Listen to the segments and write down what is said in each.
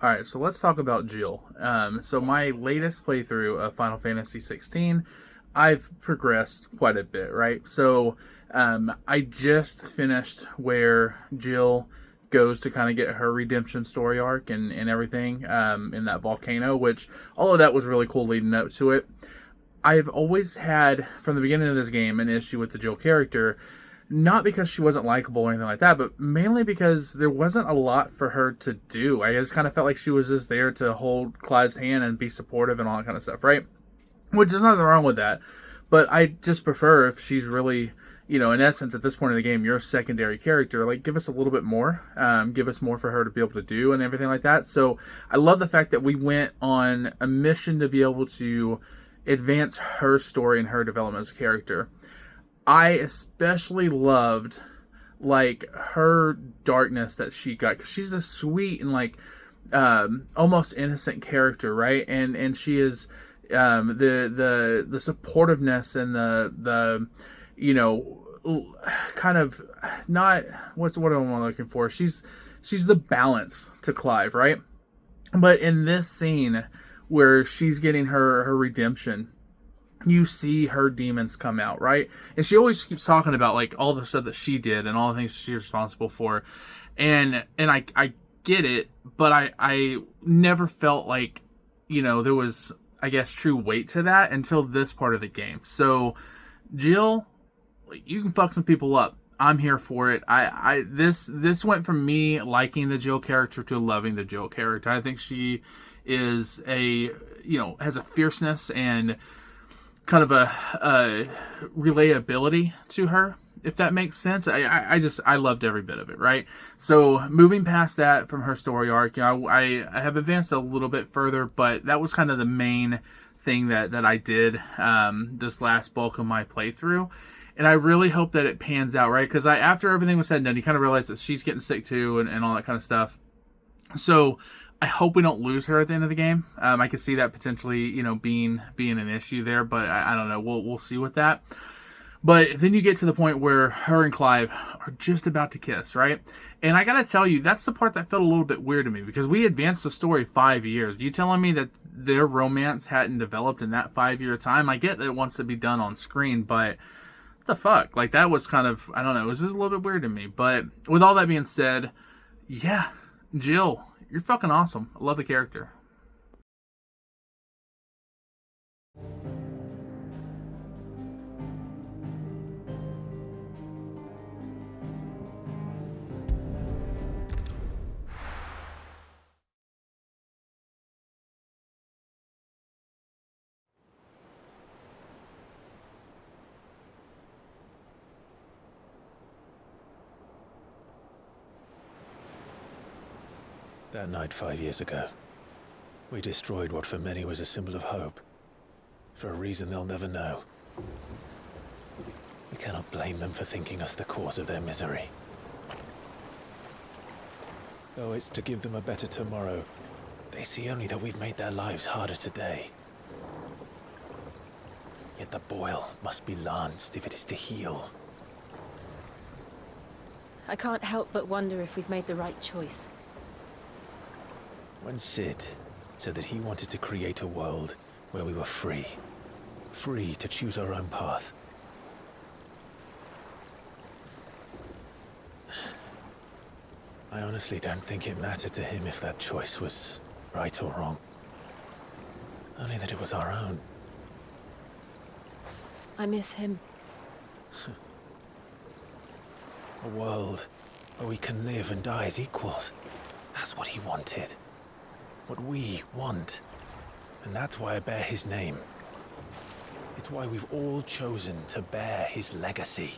All right, so let's talk about Jill. So my latest playthrough of Final Fantasy XVI, I've progressed quite a bit, right? So I just finished where Jill goes to kind of get her redemption story arc and everything in that volcano, which all of that was really cool leading up to it. I've always had, from the beginning of this game, an issue with the Jill character, not because she wasn't likable or anything like that, but mainly because there wasn't a lot for her to do. I just kind of felt like she was just there to hold Clive's hand and be supportive and all that kind of stuff, right? Which there's nothing wrong with that. But I just prefer if she's really, in essence, at this point in the game, you're a secondary character. Like, give us a little bit more. Give us more for her to be able to do and everything like that. So I love the fact that we went on a mission to be able to advance her story and her development as a character. I especially loved like her darkness that she got, because she's a sweet and like almost innocent character, right? And she is the supportiveness and the kind of not what am I looking for? She's the balance to Clive, right? But in this scene where she's getting her redemption, you see her demons come out, right? And she always keeps talking about like all the stuff that she did and all the things she's responsible for. And I get it, but I never felt like, there was, I guess, true weight to that until this part of the game. So Jill, you can fuck some people up. I'm here for it. This went from me liking the Jill character to loving the Jill character. I think she is has a fierceness and kind of a relatability to her, if that makes sense. I loved every bit of it, right? So moving past that from her story arc, I have advanced a little bit further, but that was kind of the main thing that I did this last bulk of my playthrough. And I really hope that it pans out, right? Because after everything was said and done, you kind of realize that she's getting sick too and all that kind of stuff. So I hope we don't lose her at the end of the game. I could see that potentially, being an issue there, but I don't know. We'll see with that. But then you get to the point where her and Clive are just about to kiss, right? And I gotta tell you, that's the part that felt a little bit weird to me, because we advanced the story 5 years. You telling me that their romance hadn't developed in that 5-year time? I get that it wants to be done on screen, but what the fuck? Like, that was kind of, I don't know, it was just a little bit weird to me. But with all that being said, yeah, Jill, you're fucking awesome. I love the character. That night 5 years ago, we destroyed what for many was a symbol of hope. For a reason they'll never know. We cannot blame them for thinking us the cause of their misery. Though it's to give them a better tomorrow, they see only that we've made their lives harder today. Yet the boil must be lanced if it is to heal. I can't help but wonder if we've made the right choice. When Sid said that he wanted to create a world where we were free. Free to choose our own path. I honestly don't think it mattered to him if that choice was right or wrong. Only that it was our own. I miss him. A world where we can live and die as equals. That's what he wanted. What we want. And that's why I bear his name. It's why we've all chosen to bear his legacy.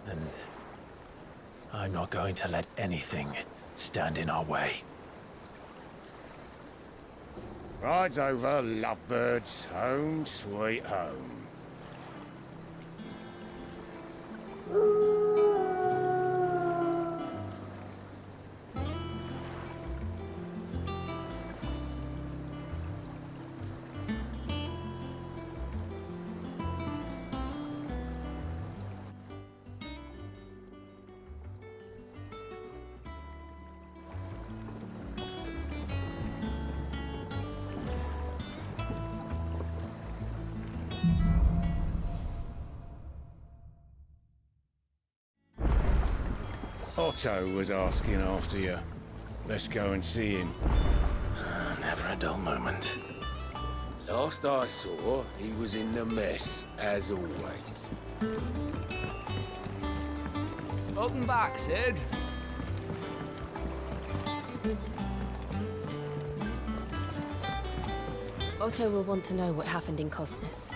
And I'm not going to let anything stand in our way. Rides over, lovebirds, home sweet home. Otto was asking after you. Let's go and see him. Never a dull moment. Last I saw, he was in the mess, as always. Welcome back, Sid. Otto will want to know what happened in Cosnus.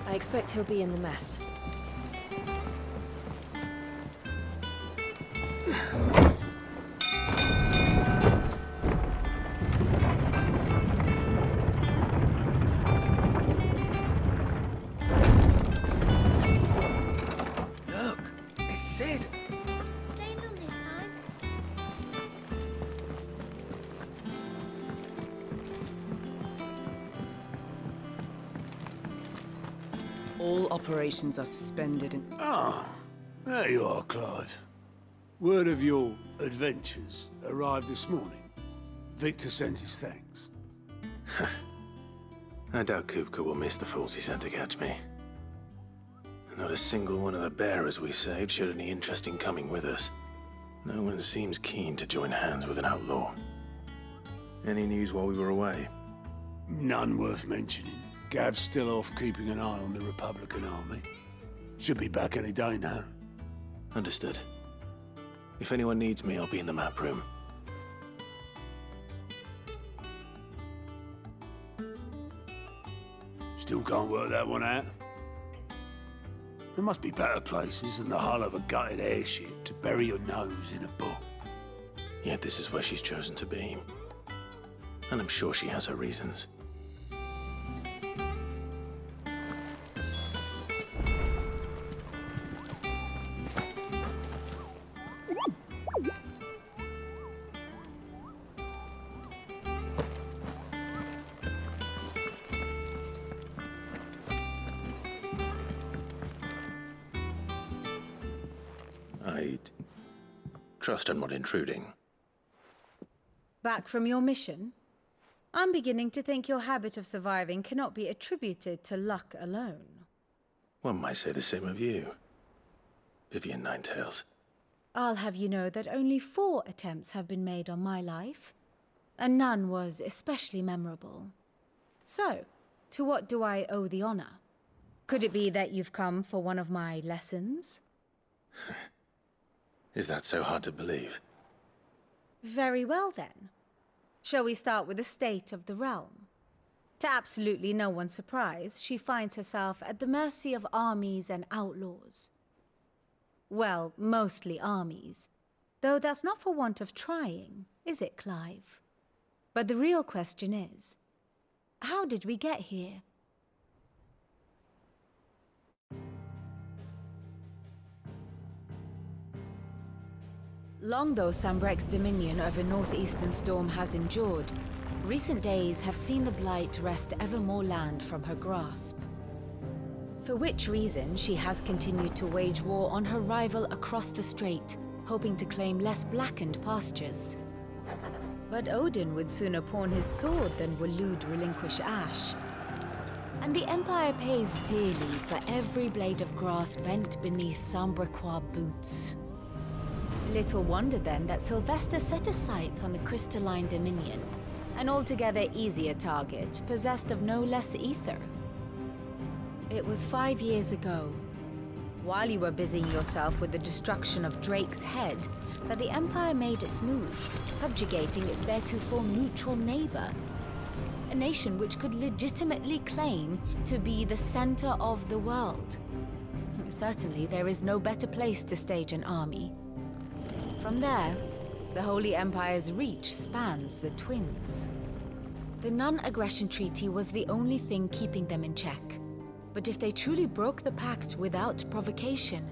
I expect he'll be in the mess. Look, it's Sid. Staying on this time? All operations are suspended and... Ah, there you are, Clive. Word of your adventures arrived this morning. Victor sends his thanks. I doubt Kupka will miss the fools he sent to catch me. Not a single one of the bearers we saved showed any interest in coming with us. No one seems keen to join hands with an outlaw. Any news while we were away? None worth mentioning. Gav's still off keeping an eye on the Republican army. Should be back any day now. Understood. If anyone needs me, I'll be in the map room. Still can't work that one out. There must be better places than the hull of a gutted airship to bury your nose in a book. Yet this is where she's chosen to be. And I'm sure she has her reasons. I'd trust I'm not intruding. Back from your mission? I'm beginning to think your habit of surviving cannot be attributed to luck alone. One might say the same of you, Vivian Ninetails. I'll have you know that only 4 attempts have been made on my life, and none was especially memorable. So, to what do I owe the honor? Could it be that you've come for one of my lessons? Is that so hard to believe? Very well then. Shall we start with the state of the realm? To absolutely no one's surprise, she finds herself at the mercy of armies and outlaws. Well, mostly armies. Though that's not for want of trying, is it, Clive? But the real question is, how did we get here? Long though Sambrek's dominion over northeastern Storm has endured, recent days have seen the Blight wrest ever more land from her grasp. For which reason she has continued to wage war on her rival across the strait, hoping to claim less blackened pastures. But Odin would sooner pawn his sword than Waloed relinquish Ash. And the Empire pays dearly for every blade of grass bent beneath Sambrequois boots. Little wonder then that Sylvester set his sights on the Crystalline Dominion, an altogether easier target, possessed of no less ether. It was 5 years ago, while you were busying yourself with the destruction of Drake's head, that the Empire made its move, subjugating its theretofore neutral neighbor. A nation which could legitimately claim to be the center of the world. Certainly, there is no better place to stage an army. From there, the Holy Empire's reach spans the Twins. The non-aggression treaty was the only thing keeping them in check. But if they truly broke the pact without provocation,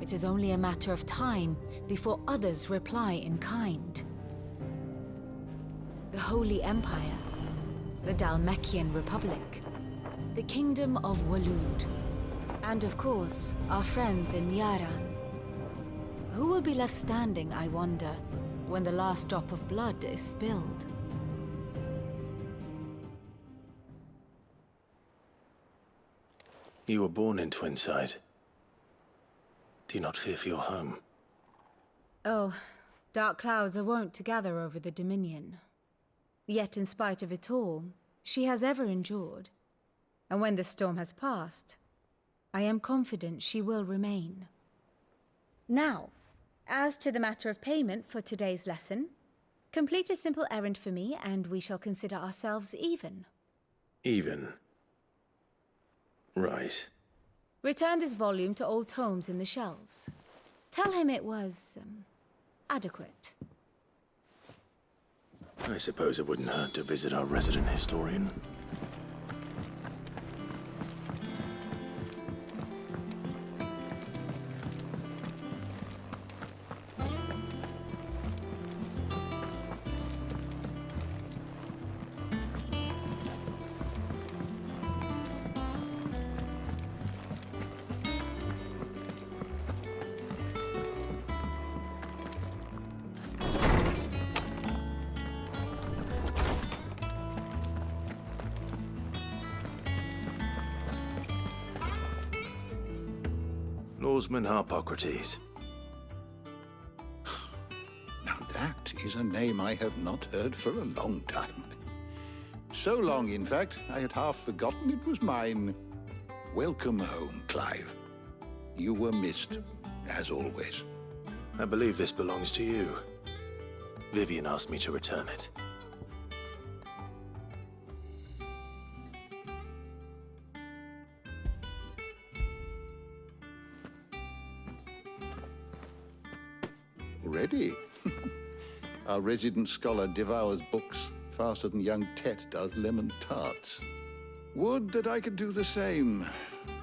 it is only a matter of time before others reply in kind. The Holy Empire, the Dhalmekian Republic, the Kingdom of Waloed, and of course, our friends in Yaran. Who will be left standing, I wonder, when the last drop of blood is spilled? You were born in Twinside. Do you not fear for your home? Oh, dark clouds are wont to gather over the Dominion. Yet in spite of it all, she has ever endured. And when the storm has passed, I am confident she will remain. Now, as to the matter of payment for today's lesson, complete a simple errand for me and we shall consider ourselves even. Even. Right. Return this volume to old tomes in the shelves. Tell him it was, adequate. I suppose it wouldn't hurt to visit our resident historian. Lawsman Harpocrates. Now that is a name I have not heard for a long time. So long, in fact, I had half forgotten it was mine. Welcome home, Clive. You were missed, as always. I believe this belongs to you. Vivian asked me to return it. Ready? Our resident scholar devours books faster than young Tet does lemon tarts. Would that I could do the same.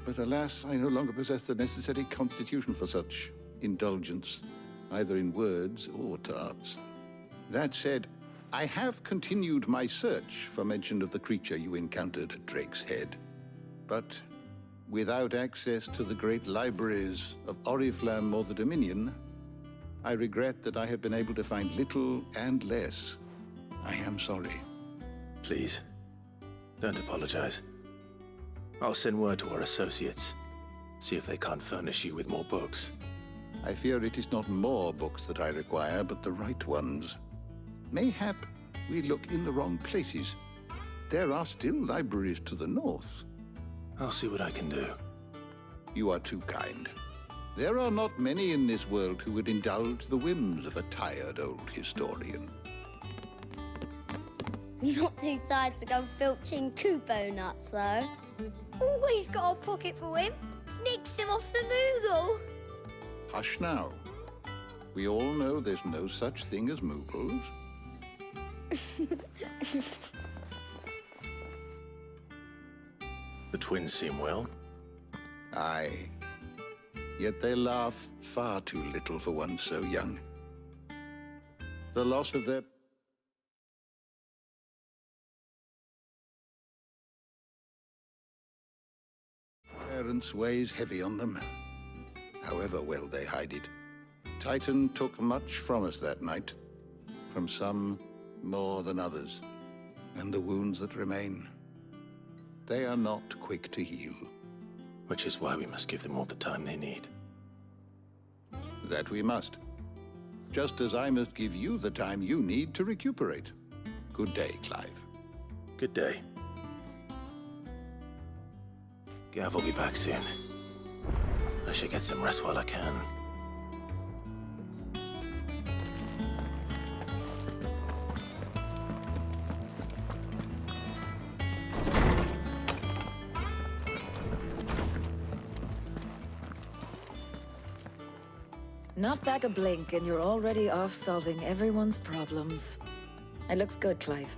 But alas, I no longer possess the necessary constitution for such indulgence, either in words or tarts. That said, I have continued my search for mention of the creature you encountered at Drake's Head. But without access to the great libraries of Oriflamme or the Dominion, I regret that I have been able to find little and less. I am sorry. Please, don't apologize. I'll send word to our associates. See if they can't furnish you with more books. I fear it is not more books that I require, but the right ones. Mayhap we look in the wrong places. There are still libraries to the north. I'll see what I can do. You are too kind. There are not many in this world who would indulge the whims of a tired old historian. Not too tired to go filching Kupo nuts, though. Always got a pocket for him. Nicks him off the Moogle. Hush now. We all know there's no such thing as Moogles. The twins seem well. Aye. Yet they laugh far too little for one so young. The loss of their parents weighs heavy on them, however well they hide it. Titan took much from us that night, from some more than others, and the wounds that remain, they are not quick to heal. Which is why we must give them all the time they need. That we must. Just as I must give you the time you need to recuperate. Good day, Clive. Good day. Gav will be back soon. I should get some rest while I can. Not back a blink and you're already off solving everyone's problems. It looks good, Clive.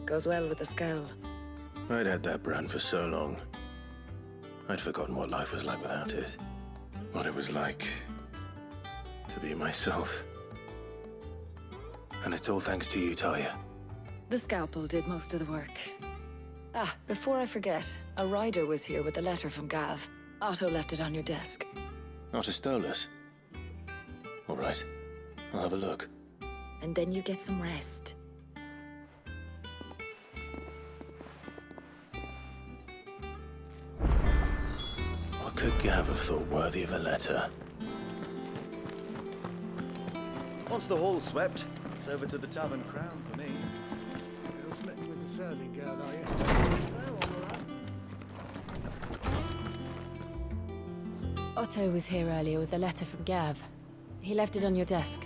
Goes well with the scowl. I'd had that brand for so long. I'd forgotten what life was like without it. What it was like to be myself. And it's all thanks to you, Talia. The scalpel did most of the work. Ah, before I forget, a rider was here with a letter from Gav. Otto left it on your desk. Not a stolus. All right, I'll have a look. And then you get some rest. What could Gav have thought worthy of a letter? Once the hall's swept, it's over to the Tavern Crown for me. You're smitten with the serving girl, are you? Otto was here earlier with a letter from Gav. He left it on your desk.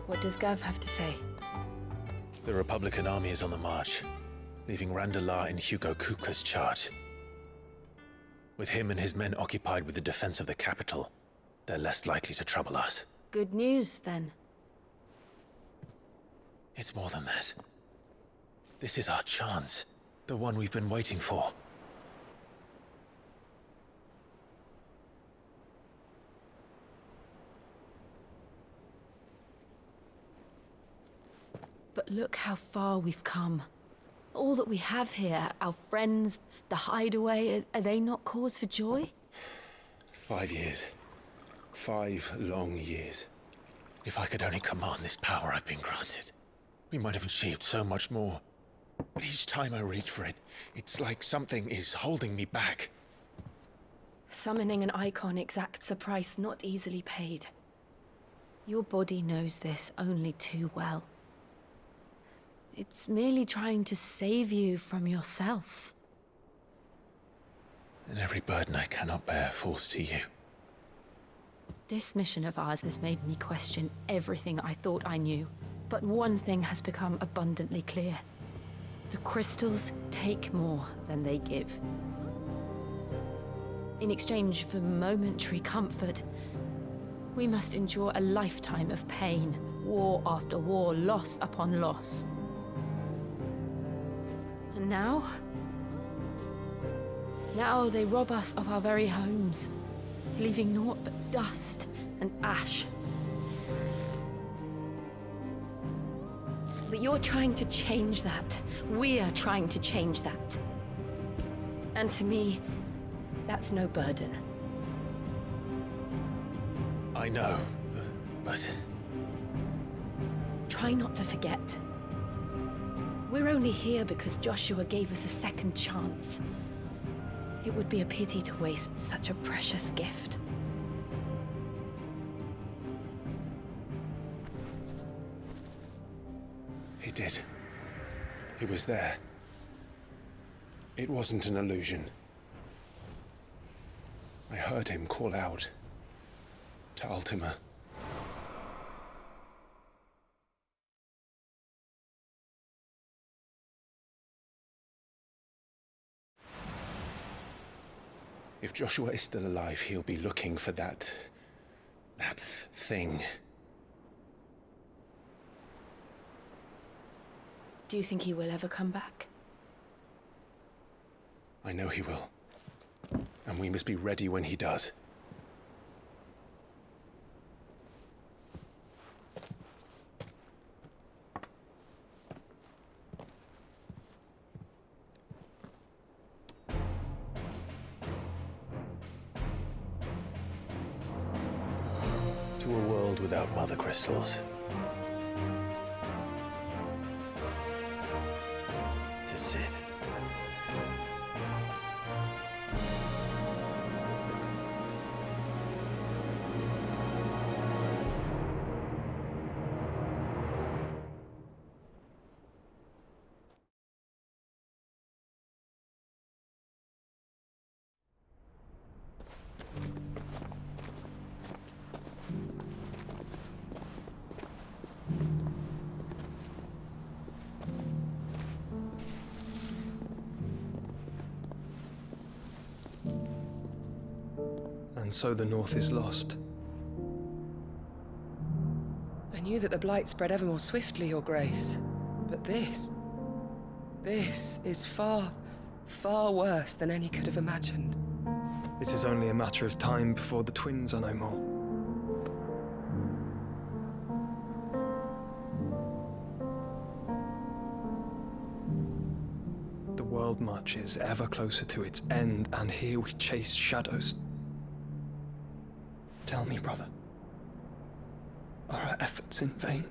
What does Gav have to say? The Republican army is on the march, leaving Randalar in Hugo Kupka's charge. With him and his men occupied with the defense of the capital, they're less likely to trouble us. Good news, then. It's more than that. This is our chance. The one we've been waiting for. But look how far we've come. All that we have here, our friends, the hideaway, are they not cause for joy? 5 years. 5 long years. If I could only command this power I've been granted, we might have achieved so much more. But each time I reach for it, it's like something is holding me back. Summoning an Eikon exacts a price not easily paid. Your body knows this only too well. It's merely trying to save you from yourself. And every burden I cannot bear falls to you. This mission of ours has made me question everything I thought I knew. But one thing has become abundantly clear. The crystals take more than they give. In exchange for momentary comfort, we must endure a lifetime of pain, war after war, loss upon loss. And now they rob us of our very homes, leaving naught but dust and ash. But you're trying to change that. We're trying to change that. And to me, that's no burden. I know, but... Try not to forget. We're only here because Joshua gave us a second chance. It would be a pity to waste such a precious gift. He did. He was there. It wasn't an illusion. I heard him call out to Ultima. If Joshua is still alive, he'll be looking for that thing. Do you think he will ever come back? I know he will. And we must be ready when he does. without mother crystals. To Sid. And so the North is lost. I knew that the Blight spread ever more swiftly, Your Grace. But this is far, far worse than any could have imagined. It is only a matter of time before the twins are no more. The world marches ever closer to its end, and here we chase shadows. Tell me, brother, are our efforts in vain?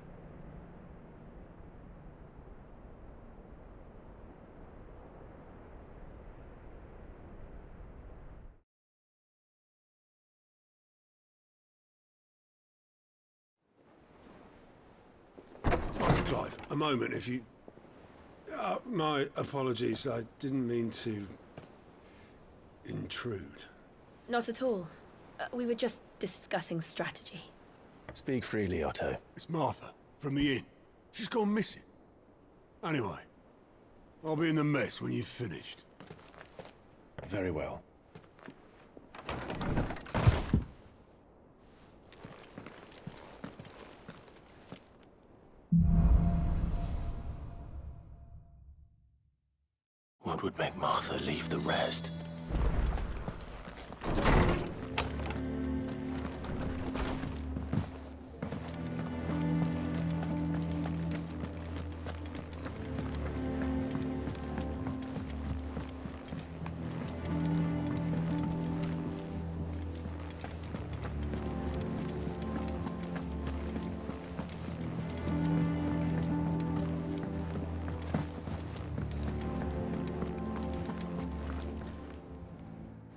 Master Clive, a moment, if you... my apologies, I didn't mean to... intrude. Not at all. We were just discussing strategy. Speak freely, Otto. It's Martha, from the inn. She's gone missing. Anyway, I'll be in the mess when you've finished. Very well. What would make Martha leave the rest?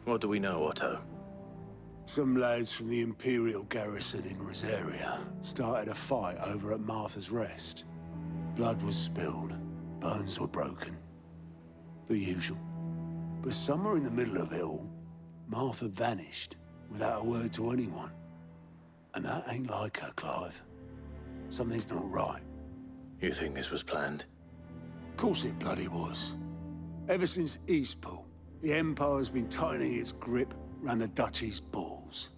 What do we know, Otto? Some lads from the Imperial garrison in Rosaria started a fight over at Martha's Rest. Blood was spilled, bones were broken. The usual. But somewhere in the middle of it all, Martha vanished without a word to anyone. And that ain't like her, Clive. Something's not right. You think this was planned? Of course it bloody was. Ever since Eastpool, the Empire's been tightening its grip round the Duchy's balls.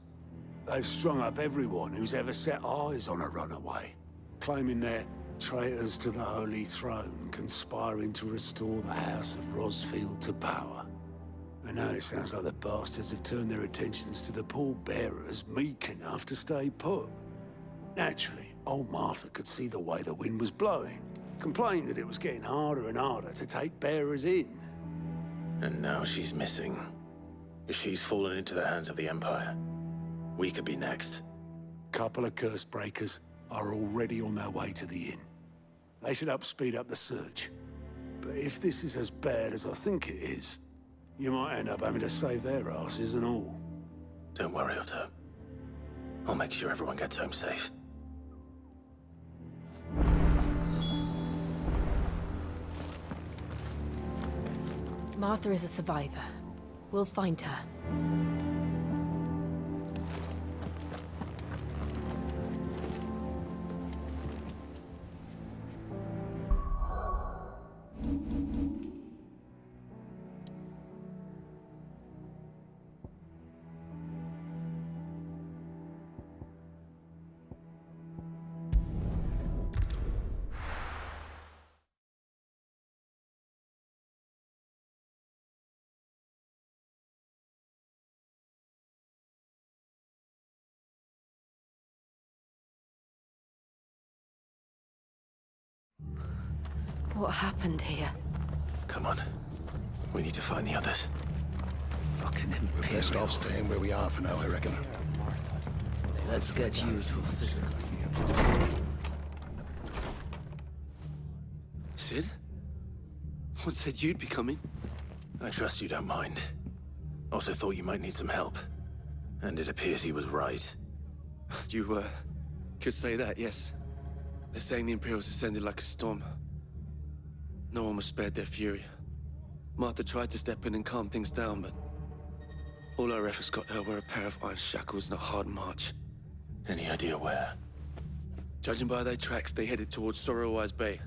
They've strung up everyone who's ever set eyes on a runaway, claiming they're traitors to the Holy Throne, conspiring to restore the House of Rosfield to power. And now it sounds like the bastards have turned their attentions to the pallbearers meek enough to stay put. Naturally, old Martha could see the way the wind was blowing, complained that it was getting harder and harder to take bearers in. And now she's missing. If she's fallen into the hands of the Empire, we could be next. Couple of curse breakers are already on their way to the inn. They should speed up the search. But if this is as bad as I think it is, you might end up having to save their asses and all. Don't worry, Otto. I'll make sure everyone gets home safe. Martha is a survivor. We'll find her. What happened here? Come on. We need to find the others. Fucking Imperials. We're best off staying where we are for now, I reckon. Let's get you to a physical. Sid? What said you'd be coming? I trust you don't mind. Also thought you might need some help. And it appears he was right. You, could say that, yes. They're saying the Imperials ascended like a storm. No one was spared their fury. Martha tried to step in and calm things down, but all our efforts got her were a pair of iron shackles and a hard march. Any idea where? Judging by their tracks, they headed towards Sorrowwise Bay.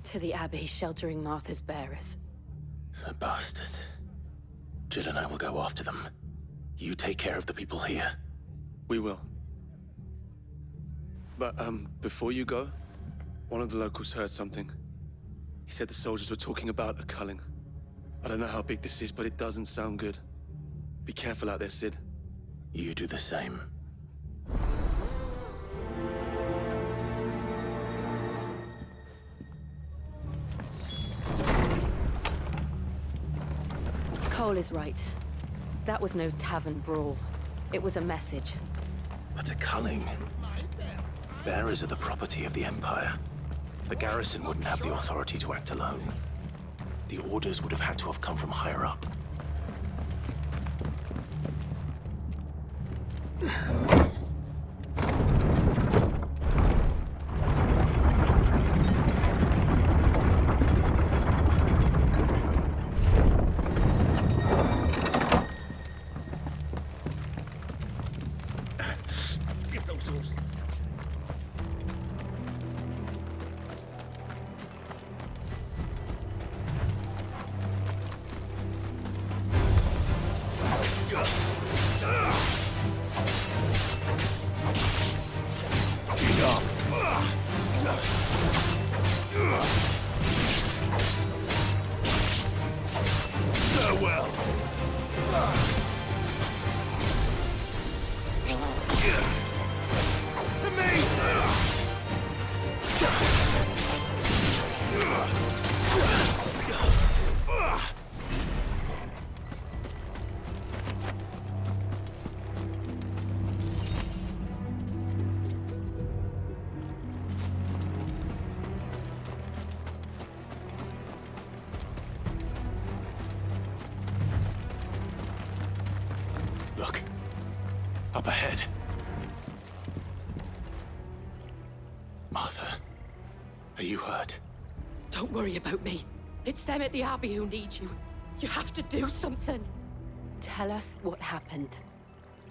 To the Abbey sheltering Martha's bearers. The bastards. Jill and I will go after them. You take care of the people here. We will. But, before you go, one of the locals heard something. He said the soldiers were talking about a culling. I don't know how big this is, but it doesn't sound good. Be careful out there, Sid. You do the same. Cole is right. That was no tavern brawl. It was a message. But a culling? Bearers are the property of the Empire. The garrison wouldn't have the authority to act alone. The orders would have had to have come from higher up. Give those horses to Look. Up ahead. Martha, are you hurt? Don't worry about me. It's them at the Abbey who need you. You have to do something. Tell us what happened.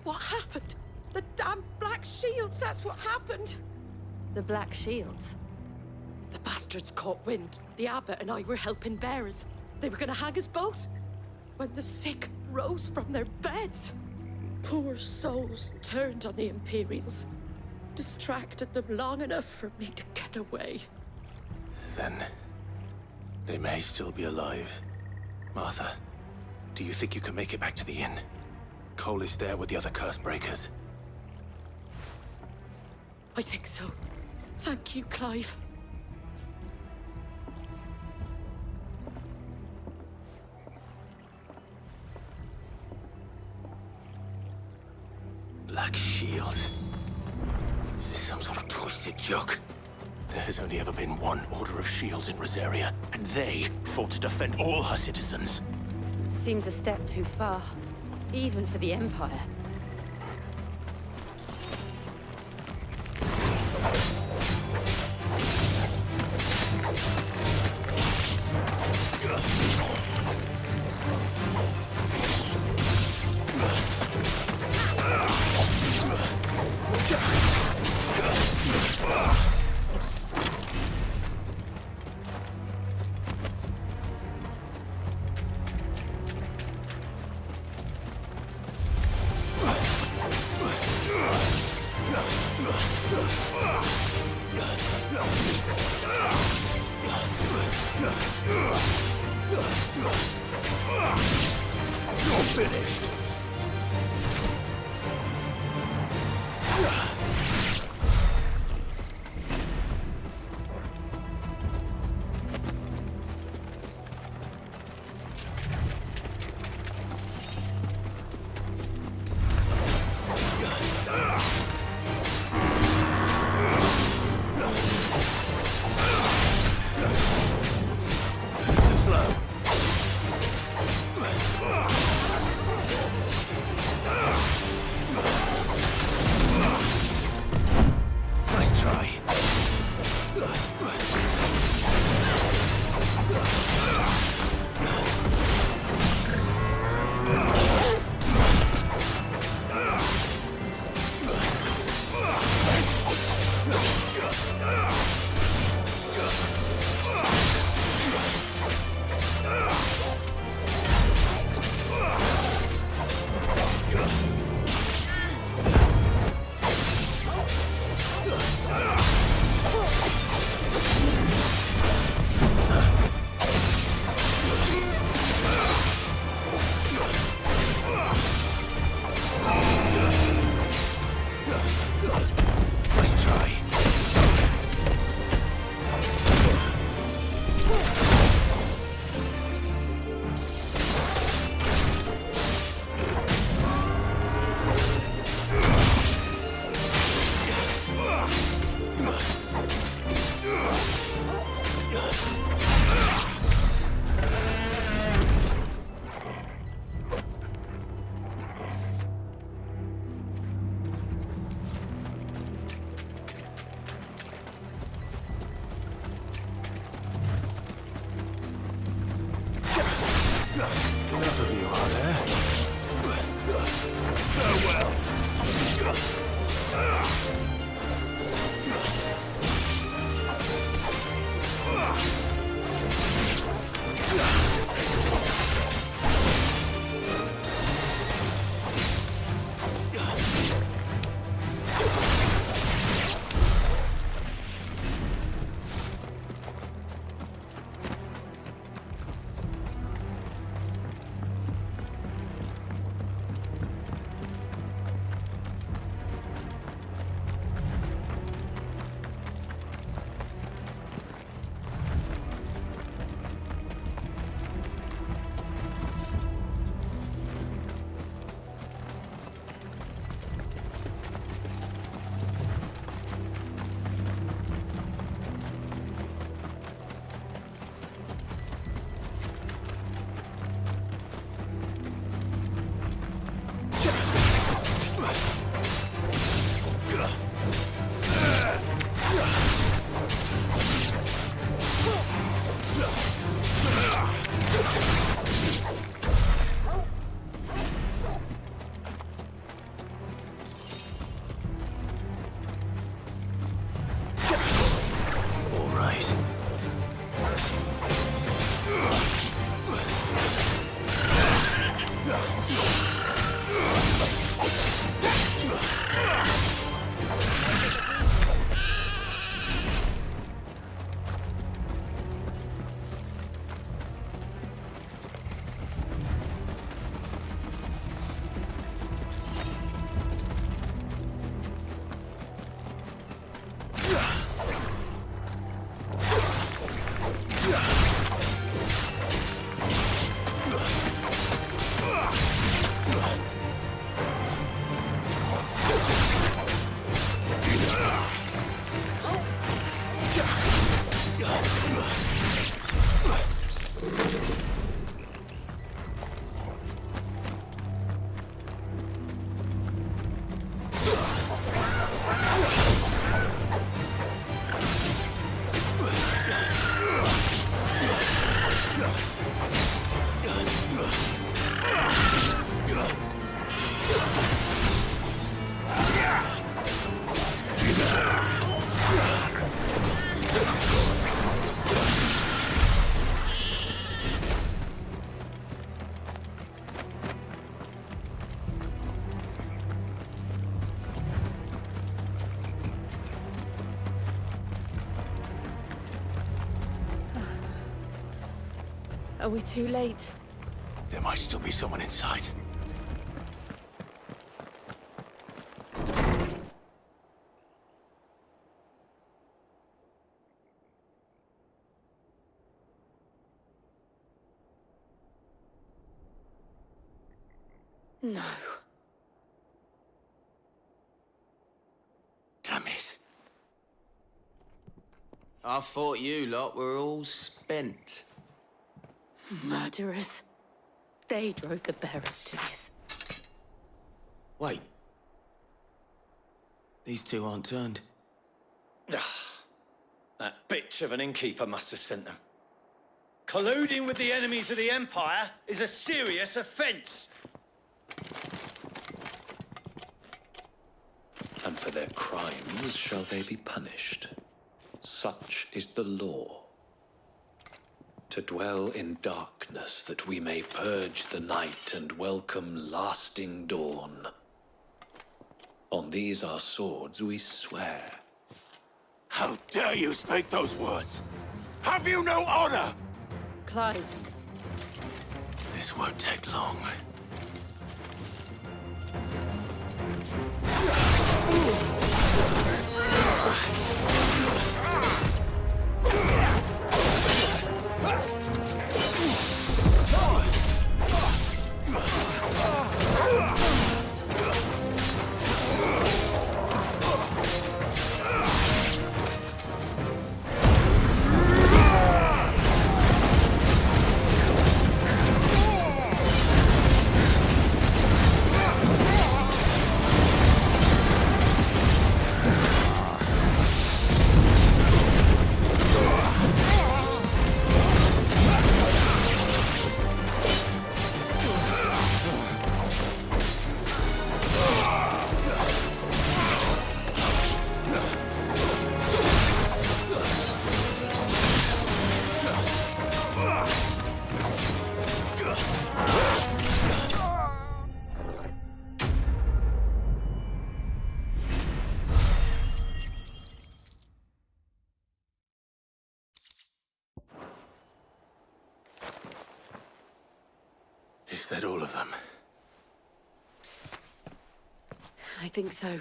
What happened? The damn Black Shields, that's what happened. The Black Shields? The bastards caught wind. The abbot and I were helping bearers. They were gonna hang us both. When the sick rose from their beds. Poor souls turned on the Imperials. Distracted them long enough for me to get away. Then they may still be alive. Martha, do you think you can make it back to the inn? Cole is there with the other curse breakers. I think so. Thank you, Clive. Black Shields? Is this some sort of twisted joke? There has only ever been one Order of Shields in Rosaria, and they fought to defend all her citizens. Seems a step too far, even for the Empire. You're finished. enough of you, are there? Farewell. Are we too late? There might still be someone inside. No. Damn it. I thought you lot were all spent. Murderers. They drove the bearers to this. Wait. These two aren't turned. That bitch of an innkeeper must have sent them. Colluding with the enemies of the Empire is a serious offense. And for their crimes shall they be punished. Such is the law. To dwell in darkness that we may purge the night and welcome lasting dawn. On these our swords we swear. How dare you speak those words? Have you no honor? Clive. This won't take long. Is that all of them? I think so.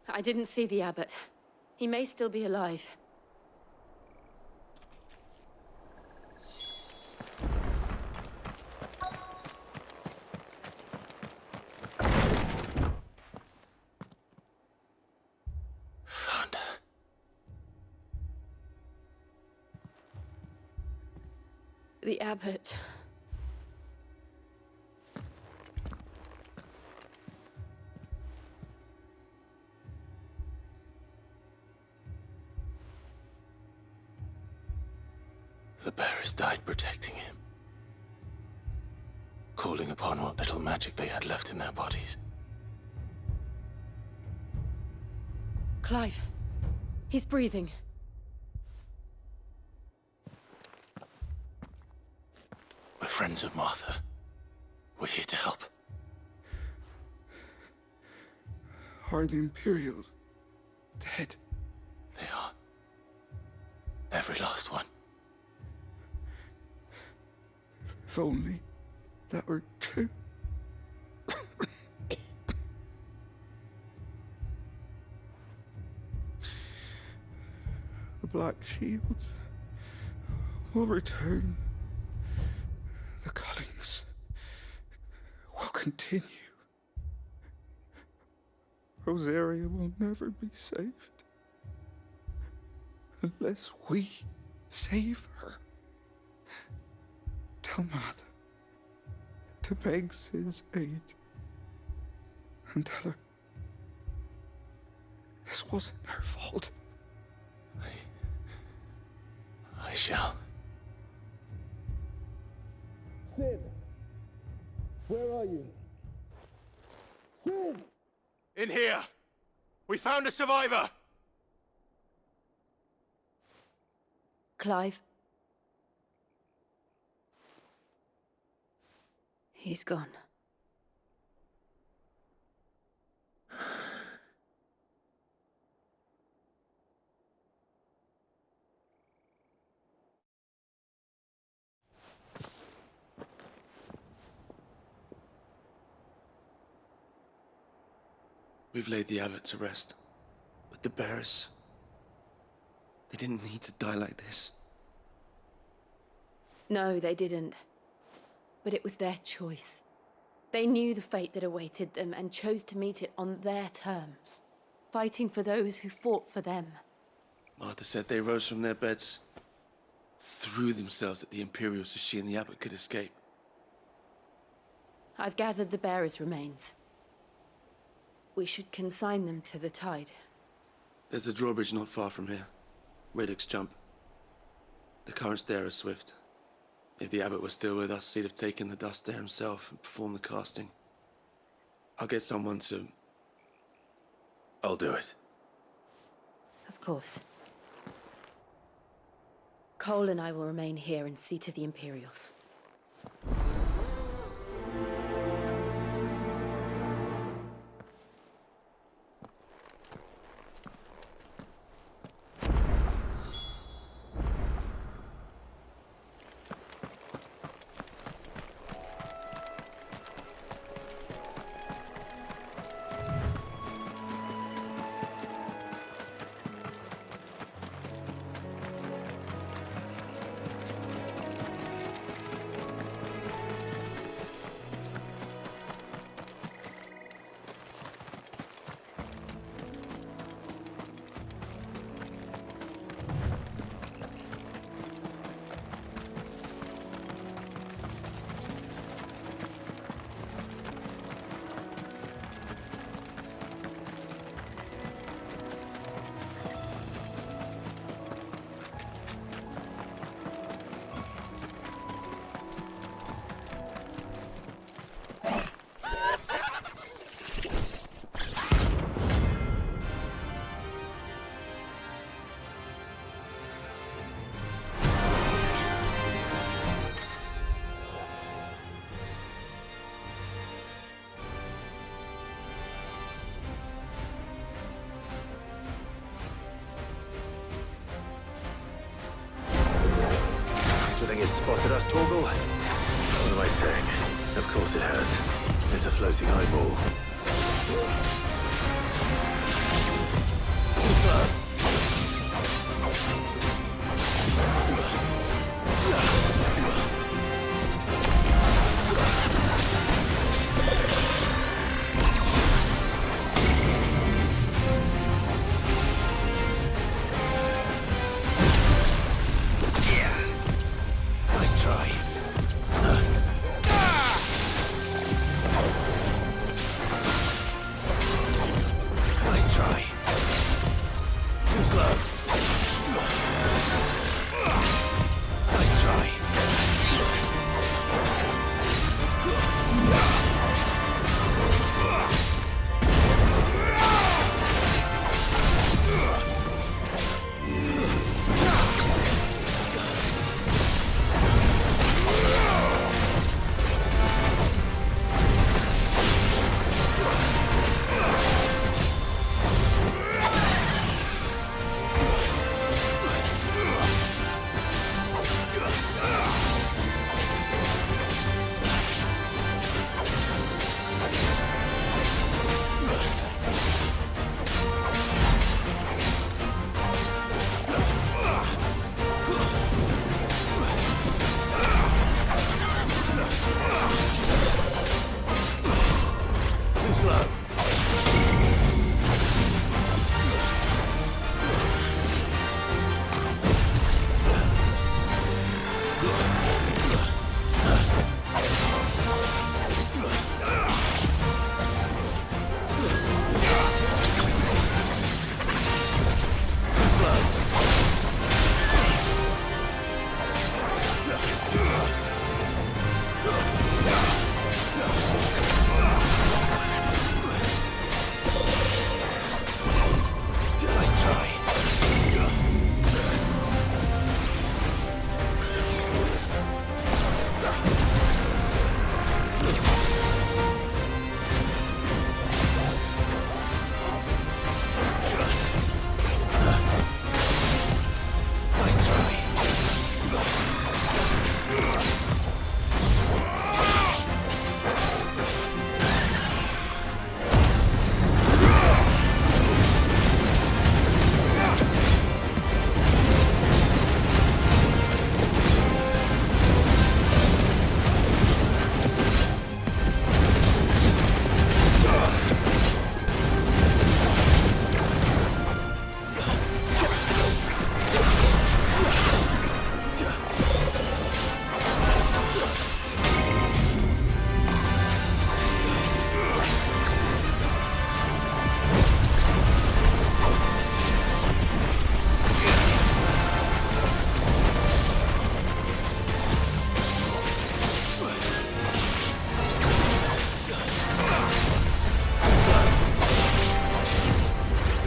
I didn't see the abbot. He may still be alive. Found her. The abbot. The bearers died protecting him. Calling upon what little magic they had left in their bodies. Clive. He's breathing. We're friends of Martha. We're here to help. Are the Imperials dead? They are. Every last one. If only that were true. The Black Shields will return. The cullings will continue. Rosaria will never be saved unless we save her. Tell Mother to beg Sid's aid and tell her this wasn't her fault. I shall. Sid! Where are you? Sid! In here! We found a survivor! Clive. He's gone. We've laid the abbot to rest. But the bearers... they didn't need to die like this. No, they didn't. But it was their choice. They knew the fate that awaited them and chose to meet it on their terms, fighting for those who fought for them. Martha said they rose from their beds, threw themselves at the Imperials so she and the abbot could escape. I've gathered the bearers' remains. We should consign them to the tide. There's a drawbridge not far from here. Radix Jump. The currents there are swift. If the abbot was still with us, he'd have taken the dust there himself and performed the casting. I'll get someone to... I'll do it. Of course. Cole and I will remain here and see to the Imperials. spotted us, Torgal? What am I saying? Of course it has. It's a floating eyeball. Too slow. Nice try. Nice try. Too slow. Nice try. Too slow. Too slow. Nice try.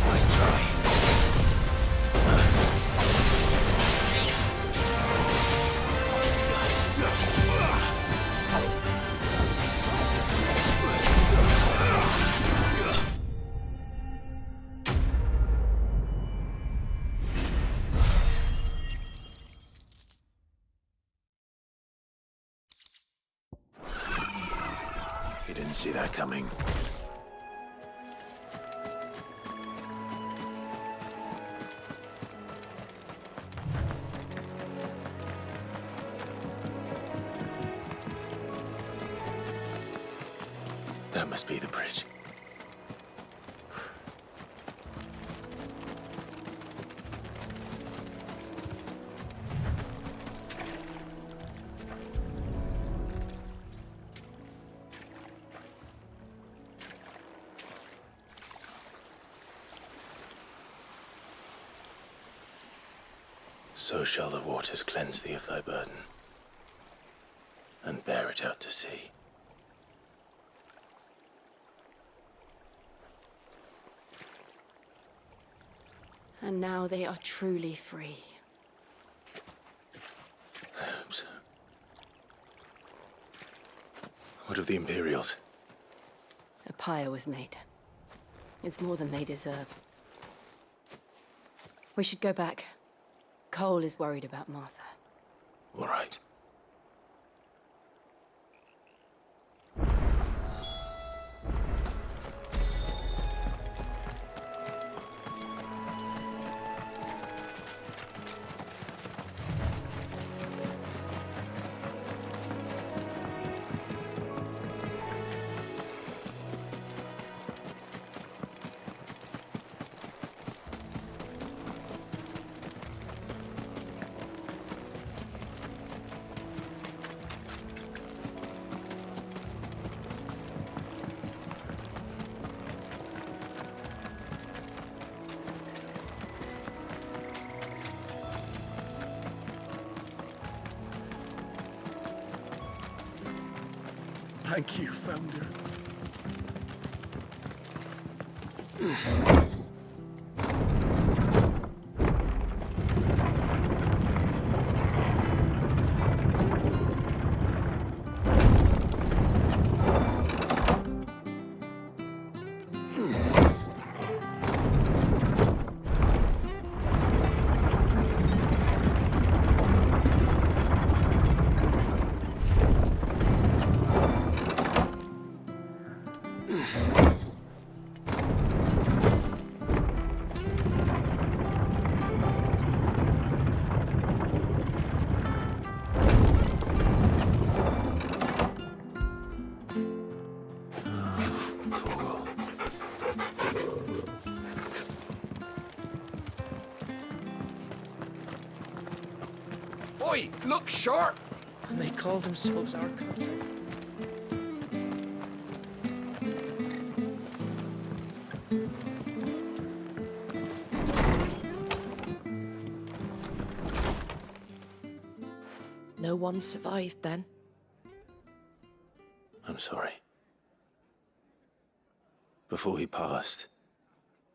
Nice try. Nice try. You didn't see that coming. That must be the bridge. So shall the waters cleanse thee of thy burden, and bear it out to sea. And now they are truly free. I hope so. What of the Imperials? A pyre was made. It's more than they deserve. We should go back. Cole is worried about Martha. All right. Thank you, Founder. Oi, look sharp! And they call themselves our country. No one survived then. I'm sorry. Before he passed,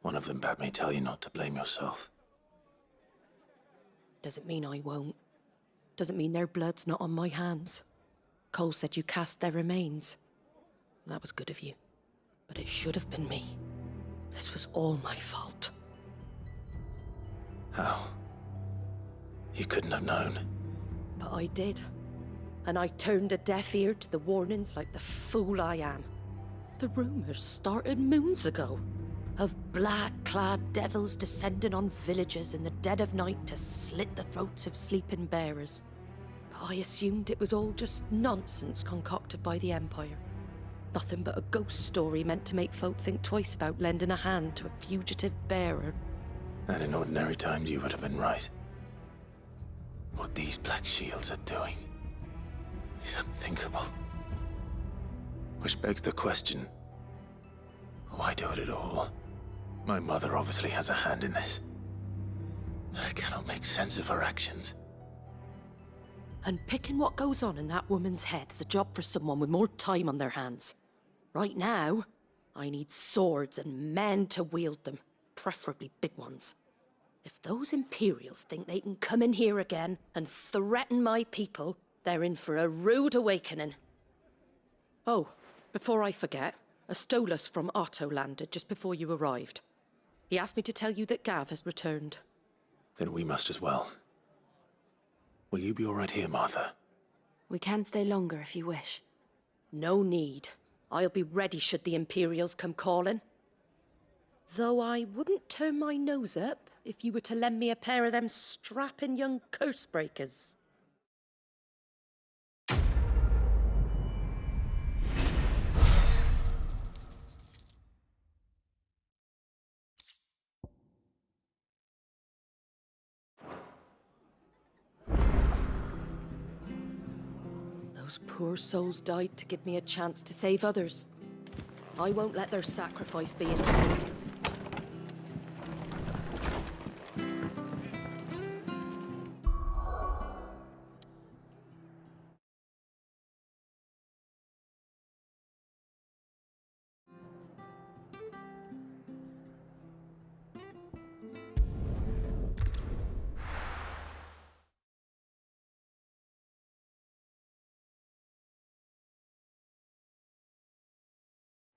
one of them bade me tell you not to blame yourself. Doesn't mean I won't. Doesn't mean their blood's not on my hands. Cole said you cast their remains. That was good of you. But it should have been me. This was all my fault. How? You couldn't have known. But I did. And I turned a deaf ear to the warnings like the fool I am. The rumors started moons ago. Of black-clad devils descending on villages in the dead of night to slit the throats of sleeping bearers. But I assumed it was all just nonsense concocted by the Empire. Nothing but a ghost story meant to make folk think twice about lending a hand to a fugitive bearer. And in ordinary times you would have been right. What these Black Shields are doing is unthinkable. Which begs the question, why do it at all? My mother obviously has a hand in this. I cannot make sense of her actions. And picking what goes on in that woman's head is a job for someone with more time on their hands. Right now, I need swords and men to wield them, preferably big ones. If those Imperials think they can come in here again and threaten my people, they're in for a rude awakening. Oh, before I forget, a Stolas from Otto landed just before you arrived. He asked me to tell you that Gav has returned. Then we must as well. Will you be all right here, Martha? We can stay longer if you wish. No need. I'll be ready should the Imperials come calling. Though I wouldn't turn my nose up if you were to lend me a pair of them strapping young curse breakers. Those poor souls died to give me a chance to save others. I won't let their sacrifice be in vain.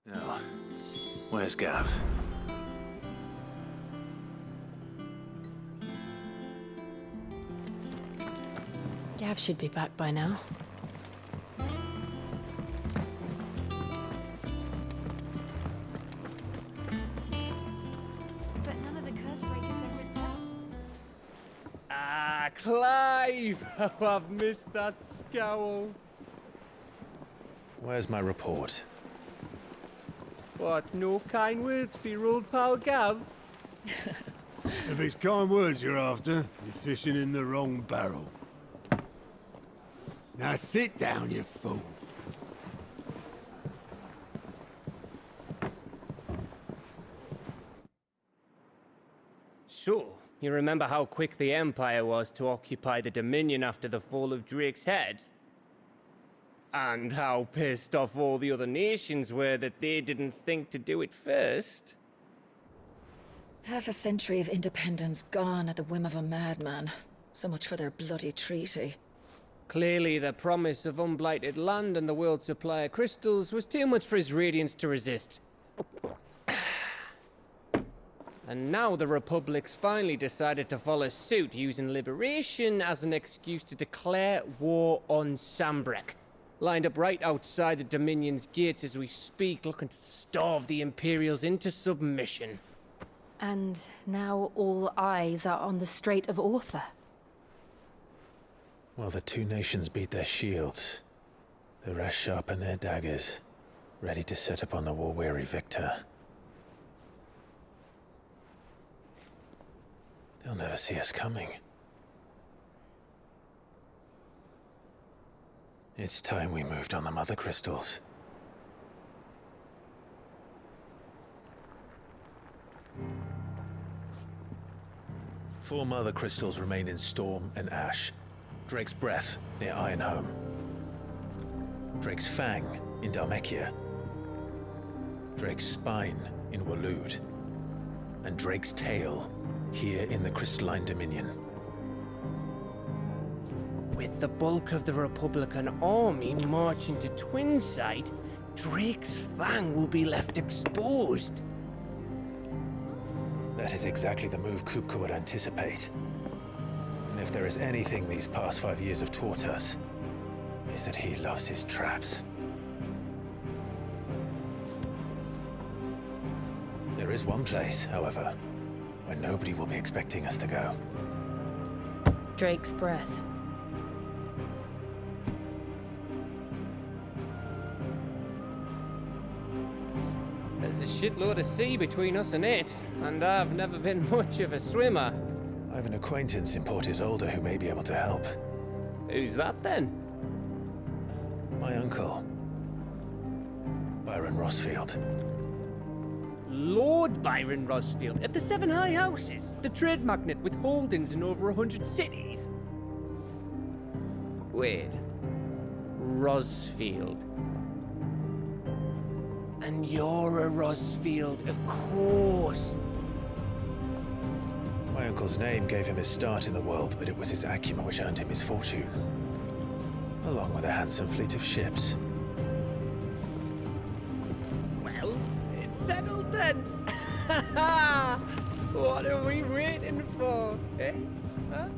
Now, where's Gav? Gav should be back by now. But none of the curse breakers have returned. Ah, Clive! Oh, I've missed that scowl. Where's my report? What, no kind words for your old pal Gav? If it's kind words you're after, you're fishing in the wrong barrel. Now sit down, you fool. So, you remember how quick the Empire was to occupy the Dominion after the fall of Drake's Head? And how pissed off all the other nations were that they didn't think to do it first. Half a century of independence gone at the whim of a madman. So much for their bloody treaty. Clearly, the promise of unblighted land and the world's supply of crystals was too much for his radiance to resist. And now the Republic's finally decided to follow suit, using liberation as an excuse to declare war on Sambrek. Lined up right outside the Dominion's gates as we speak, looking to starve the Imperials into submission. And now all eyes are on the Strait of Author. While the two nations beat their shields, the rest sharpen their daggers, ready to set upon the war-weary victor. They'll never see us coming. It's time we moved on the Mother Crystals. Four Mother Crystals remain in Storm and Ash. Drake's Breath near Ironhome. Drake's Fang in Dhalmekia. Drake's Spine in Waloed. And Drake's Tail here in the Crystalline Dominion. With the bulk of the Republican army marching to Twinside, Drake's Fang will be left exposed. That is exactly the move Kupka would anticipate. And if there is anything these past 5 years have taught us, is that he loves his traps. There is one place, however, where nobody will be expecting us to go. Drake's Breath. There's a shitload of sea between us and it, and I've never been much of a swimmer. I have an acquaintance in Port Isolde who may be able to help. Who's that then? My uncle, Byron Rossfield. Lord Byron Rossfield of the Seven High Houses, the trade magnate with holdings in over 100 cities. Wait, Rossfield. And you're a Rossfield, of course. My uncle's name gave him his start in the world, but it was his acumen which earned him his fortune, along with a handsome fleet of ships. Well, it's settled then. What are we waiting for, eh? Huh?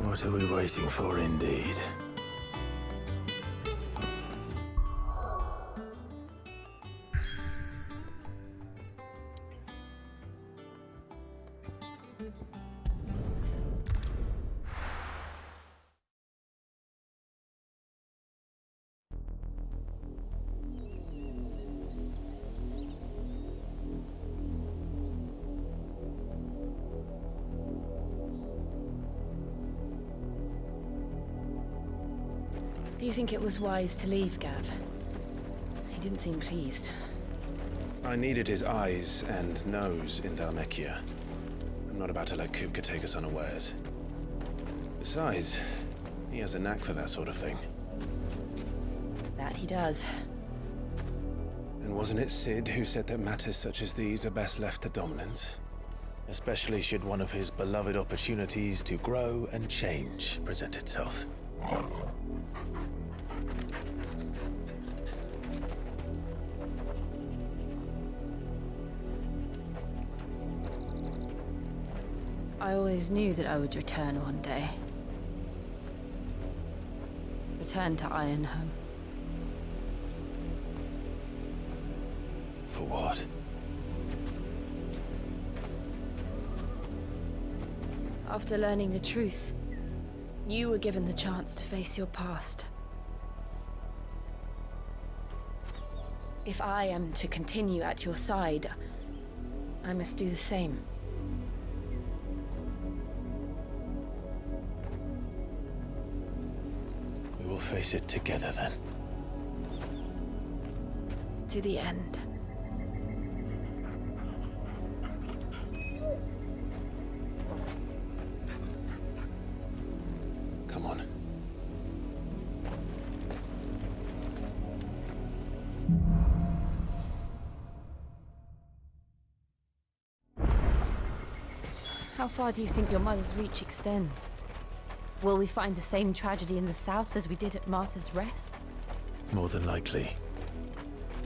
What are we waiting for, indeed? Do you think it was wise to leave, Gav? He didn't seem pleased. I needed his eyes and nose in Dhalmekia. I'm not about to let Kupka take us unawares. Besides, he has a knack for that sort of thing. That he does. And wasn't it Sid who said that matters such as these are best left to dominance? Especially should one of his beloved opportunities to grow and change present itself. I always knew that I would return one day. return to Ironhome. For what? After learning the truth, you were given the chance to face your past. If I am to continue at your side, I must do the same. We will face it together then. To the end. Come on. How far do you think your mother's reach extends? Will we find the same tragedy in the south as we did at Martha's Rest? More than likely.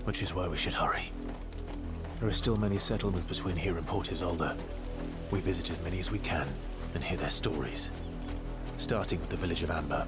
Which is why we should hurry. There are still many settlements between here and Port Isolde. We visit as many as we can and hear their stories. Starting with the village of Amber.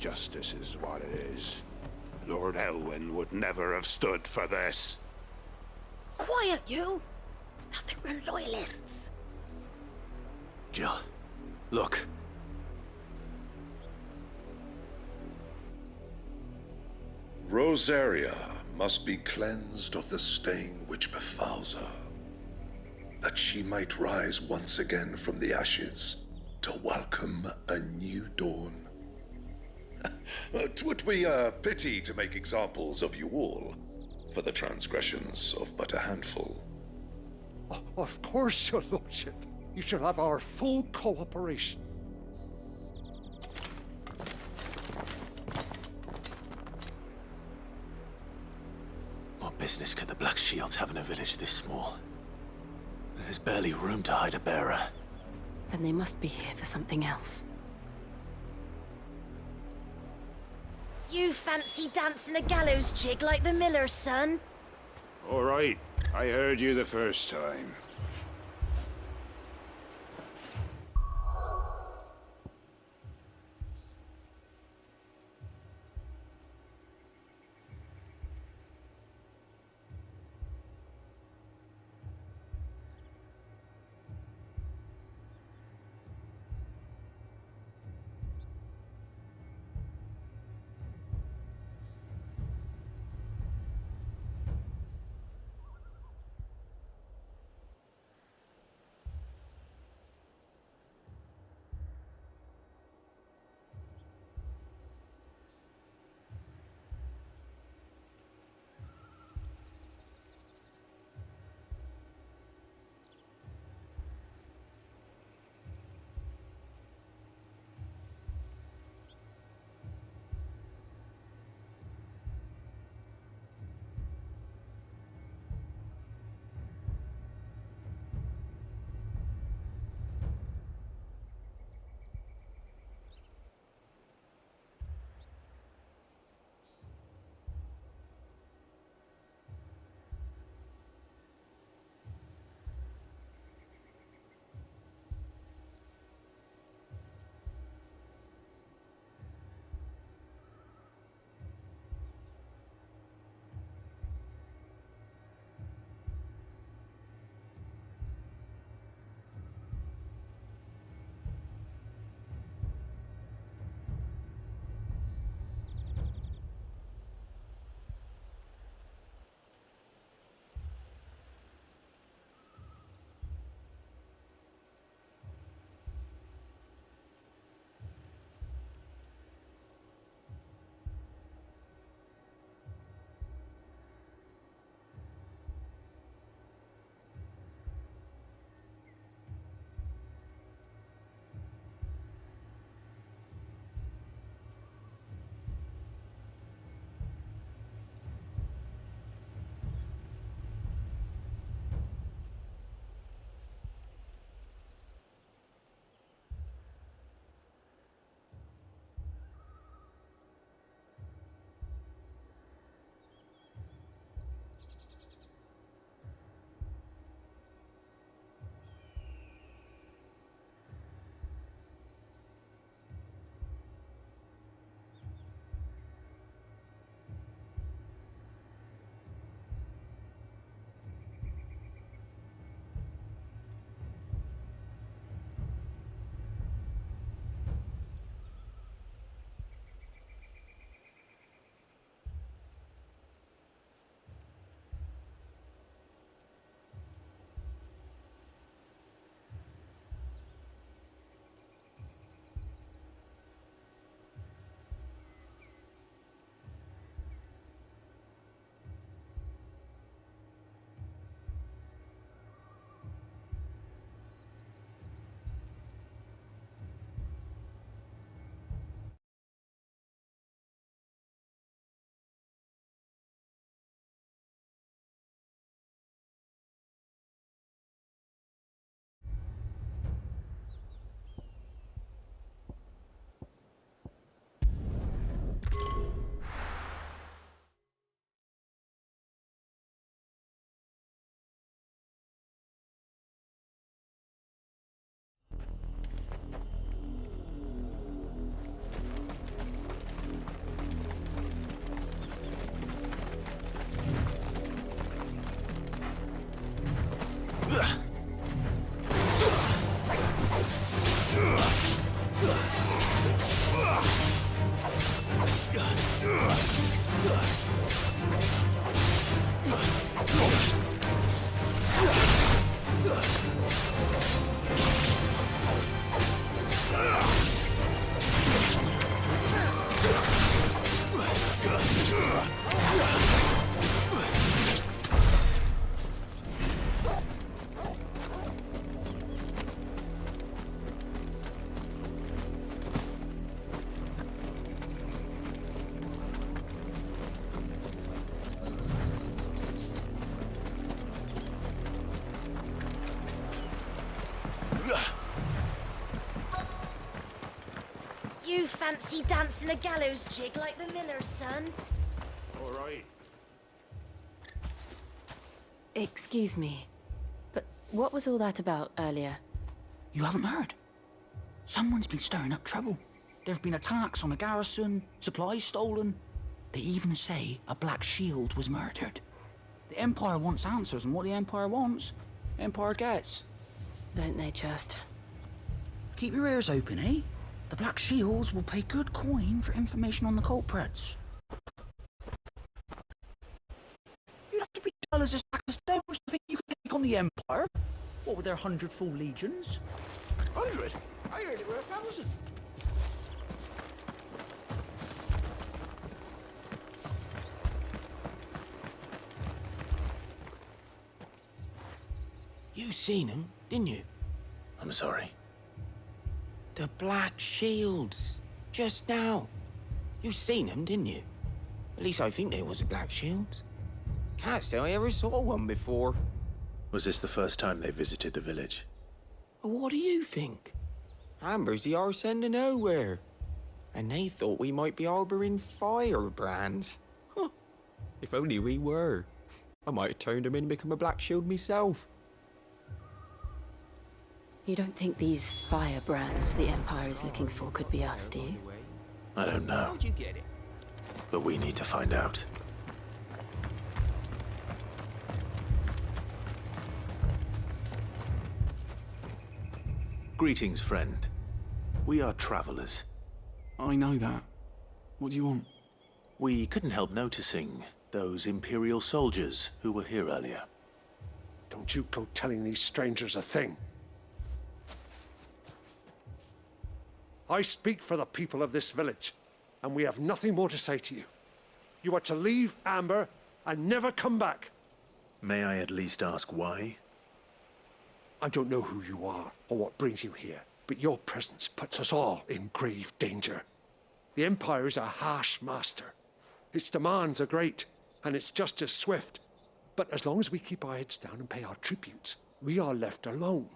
Justice is what it is. Lord Elwyn would never have stood for this. Quiet, you! I think we're loyalists. Jill, look. Rosaria must be cleansed of the stain which befouls her, that she might rise once again from the ashes to welcome a new dawn. 'Twould be a pity to make examples of you all, for the transgressions of but a handful. Of course, your lordship. You shall have our full cooperation. What business could the Black Shields have in a village this small? There's barely room to hide a bearer. Then they must be here for something else. You fancy dancing a gallows jig like the miller's son? All right, I heard you the first time. fancy dancing a gallows jig like the miller's son? All right. Excuse me, but what was all that about earlier? You haven't heard? Someone's been stirring up trouble. There have been attacks on the garrison, supplies stolen. They even say a Black Shield was murdered. The Empire wants answers, and what the Empire wants, Empire gets. Don't they just? Keep your ears open, eh? The Black Shields will pay good coin for information on the culprits. You'd have to be dull as a sack of stones to think you could take on the Empire. What with their 100 full legions? 100? I heard it were 1,000. You seen them, didn't you? I'm sorry. The Black Shields. Just now. You seen them, didn't you? At least I think there was a Black Shield. Can't say I ever saw one before. Was this the first time they visited the village? What do you think? Amber's the arse end of nowhere. And they thought we might be harboring firebrands. Huh. If only we were. I might have turned them in and become a Black Shield myself. You don't think these firebrands the Empire is looking for could be us, do you? I don't know. How'd you get it? But we need to find out. Greetings, friend. We are travelers. I know that. What do you want? We couldn't help noticing those Imperial soldiers who were here earlier. Don't you go telling these strangers a thing. I speak for the people of this village, and we have nothing more to say to you. You are to leave Amber and never come back. May I at least ask why? I don't know who you are or what brings you here, but your presence puts us all in grave danger. The Empire is a harsh master. Its demands are great, and its justice swift. But as long as we keep our heads down and pay our tributes, we are left alone.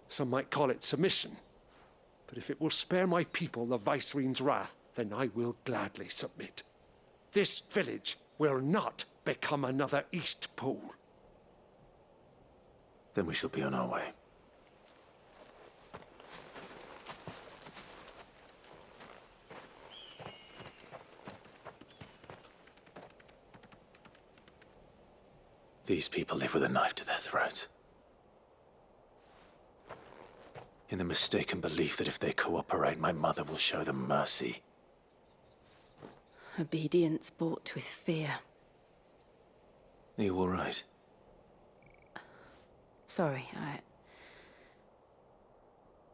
Some might call it submission. But if it will spare my people the Viceroy's wrath, then I will gladly submit. This village will not become another East Pole. Then we shall be on our way. These people live with a knife to their throats. In the mistaken belief that if they cooperate, my mother will show them mercy. Obedience bought with fear. Are you all right? Sorry,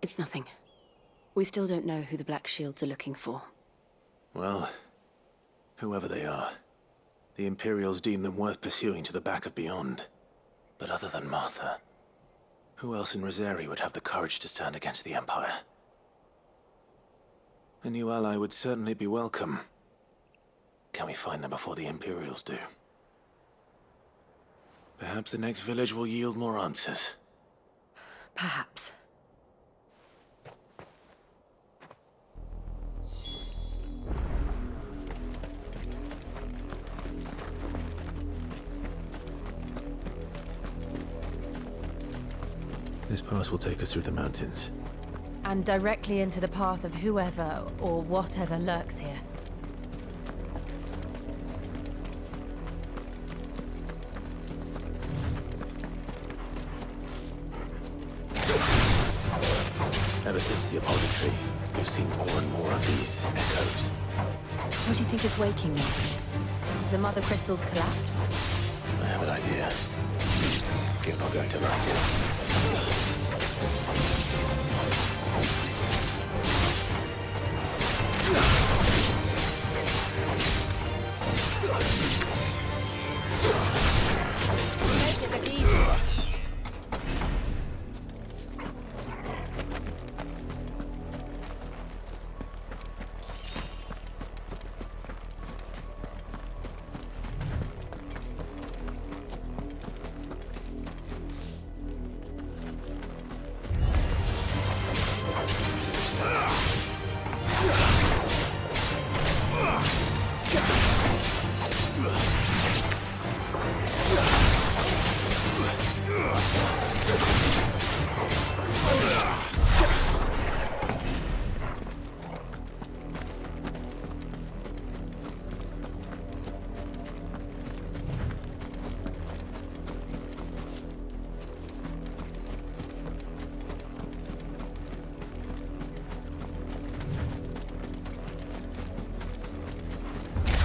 It's nothing. We still don't know who the Black Shields are looking for. Well, whoever they are, the Imperials deem them worth pursuing to the back of beyond. But other than Martha, who else in Rosari would have the courage to stand against the Empire? A new ally would certainly be welcome. Can we find them before the Imperials do? Perhaps the next village will yield more answers. Perhaps. This pass will take us through the mountains. And directly into the path of whoever or whatever lurks here. Ever since the Apollo tree, we've seen more and more of these echoes. What do you think is waking them? The Mother Crystal's collapse? I have an idea. You're not going to like it. Make it look easy.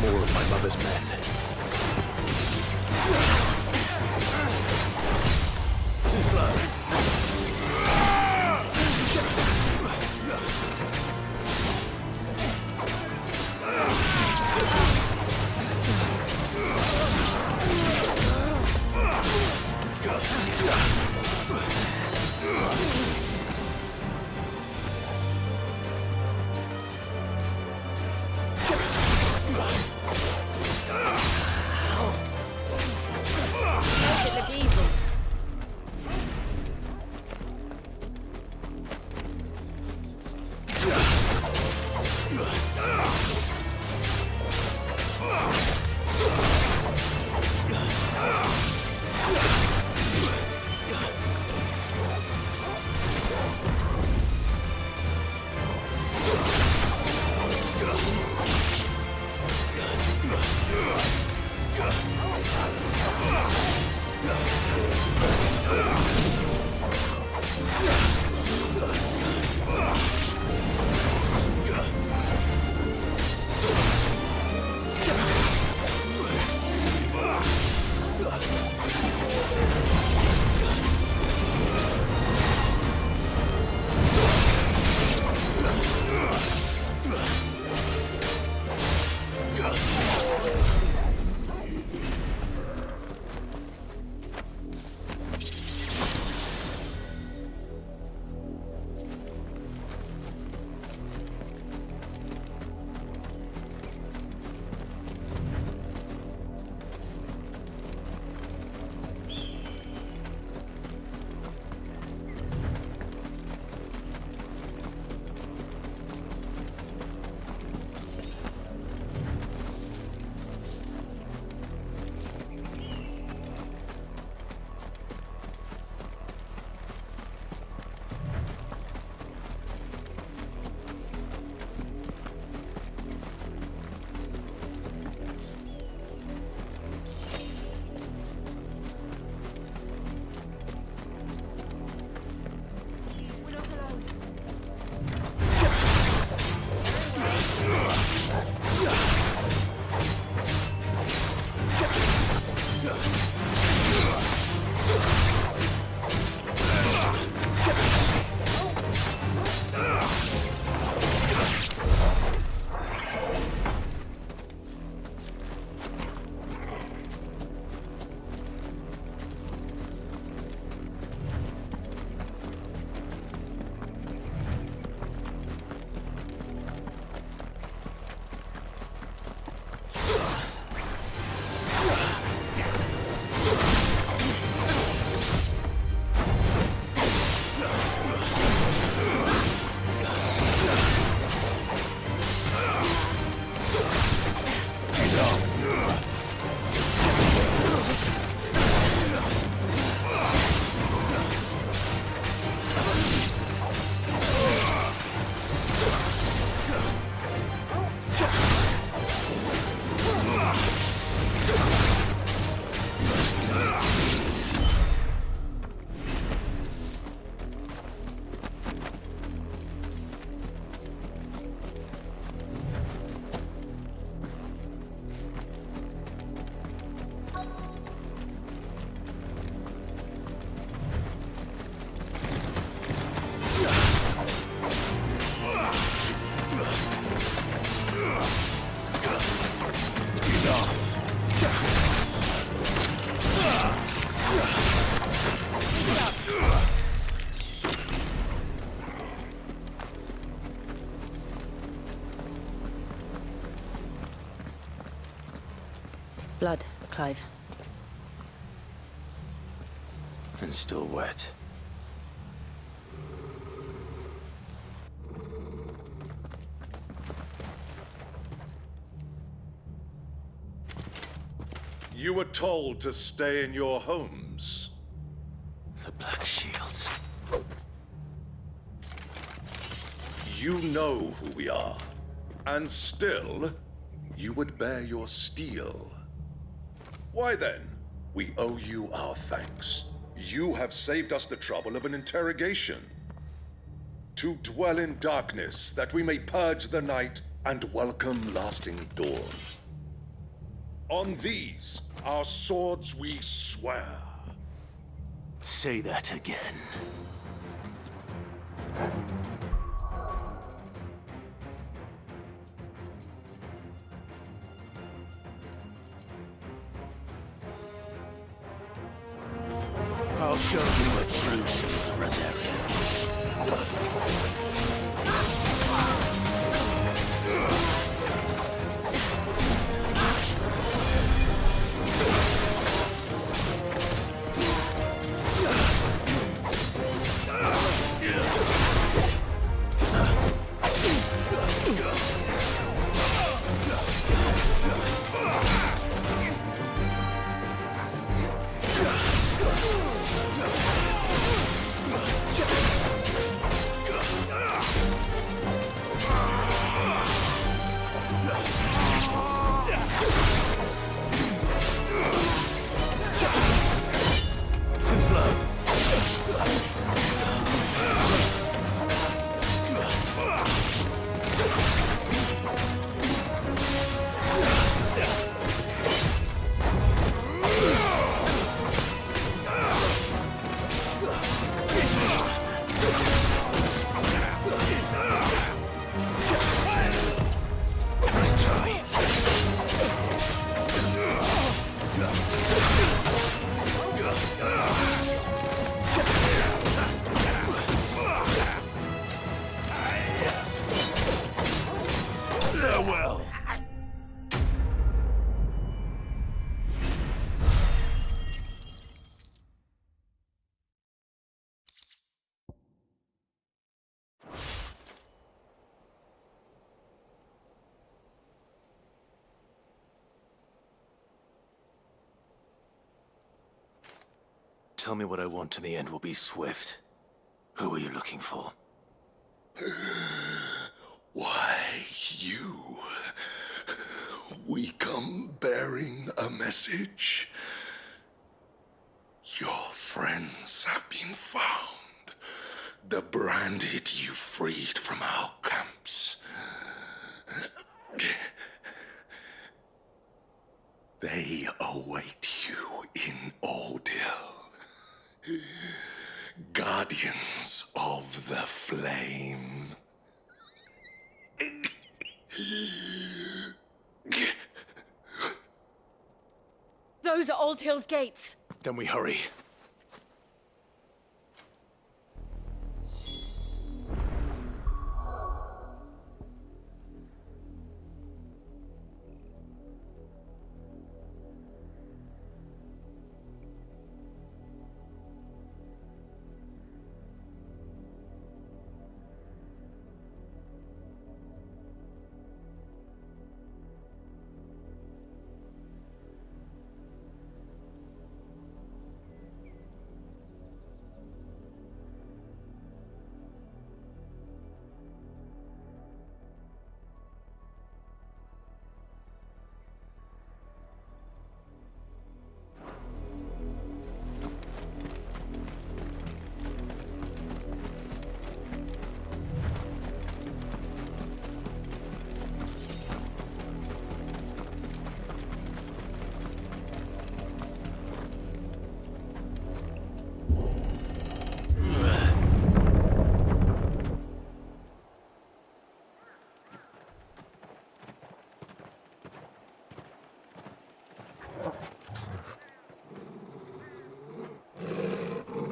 more of my mother's men. Too slow. Blood, Clive. And still wet. You were told to stay in your homes. The Black Shields. You know who we are. And still, you would bear your steel. Why then, we owe you our thanks. You have saved us the trouble of an interrogation. To dwell in darkness, that we may purge the night and welcome lasting dawn. On these, our swords we swear. Say that again. I'll show you a true shield of Rosaria. Farewell. Tell me what I want and the end will be swift. Who are you looking for? Why, you. We come bearing a message. Your friends have been found. The branded you freed from our camps. They await you in Ordeal. Guardians of the Flame. Those are Old Hill's gates. Then we hurry.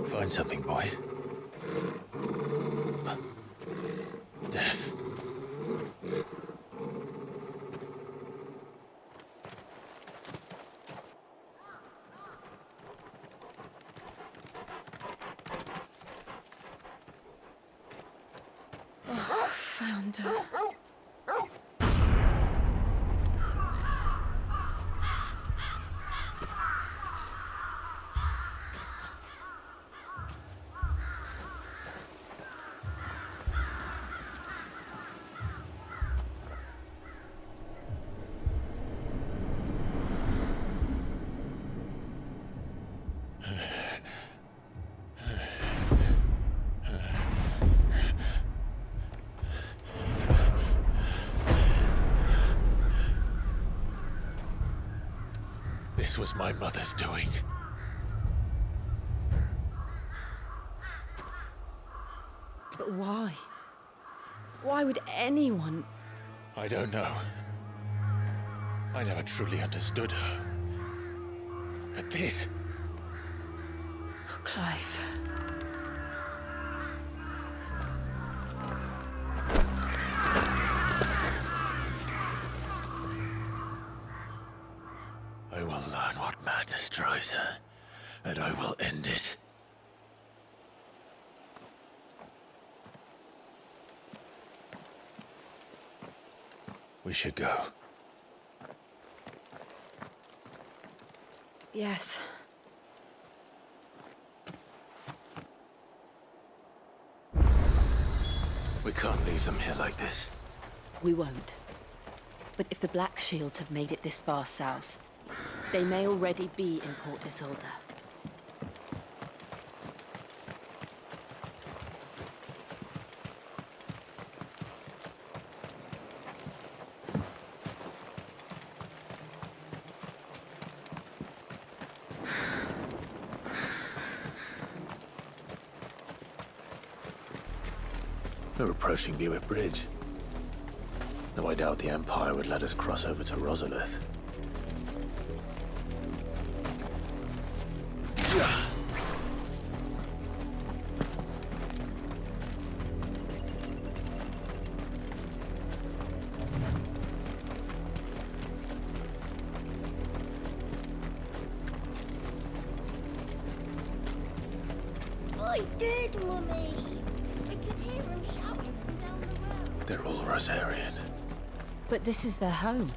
Find something, boy. Death. Oh, found her. This was my mother's doing. But why? Why would anyone... I don't know. I never truly understood her. But this... Oh, Clive. I will learn what madness drives her, and I will end it. We should go. Yes. We can't leave them here like this. We won't. But if the Black Shields have made it this far south, they may already be in Port Isolde. We're approaching Buick Bridge. Though I doubt the Empire would let us cross over to Rosalith. I did, Mummy. I could hear him shouting from down the road. They're all Rosarian. But this is their home.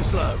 Slow.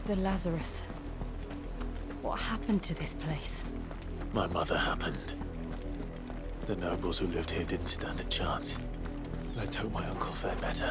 The Lazarus. What happened to this place? My mother happened. The nobles who lived here didn't stand a chance. Let's hope my uncle fared better.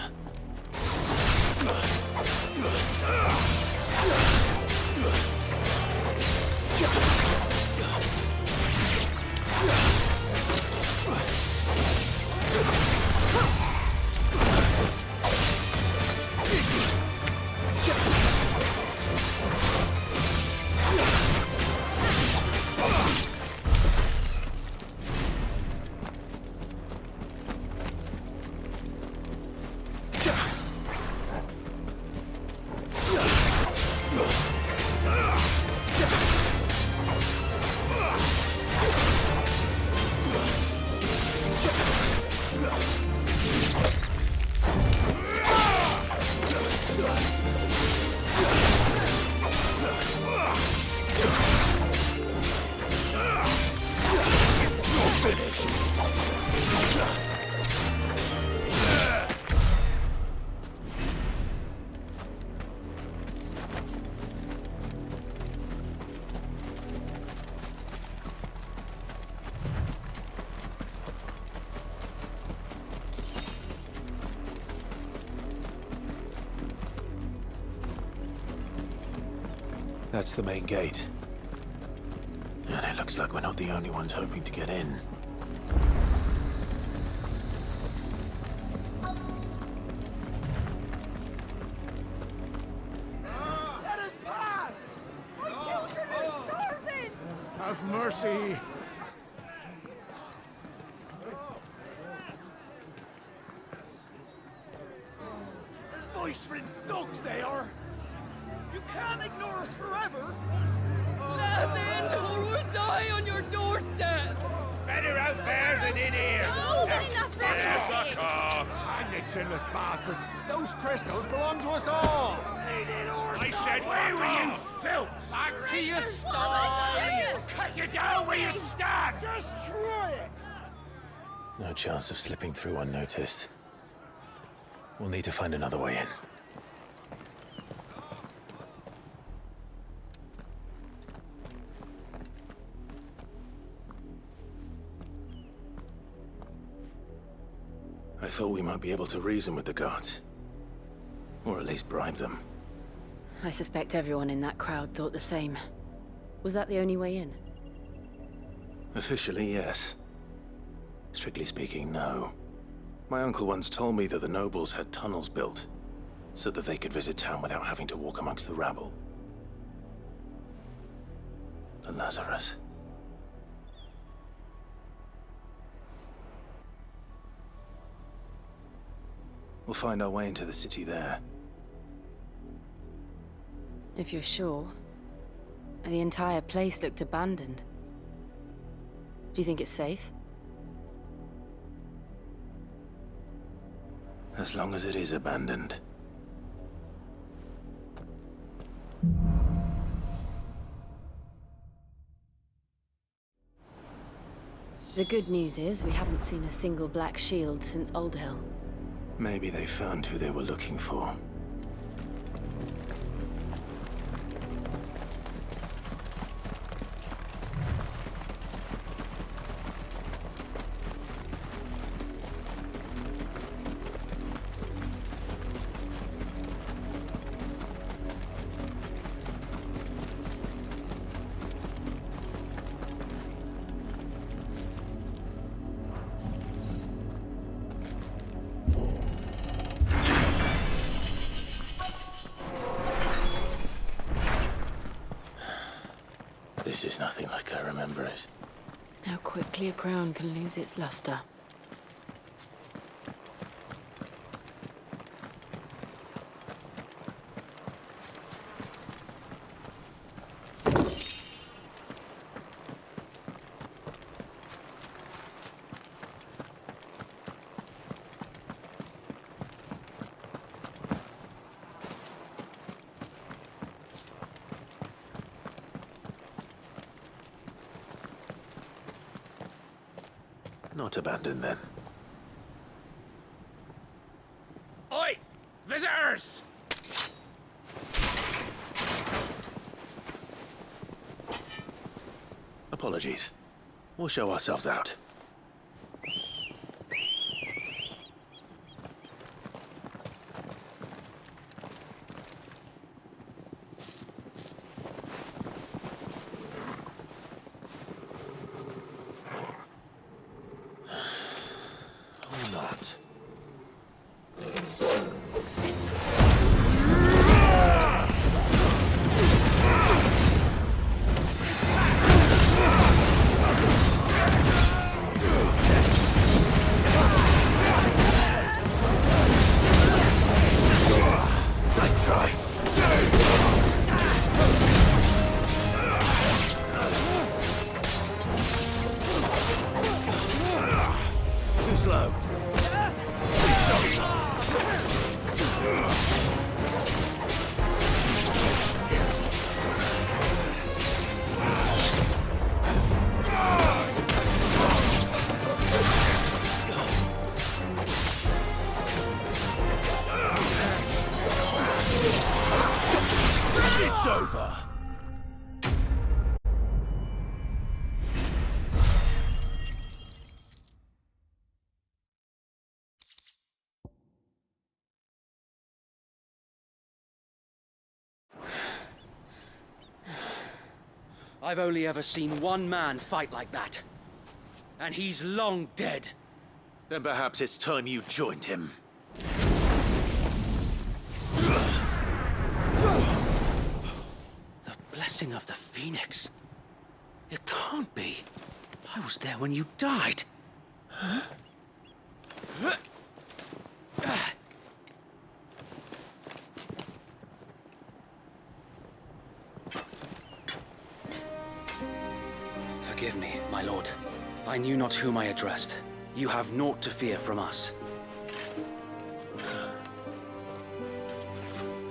That's the main gate. And it looks like we're not the only ones hoping to get in. Let us pass! My children are starving! Have mercy! Voice-rinsed dogs they are! You can't ignore us forever! Let us in, or we'll die on your doorstep! Better out there than in here! More than enough for everything! Fuck off! Hang the chinless bastards! Those crystals belong to us all! I said, where were you, filth? Back to your sties! Cut you down where you stand! Destroy it! No chance of slipping through unnoticed. We'll need to find another way in. I thought we might be able to reason with the guards. Or at least bribe them. I suspect everyone in that crowd thought the same. Was that the only way in? Officially, yes. Strictly speaking, no. My uncle once told me that the nobles had tunnels built, so that they could visit town without having to walk amongst the rabble. But Lazarus... We'll find our way into the city there. If you're sure. The entire place looked abandoned. Do you think it's safe? As long as it is abandoned. The good news is we haven't seen a single black shield since Old Hill. Maybe they found who they were looking for. This is nothing like I remember it. How quickly a crown can lose its luster. Not abandoned, then. Oi! Visitors! Apologies. We'll show ourselves out. I've only ever seen one man fight like that. And he's long dead. Then perhaps it's time you joined him. The blessing of the Phoenix. It can't be. I was there when you died. Huh? Forgive me, my lord. I knew not whom I addressed. You have naught to fear from us.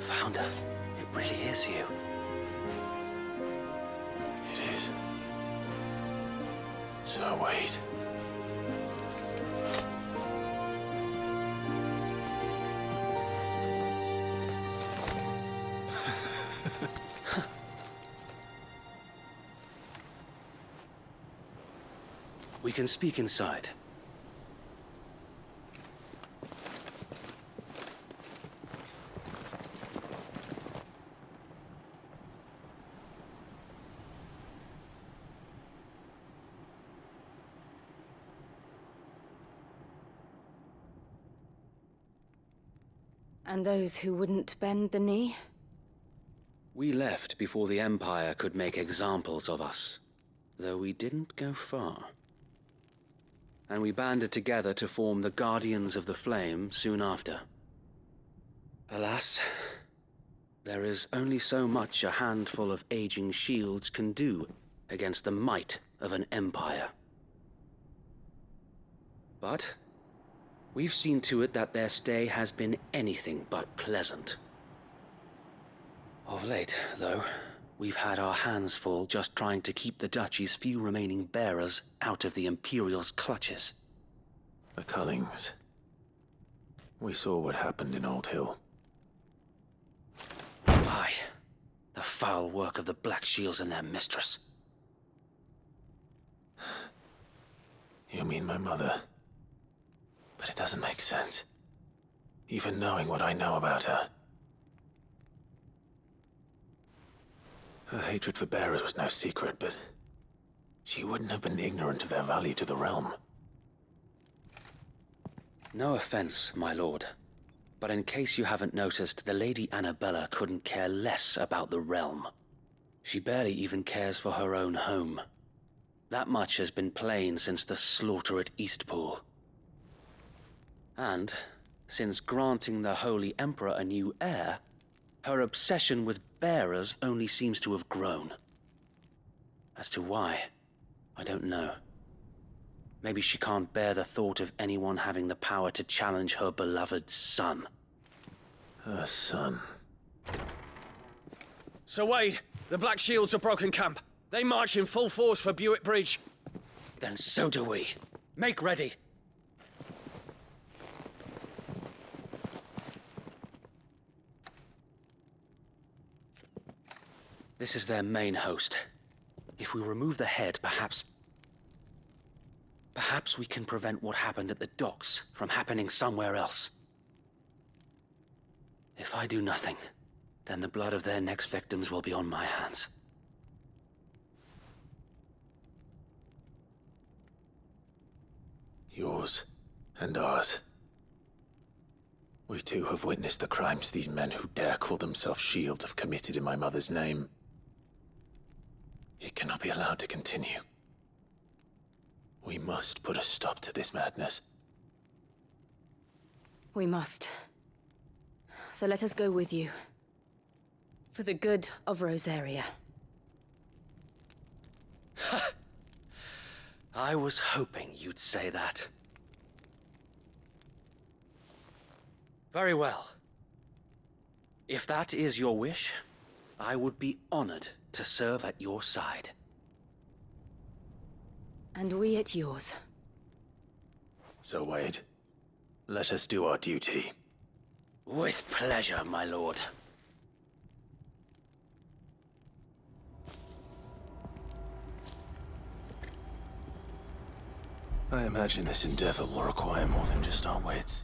Founder, it really is you. It is. So wait. We can speak inside. And those who wouldn't bend the knee? We left before the Empire could make examples of us, though we didn't go far. And we banded together to form the Guardians of the Flame soon after. Alas, there is only so much a handful of aging shields can do against the might of an empire. But we've seen to it that their stay has been anything but pleasant. Of late, though, we've had our hands full just trying to keep the Duchy's few remaining bearers out of the Imperial's clutches. The Cullings. We saw what happened in Old Hill. Aye. The foul work of the Black Shields and their mistress. You mean my mother? But it doesn't make sense. Even knowing what I know about her. Her hatred for bearers was no secret, but she wouldn't have been ignorant of their value to the realm. No offense, my lord, but in case you haven't noticed, the Lady Annabella couldn't care less about the realm. She barely even cares for her own home. That much has been plain since the slaughter at Eastpool. And, since granting the Holy Emperor a new heir, her obsession with bearers only seems to have grown. As to why, I don't know. Maybe she can't bear the thought of anyone having the power to challenge her beloved son. Her son. Sir Wade, the Black Shields have broken camp. They march in full force for Buick Bridge. Then so do we. Make ready. This is their main host. If we remove the head, perhaps we can prevent what happened at the docks from happening somewhere else. If I do nothing, then the blood of their next victims will be on my hands. Yours and ours. We too have witnessed the crimes these men who dare call themselves shields have committed in my mother's name. It cannot be allowed to continue. We must put a stop to this madness. We must. So let us go with you. For the good of Rosaria. I was hoping you'd say that. Very well. If that is your wish, I would be honored to serve at your side. And we at yours. So, Wade, let us do our duty. With pleasure, my lord. I imagine this endeavor will require more than just our wits.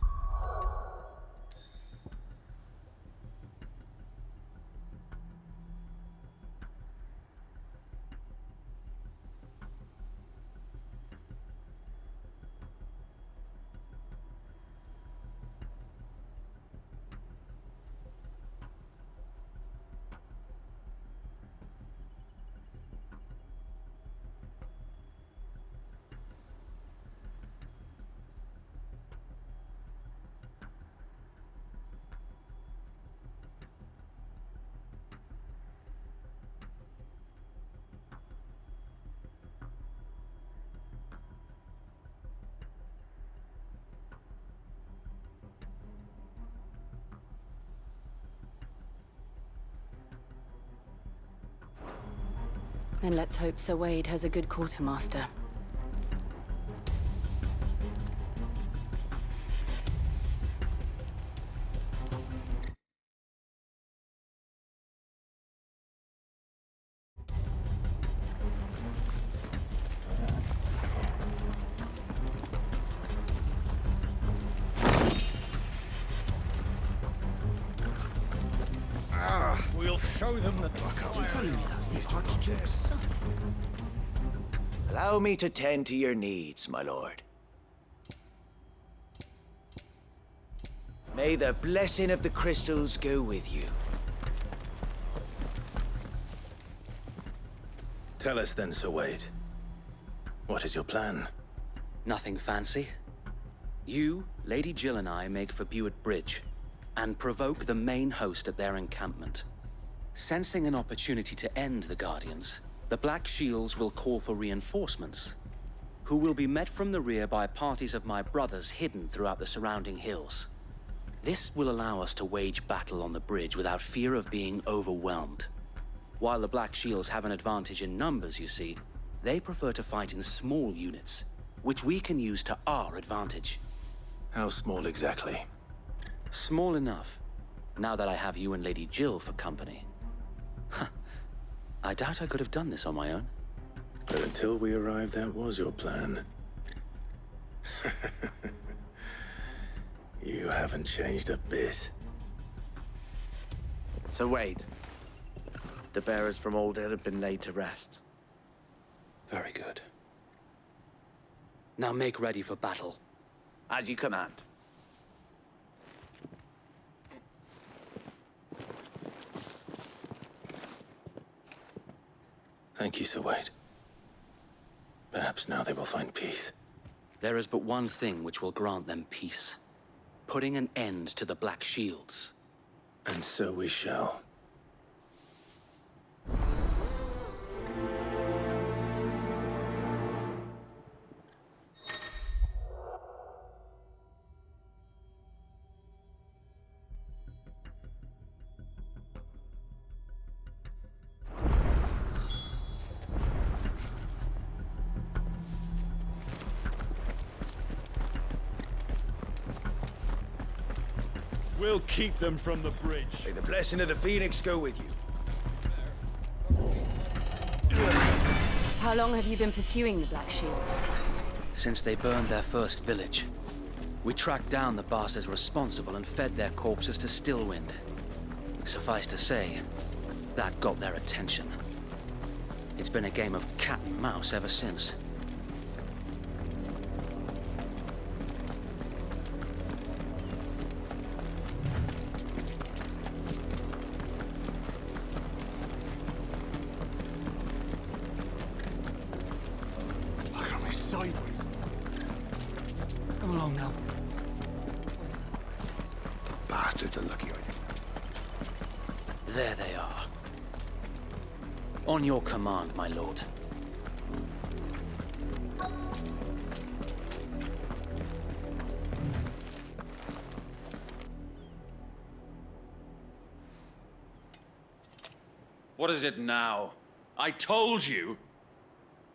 Then let's hope Sir Wade has a good quartermaster. We'll show them the You're telling me that's the Archduke's son? Allow me to tend to your needs, my lord. May the blessing of the crystals go with you. Tell us then, Sir Wade. What is your plan? Nothing fancy. You, Lady Jill and I make for Buett Bridge and provoke the main host at their encampment. Sensing an opportunity to end the Guardians, the Black Shields will call for reinforcements, who will be met from the rear by parties of my brothers hidden throughout the surrounding hills. This will allow us to wage battle on the bridge without fear of being overwhelmed. While the Black Shields have an advantage in numbers, you see, they prefer to fight in small units, which we can use to our advantage. How small exactly? Small enough, now that I have you and Lady Jill for company. I doubt I could have done this on my own. But until we arrived, that was your plan. You haven't changed a bit. Sir Wade, the bearers from Oldale have been laid to rest. Very good. Now make ready for battle. As you command. Thank you, Sir Wade. Perhaps now they will find peace. There is but one thing which will grant them peace. Putting an end to the Black Shields. And so we shall. We'll keep them from the bridge. May the blessing of the Phoenix go with you. How long have you been pursuing the Black Shields? Since they burned their first village. We tracked down the bastards responsible and fed their corpses to Stillwind. Suffice to say, that got their attention. It's been a game of cat and mouse ever since. Come along now. The bastards are lucky I did that. There they are. On your command, my lord. What is it now? I told you!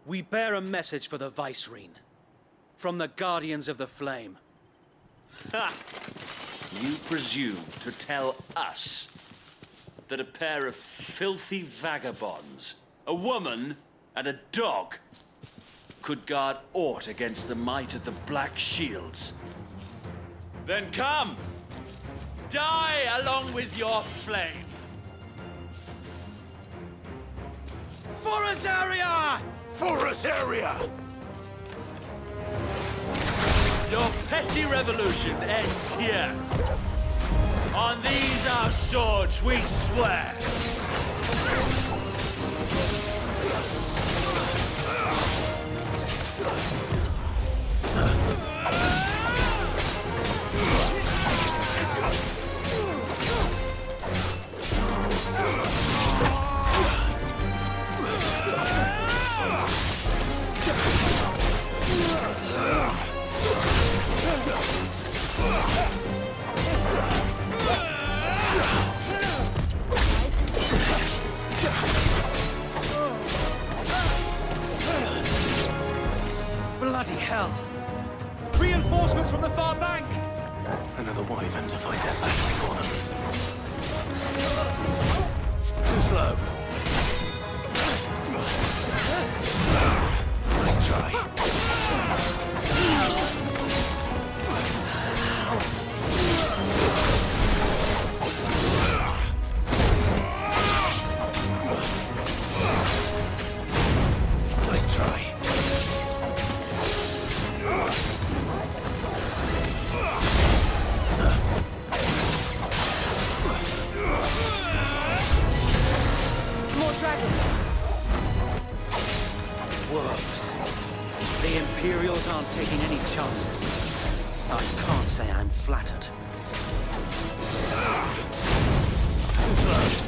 We bear a message for the Vicereine. From the Guardians of the Flame. Ha! You presume to tell us that a pair of filthy vagabonds, a woman and a dog, could guard aught against the might of the Black Shields? Then come! Die along with your flame! For Azaria! For Azaria! Your petty revolution ends here. On these our swords we swear. Bloody hell! Reinforcements from the far bank! Another wyvern to fight their battle for them. Too slow. Nice try. Nice try. More dragons! Worse. The Imperials aren't taking any chances. I can't say I'm flattered. Too slow.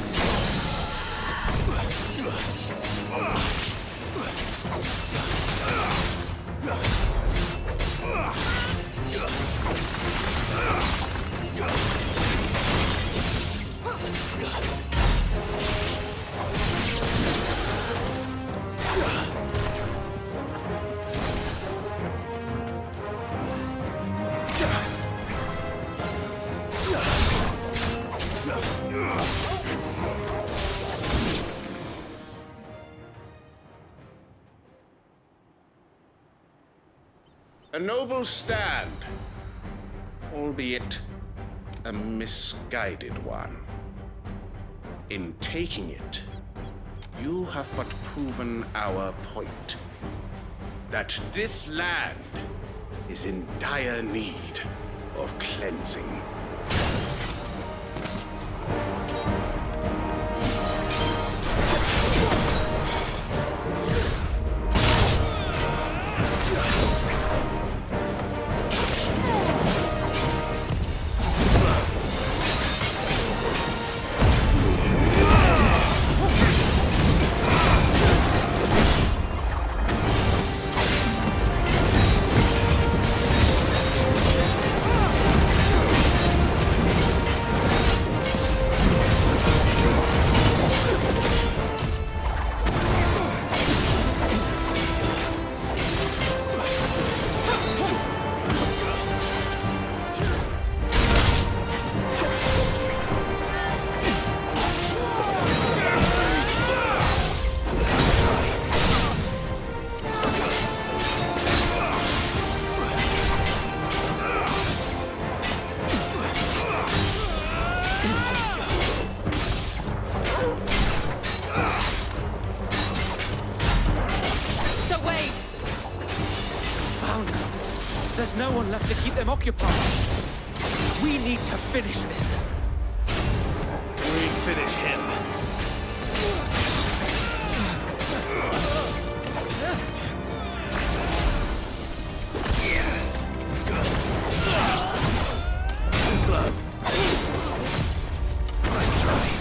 A noble stand, albeit a misguided one. In taking it, you have but proven our point, that this land is in dire need of cleansing. There's no one left to keep them occupied. We need to finish this. We finish him. Too slow. Nice try.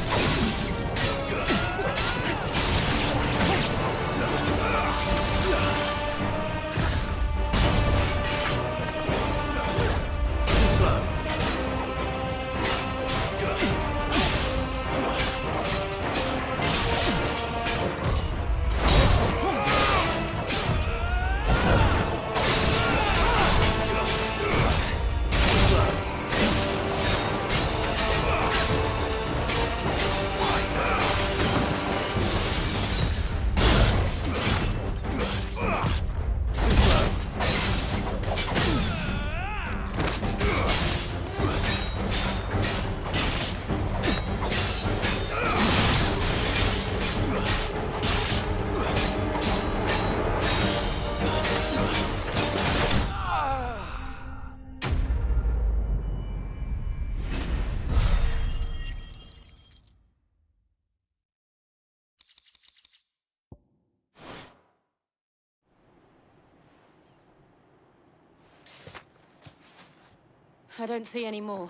I don't see any more.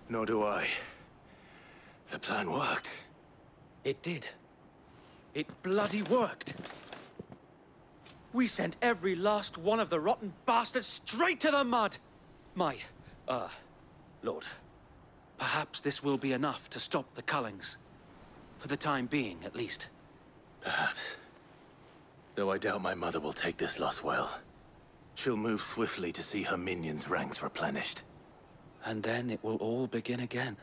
Nor do I. The plan worked. It did. It bloody worked. We sent every last one of the rotten bastards straight to the mud! My, Lord, perhaps this will be enough to stop the Cullings. For the time being, at least. Perhaps. Though I doubt my mother will take this loss well. She'll move swiftly to see her minions' ranks replenished. And then it will all begin again.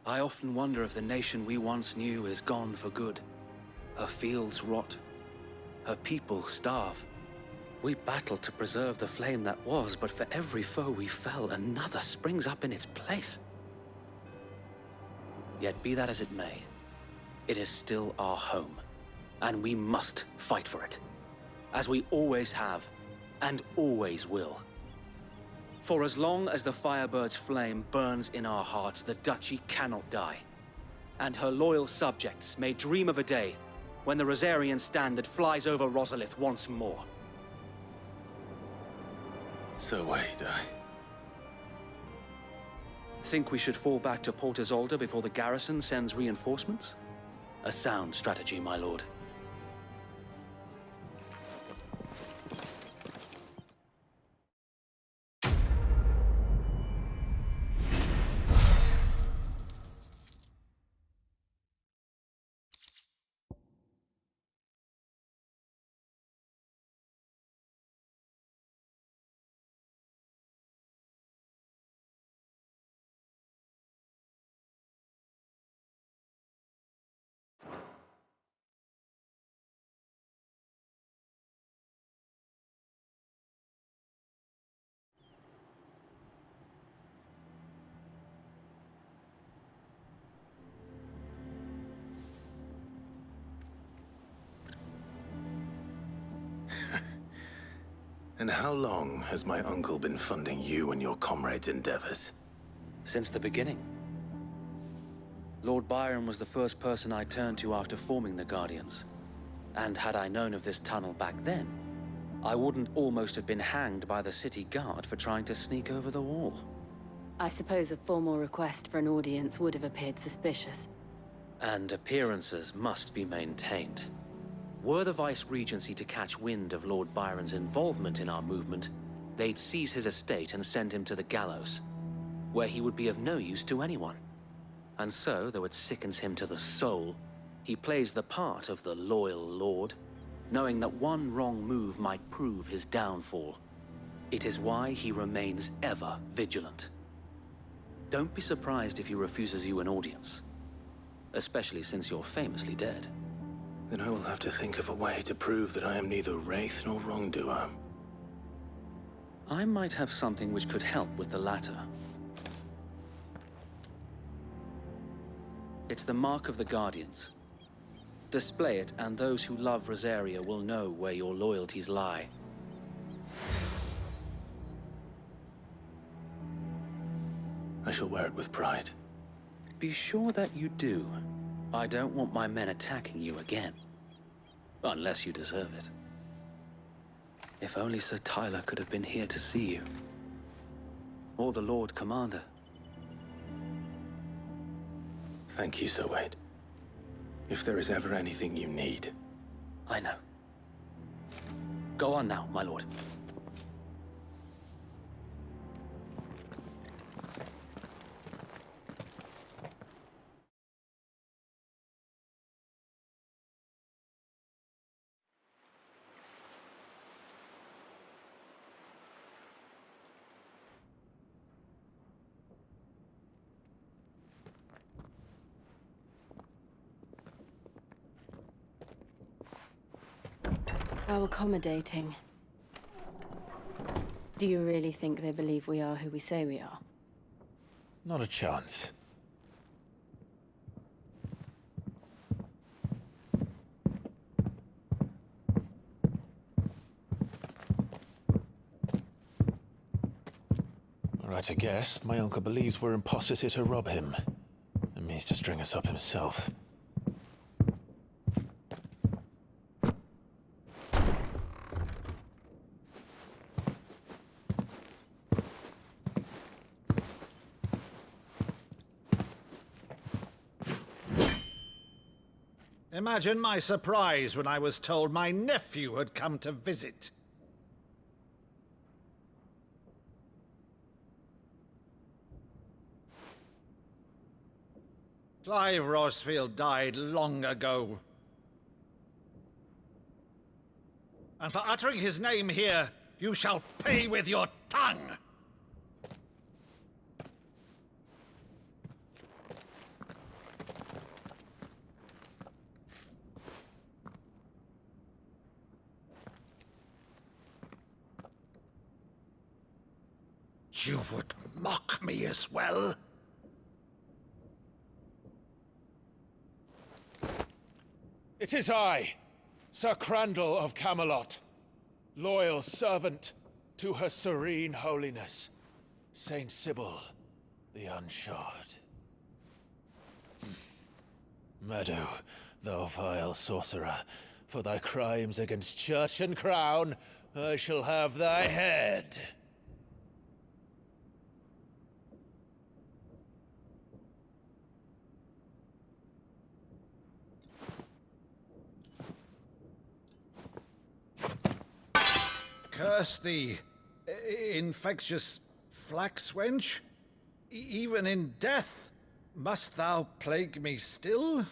I often wonder if the nation we once knew is gone for good. Her fields rot. Her people starve. We battled to preserve the flame that was, but for every foe we fell, another springs up in its place. Yet be that as it may, it is still our home, and we must fight for it, as we always have, and always will. For as long as the Firebird's flame burns in our hearts, the Duchy cannot die, and her loyal subjects may dream of a day when the Rosarian standard flies over Rosalith once more. So wait, Think we should fall back to Port Isolde before the garrison sends reinforcements? A sound strategy, my lord. And how long has my uncle been funding you and your comrades' endeavors? Since the beginning. Lord Byron was the first person I turned to after forming the Guardians. And had I known of this tunnel back then, I wouldn't almost have been hanged by the city guard for trying to sneak over the wall. I suppose a formal request for an audience would have appeared suspicious. And appearances must be maintained. Were the Vice-Regency to catch wind of Lord Byron's involvement in our movement, they'd seize his estate and send him to the gallows, where he would be of no use to anyone. And so, though it sickens him to the soul, he plays the part of the loyal lord, knowing that one wrong move might prove his downfall. It is why he remains ever vigilant. Don't be surprised if he refuses you an audience, especially since you're famously dead. Then I will have to think of a way to prove that I am neither wraith nor wrongdoer. I might have something which could help with the latter. It's the mark of the Guardians. Display it, and those who love Rosaria will know where your loyalties lie. I shall wear it with pride. Be sure that you do. I don't want my men attacking you again. Unless you deserve it. If only Sir Tyler could have been here to see you. Or the Lord Commander. Thank you, Sir Wade. If there is ever anything you need. I know. Go on now, my lord. How accommodating. Do you really think they believe we are who we say we are? Not a chance. Right, I guess. My uncle believes we're imposters here to rob him. And means to string us up himself. Imagine my surprise when I was told my nephew had come to visit. Clive Rosfield died long ago. And for uttering his name here, you shall pay with your tongue! You would mock me as well? It is I, Sir Crandall of Camelot, loyal servant to Her Serene Holiness, Saint Sybil the Unshod. Meadow, thou vile sorcerer, for thy crimes against church and crown, I shall have thy head. Curse thee, infectious flax wench. Even in death, must thou plague me still?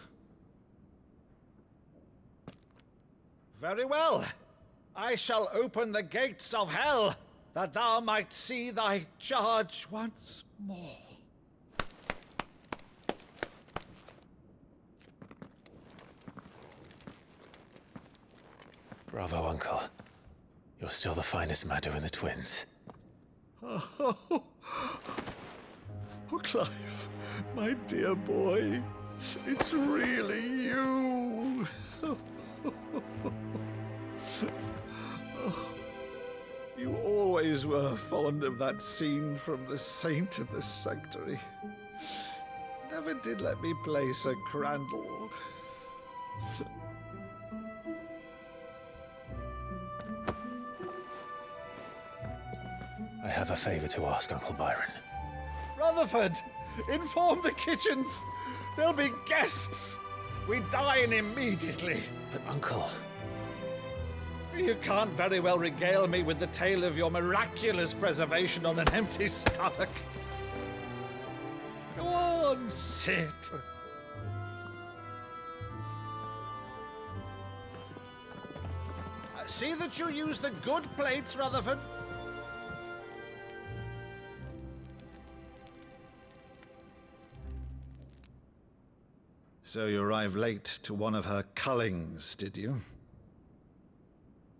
Very well. I shall open the gates of hell, that thou might see thy charge once more. Bravo, Uncle. You're still the finest Meadow in the twins. Oh, Clive, my dear boy, it's really you. You always were fond of that scene from The Saint in the Sanctuary. Never did let me play Sir Crandall. I have a favor to ask, Uncle Byron. Rutherford, inform the kitchens. There'll be guests. We dine immediately. But, Uncle... You can't very well regale me with the tale of your miraculous preservation on an empty stomach. Go on, sit. See that you use the good plates, Rutherford. So you arrived late to one of her cullings, did you?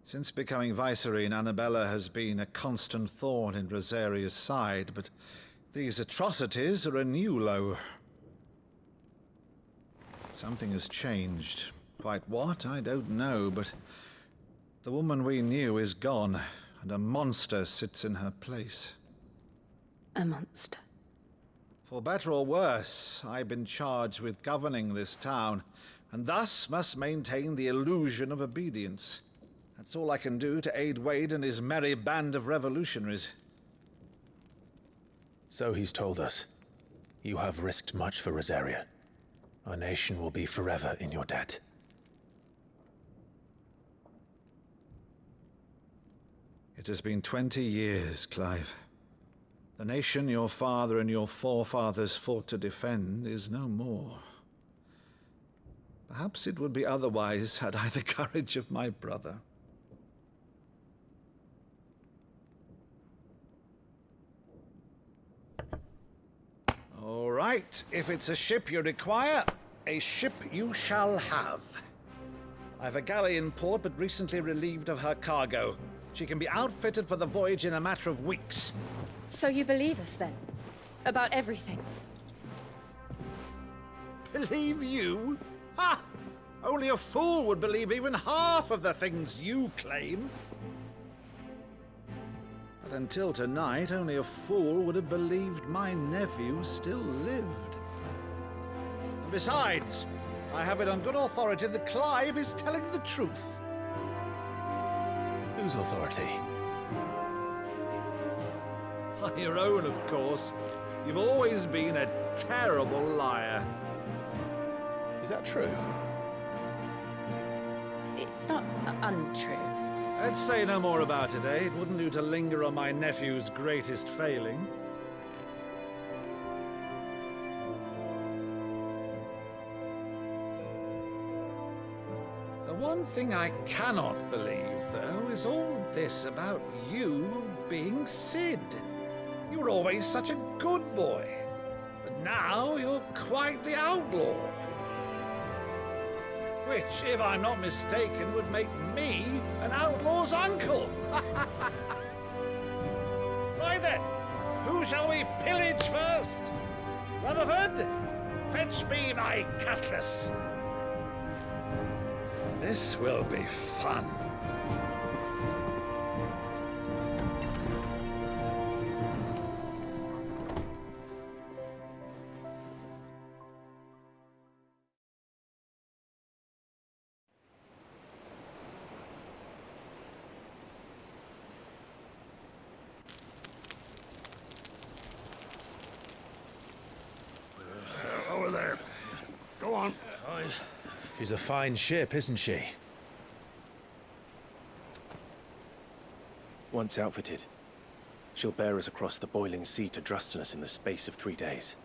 Since becoming Vicereine, Annabella has been a constant thorn in Rosaria's side, but these atrocities are a new low. Something has changed. Quite what, I don't know, but the woman we knew is gone, and a monster sits in her place. A monster? For better or worse, I've been charged with governing this town, and thus must maintain the illusion of obedience. That's all I can do to aid Wade and his merry band of revolutionaries. So he's told us. You have risked much for Rosaria. Our nation will be forever in your debt. It has been 20 years, Clive. The nation your father and your forefathers fought to defend is no more. Perhaps it would be otherwise had I the courage of my brother. All right, if it's a ship you require, a ship you shall have. I've a galley in port, but recently relieved of her cargo. She can be outfitted for the voyage in a matter of weeks. So you believe us, then? About everything? Believe you? Ha! Only a fool would believe even half of the things you claim. But until tonight, only a fool would have believed my nephew still lived. And besides, I have it on good authority that Clive is telling the truth. Whose authority? Your own, of course. You've always been a terrible liar. Is that true? It's not untrue. Let's say no more about it, eh? It wouldn't do to linger on my nephew's greatest failing. one thing I cannot believe, though, is all this about you being Sid. You were always such a good boy, but now you're quite the outlaw. Which, if I'm not mistaken, would make me an outlaw's uncle. Right then, who shall we pillage first? Rutherford, fetch me my cutlass. This will be fun. Over there. Go on. She's a fine ship, isn't she? Once outfitted, she'll bear us across the boiling sea to Drustinus in the space of 3 days.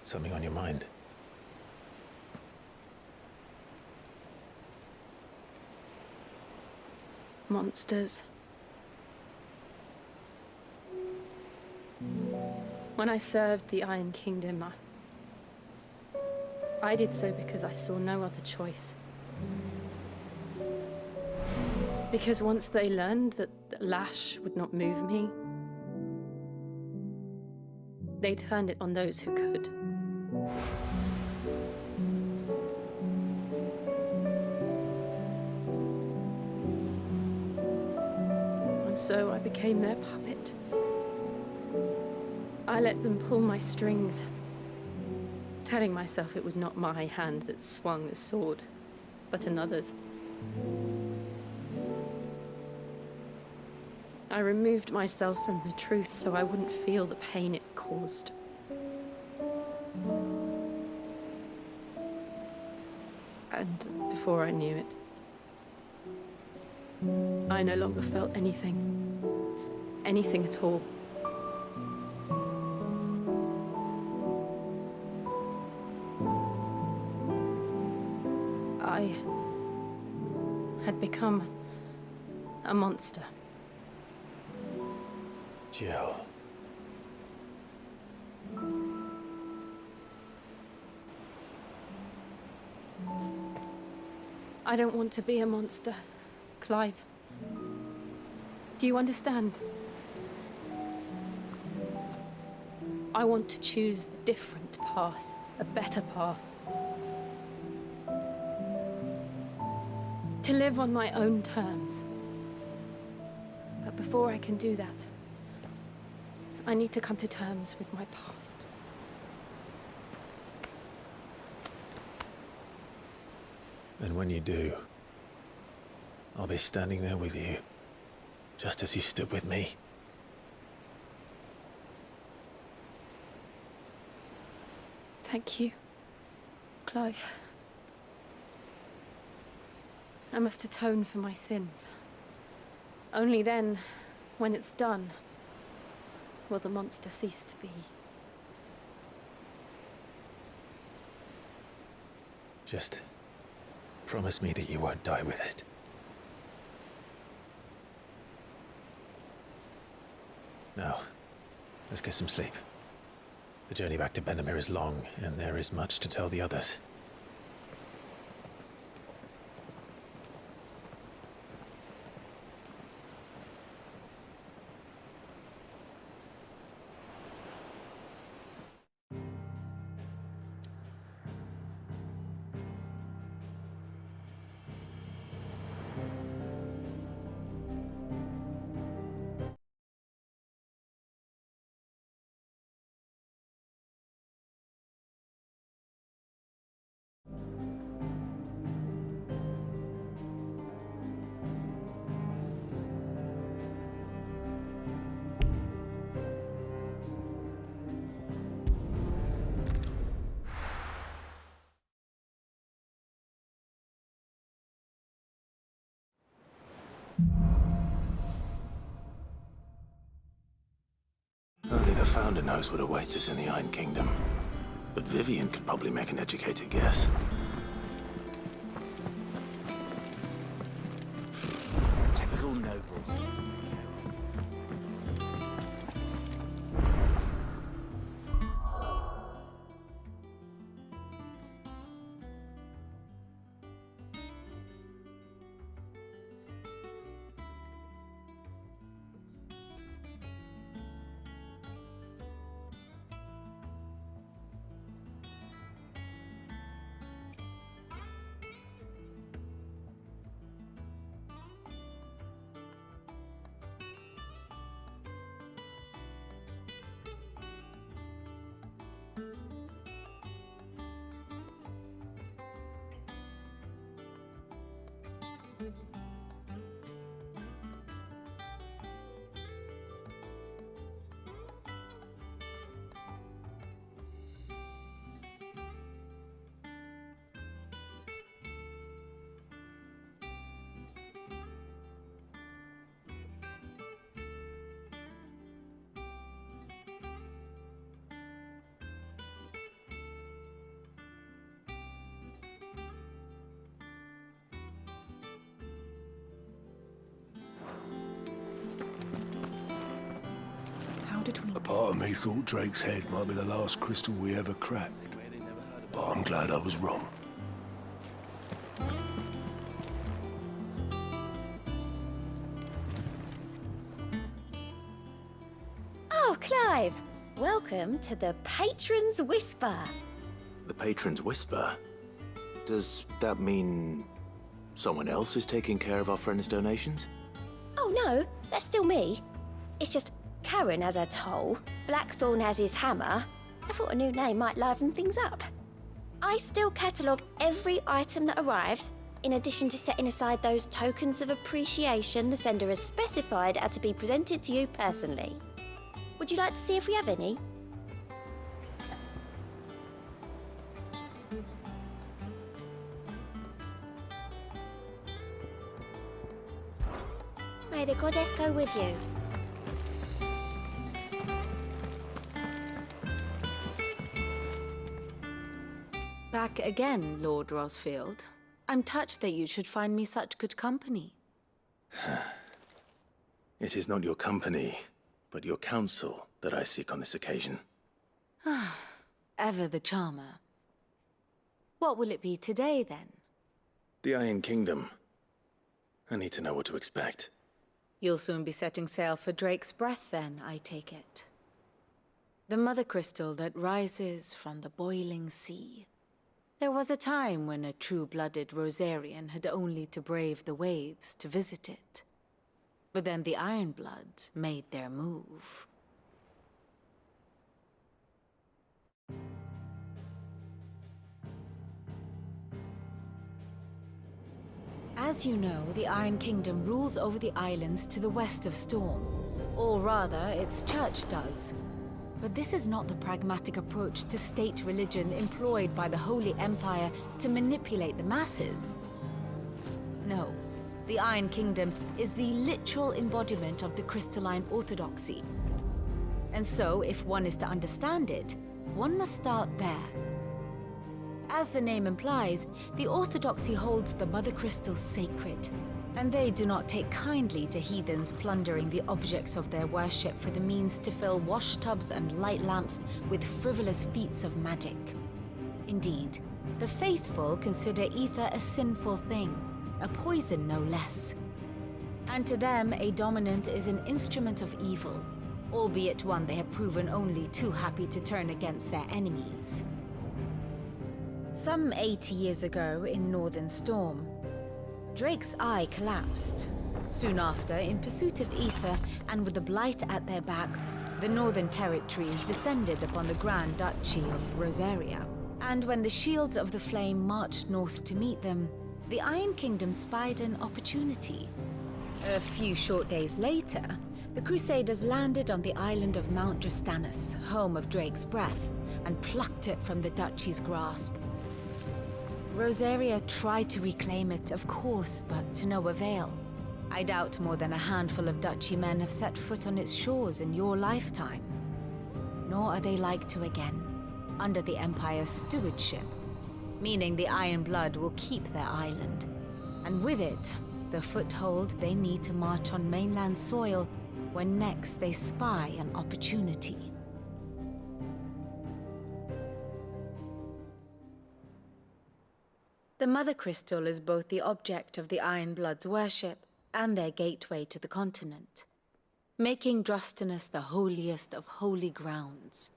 Something on your mind? Monsters. When I served the Iron Kingdom, I did so because I saw no other choice. Because once they learned that Lash would not move me, they turned it on those who could. And so I became their puppet. I let them pull my strings, telling myself it was not my hand that swung the sword, but another's. I removed myself from the truth so I wouldn't feel the pain it caused. And before I knew it, I no longer felt anything. Anything at all. I had become a monster. Jill. I don't want to be a monster, Clive. Do you understand? I want to choose a different path, a better path. To live on my own terms. But before I can do that, I need to come to terms with my past. And when you do, I'll be standing there with you, just as you stood with me. Thank you, Clive. I must atone for my sins. Only then, when it's done, will the monster cease to be. Just promise me that you won't die with it. Now, let's get some sleep. The journey back to Benamir is long, and there is much to tell the others. Only the Founder knows what awaits us in the Iron Kingdom. but Vivian could probably make an educated guess. Typical nobles. A part of me thought Drake's head might be the last crystal we ever cracked. But I'm glad I was wrong. Oh, Clive! Welcome to the Patron's Whisper. The Patron's Whisper? Does that mean someone else is taking care of our friend's donations? Oh no, that's still me. It's just Karen has her toll, Blackthorn has his hammer. I thought a new name might liven things up. I still catalogue every item that arrives, in addition to setting aside those tokens of appreciation the sender has specified are to be presented to you personally. Would you like to see if we have any? May the goddess go with you. Back again, Lord Rosfield. I'm touched that you should find me such good company. It is not your company, but your counsel that I seek on this occasion. Ever the charmer. What will it be today, then? The Iron Kingdom. I need to know what to expect. You'll soon be setting sail for Drake's Breath, then, I take it. The mother crystal that rises from the boiling sea. There was a time when a true-blooded Rosarian had only to brave the waves to visit it. But then the Ironblood made their move. As you know, the Iron Kingdom rules over the islands to the west of Storm. Or rather, its church does. But this is not the pragmatic approach to state religion employed by the Holy Empire to manipulate the masses. No, the Iron Kingdom is the literal embodiment of the crystalline orthodoxy. And so, if one is to understand it, one must start there. As the name implies, the orthodoxy holds the Mother Crystals sacred, and they do not take kindly to heathens plundering the objects of their worship for the means to fill washtubs and light lamps with frivolous feats of magic. Indeed, the faithful consider ether a sinful thing, a poison no less. And to them, a dominant is an instrument of evil, albeit one they have proven only too happy to turn against their enemies. Some 80 years ago in Northern Storm, Drake's eye collapsed. Soon after, in pursuit of ether and with the blight at their backs, the Northern Territories descended upon the Grand Duchy of Rosaria. And when the Shields of the Flame marched north to meet them, the Iron Kingdom spied an opportunity. A few short days later, the Crusaders landed on the island of Mount Drastanus, home of Drake's Breath, and plucked it from the Duchy's grasp. Rosaria tried to reclaim it, of course, but to no avail. I doubt more than a handful of Duchy men have set foot on its shores in your lifetime. Nor are they like to again. under the Empire's stewardship, meaning the Iron Blood will keep their island, and with it, the foothold they need to march on mainland soil when next they spy an opportunity. The Mother Crystal is both the object of the Iron Blood's worship and their gateway to the continent, making Drostanus the holiest of holy grounds,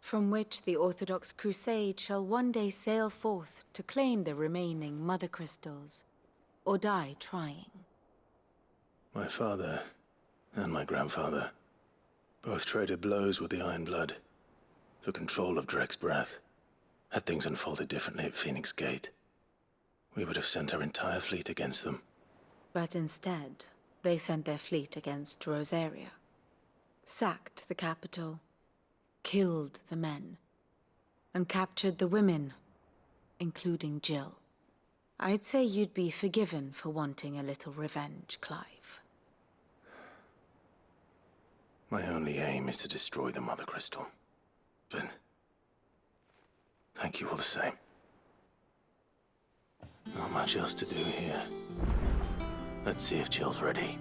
from which the Orthodox Crusade shall one day sail forth to claim the remaining Mother Crystals, or die trying. My father and my grandfather both traded blows with the Iron Blood for control of Drek's breath. Had things unfolded differently at Phoenix Gate, we would have sent our entire fleet against them. But instead, they sent their fleet against Rosaria, sacked the capital, killed the men, and captured the women, including Jill. I'd say you'd be forgiven for wanting a little revenge, Clive. My only aim is to destroy the Mother Crystal. But thank you all the same. Not much else to do here. Let's see if Jill's ready.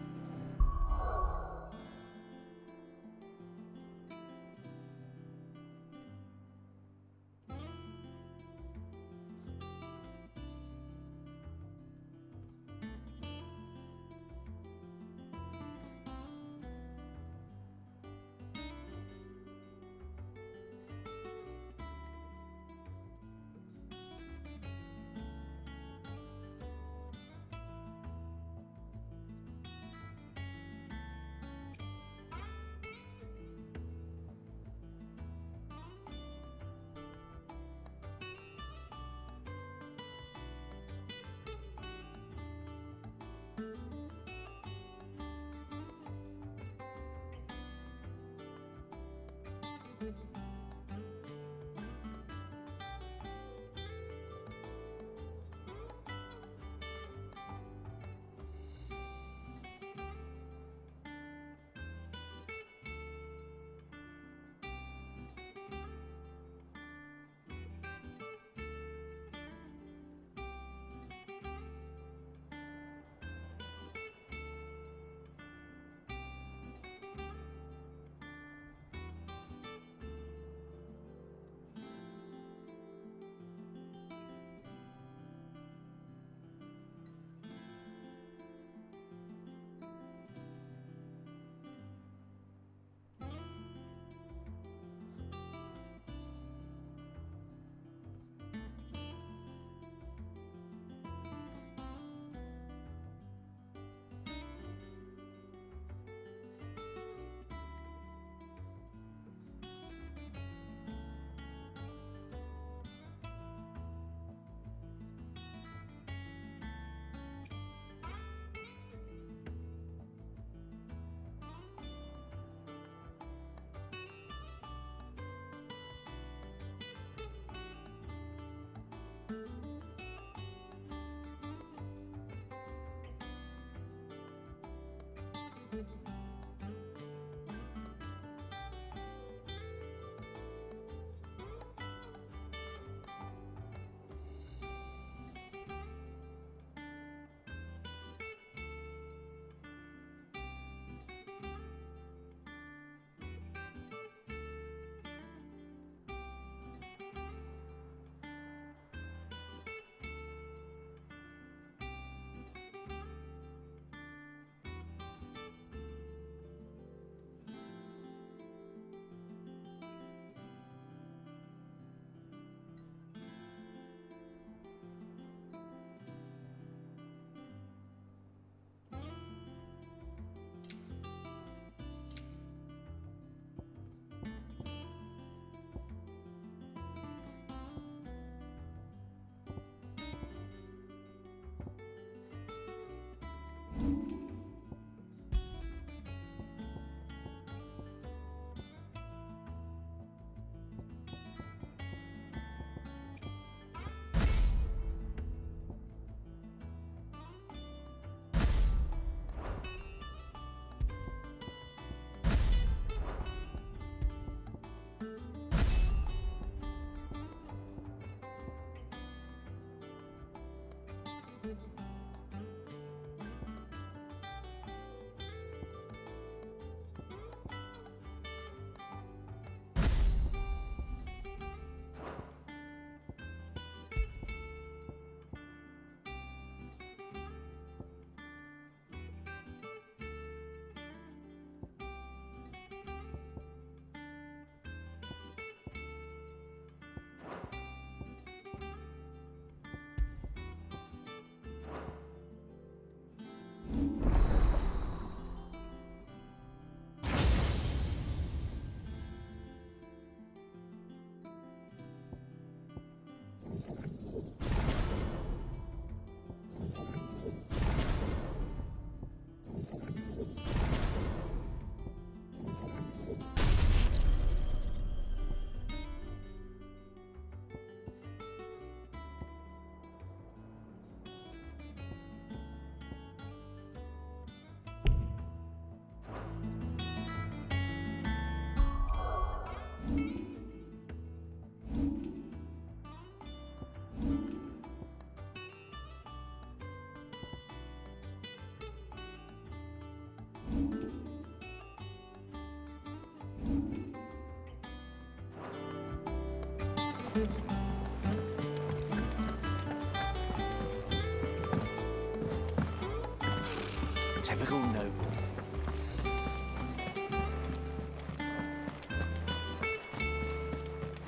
Typical noble.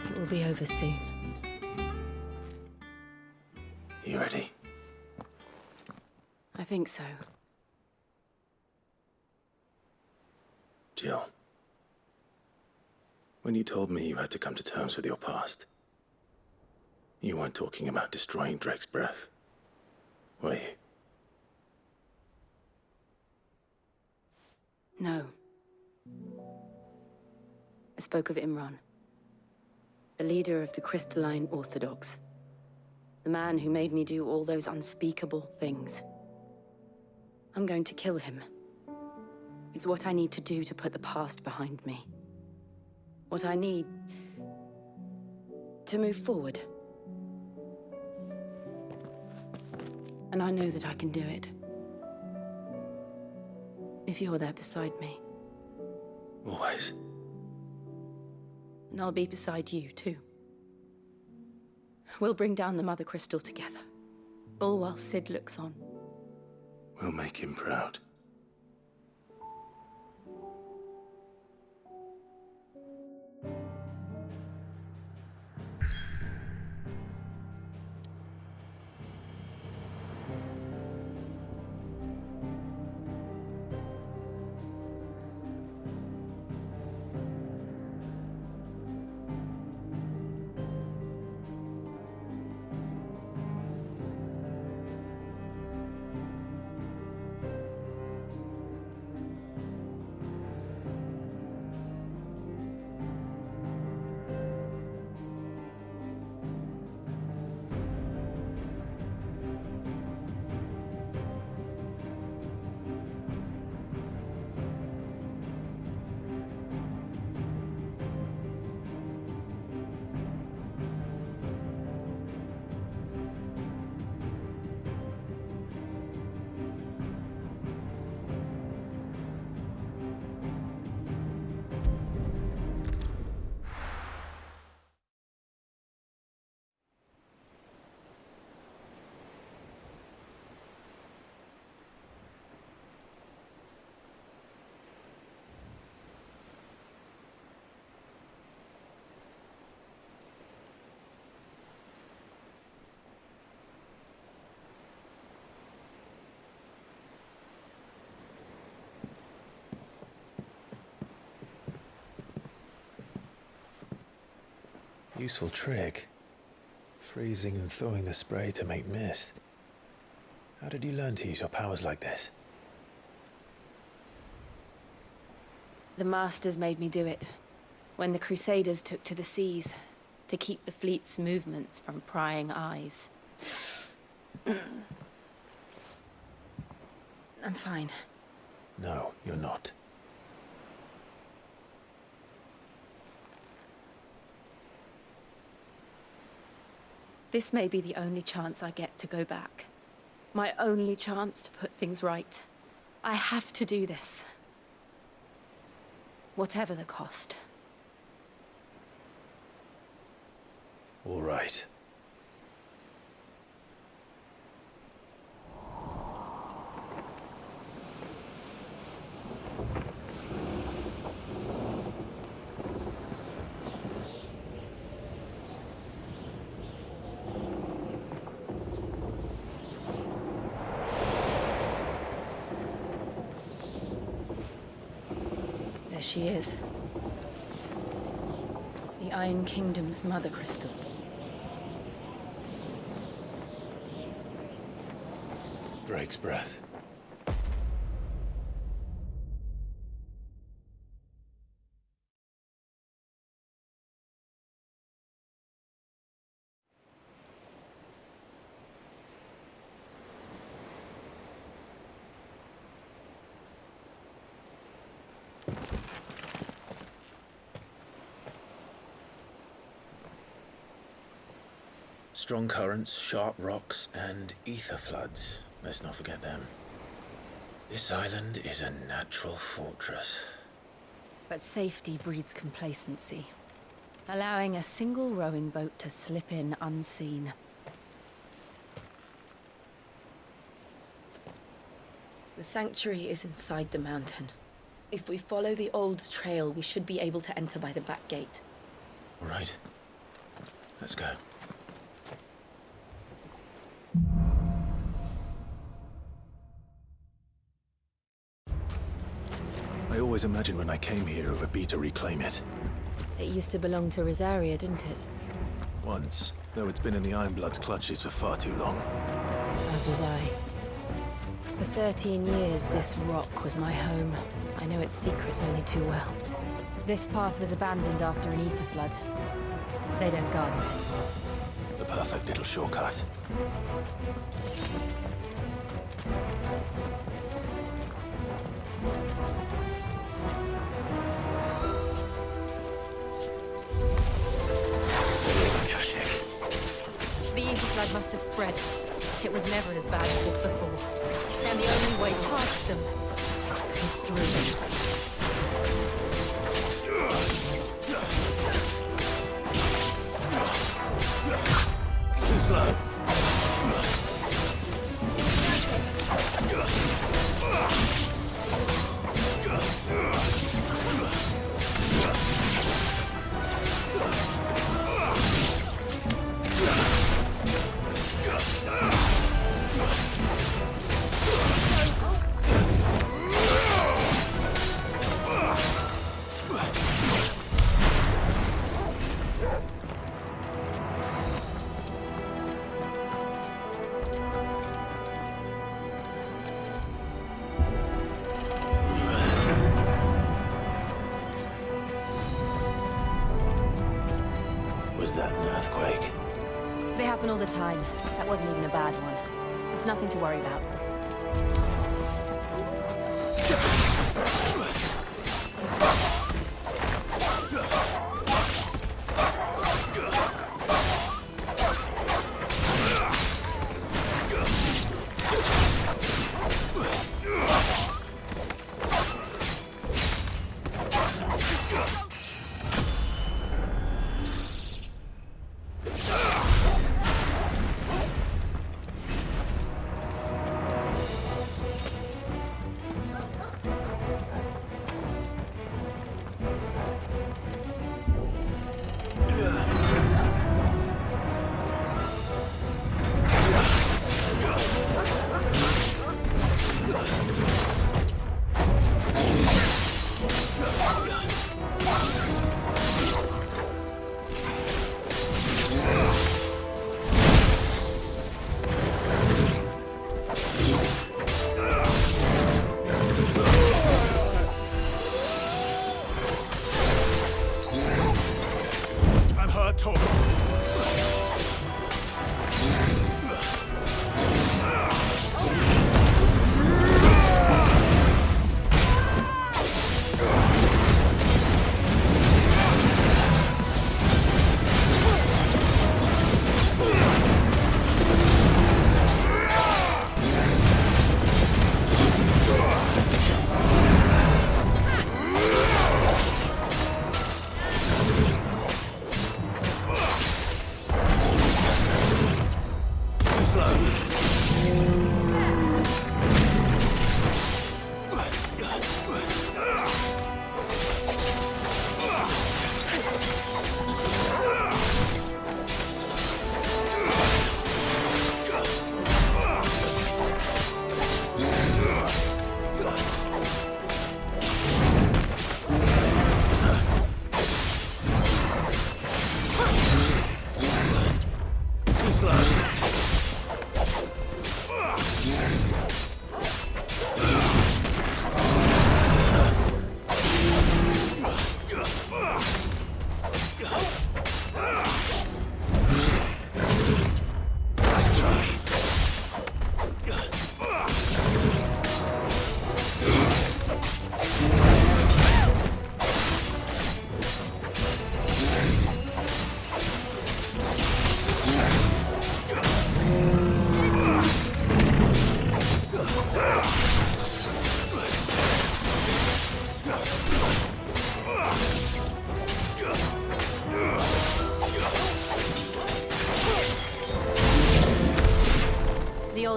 It will be over soon. You ready? I think so. Jill, when you told me you had to come to terms with your past, you weren't talking about destroying Drake's breath, were you? No. I spoke of Imran, the leader of the Crystalline Orthodox. The man who made me do all those unspeakable things. I'm going to kill him. It's what I need to do to put the past behind me. What I need to move forward. And I know that I can do it. If you're there beside me. Always. And I'll be beside you, too. We'll bring down the Mother Crystal together. All while Sid looks on. We'll make him proud. Useful trick. Freezing and thawing the spray to make mist. How did you learn to use your powers like this? The Masters made me do it. When the Crusaders took to the seas, to keep the fleet's movements from prying eyes. I'm fine. No, you're not. This may be the only chance I get to go back. My only chance to put things right. I have to do this. Whatever the cost. All right. There she is. The Iron Kingdom's Mother Crystal. Drake's breath. Strong currents, sharp rocks, and ether floods. Let's not forget them. This island is a natural fortress. But safety breeds complacency, allowing a single rowing boat to slip in unseen. The sanctuary is inside the mountain. If we follow the old trail, we should be able to enter by the back gate. All right. Let's go. I always imagined when I came here it would be to reclaim it. It used to belong to Rosaria, didn't it? Once, though it's been in the Ironblood's clutches for far too long. As was I. For 13 years, this rock was my home. I know its secrets only too well. This path was abandoned after an ether flood. They don't guard it. The perfect little shortcut. The ether flood must have spread. It was never as bad as this before. And the only way past them is through them. Too slow. Was that an earthquake? They happen all the time. That wasn't even a bad one. It's nothing to worry about. Slow.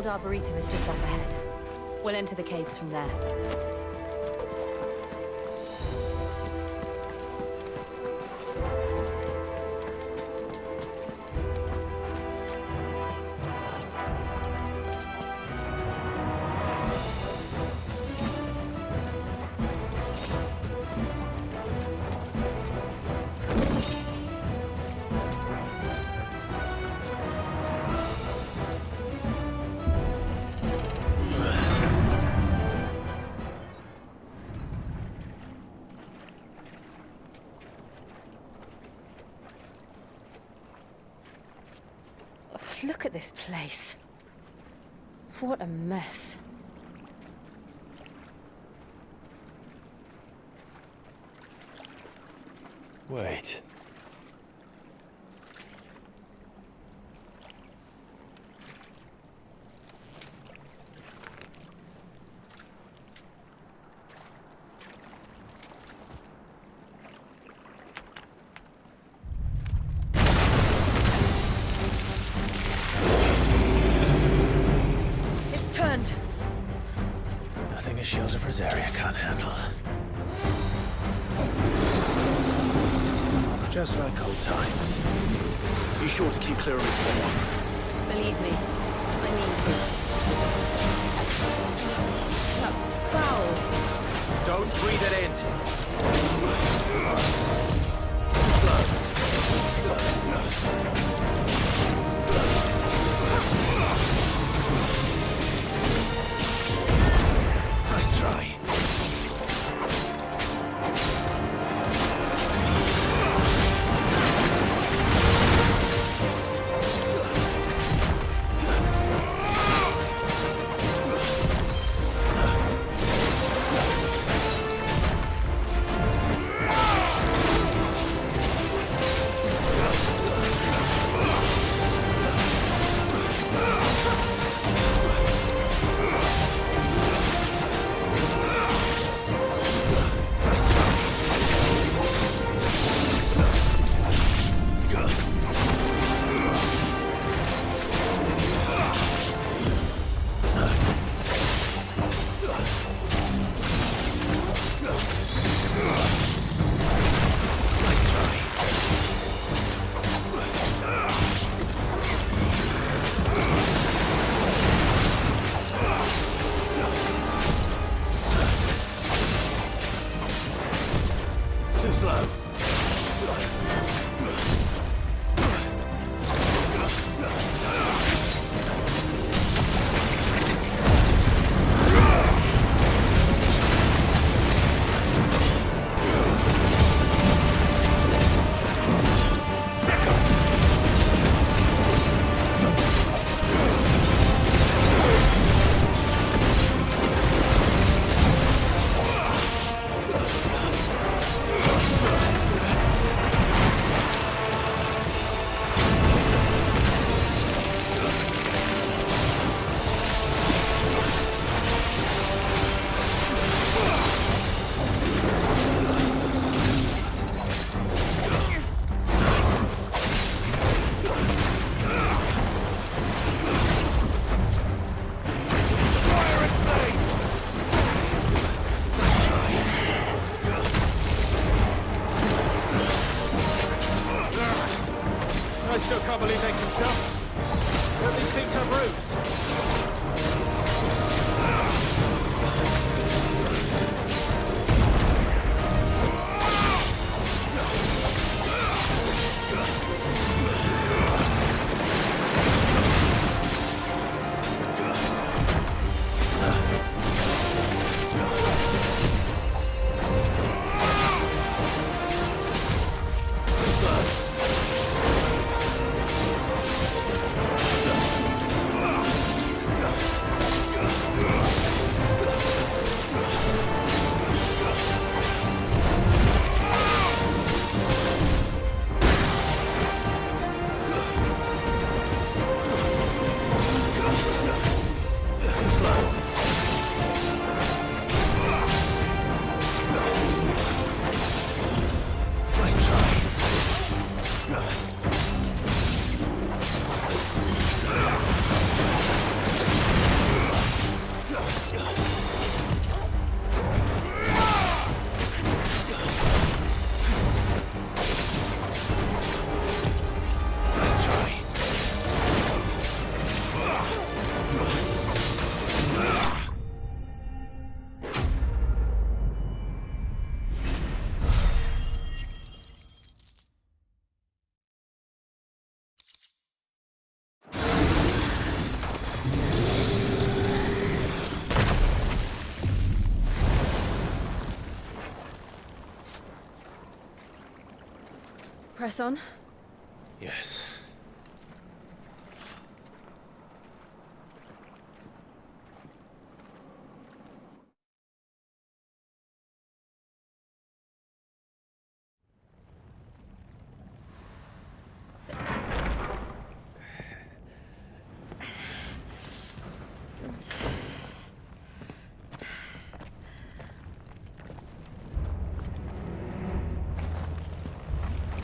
old arboretum is just up ahead. We'll enter the caves from there. Look at this place. What a mess. Wait. It's turned. Nothing a shield of Rosaria can't handle. Just like old times. Be sure to keep clear of his spawn. Believe me, I mean to. That's foul. Don't breathe it in. Nice try. I still can't believe they can jump. Don't these things have roots? Press on. Yes.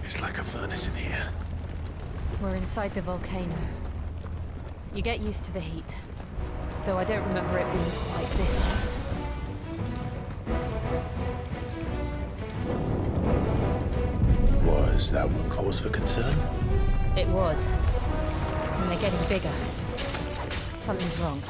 It's like a furnace in here. We're inside the volcano. You get used to the heat. Though I don't remember it being quite this hot. Was that one cause for concern? It was. And they're getting bigger. Something's wrong.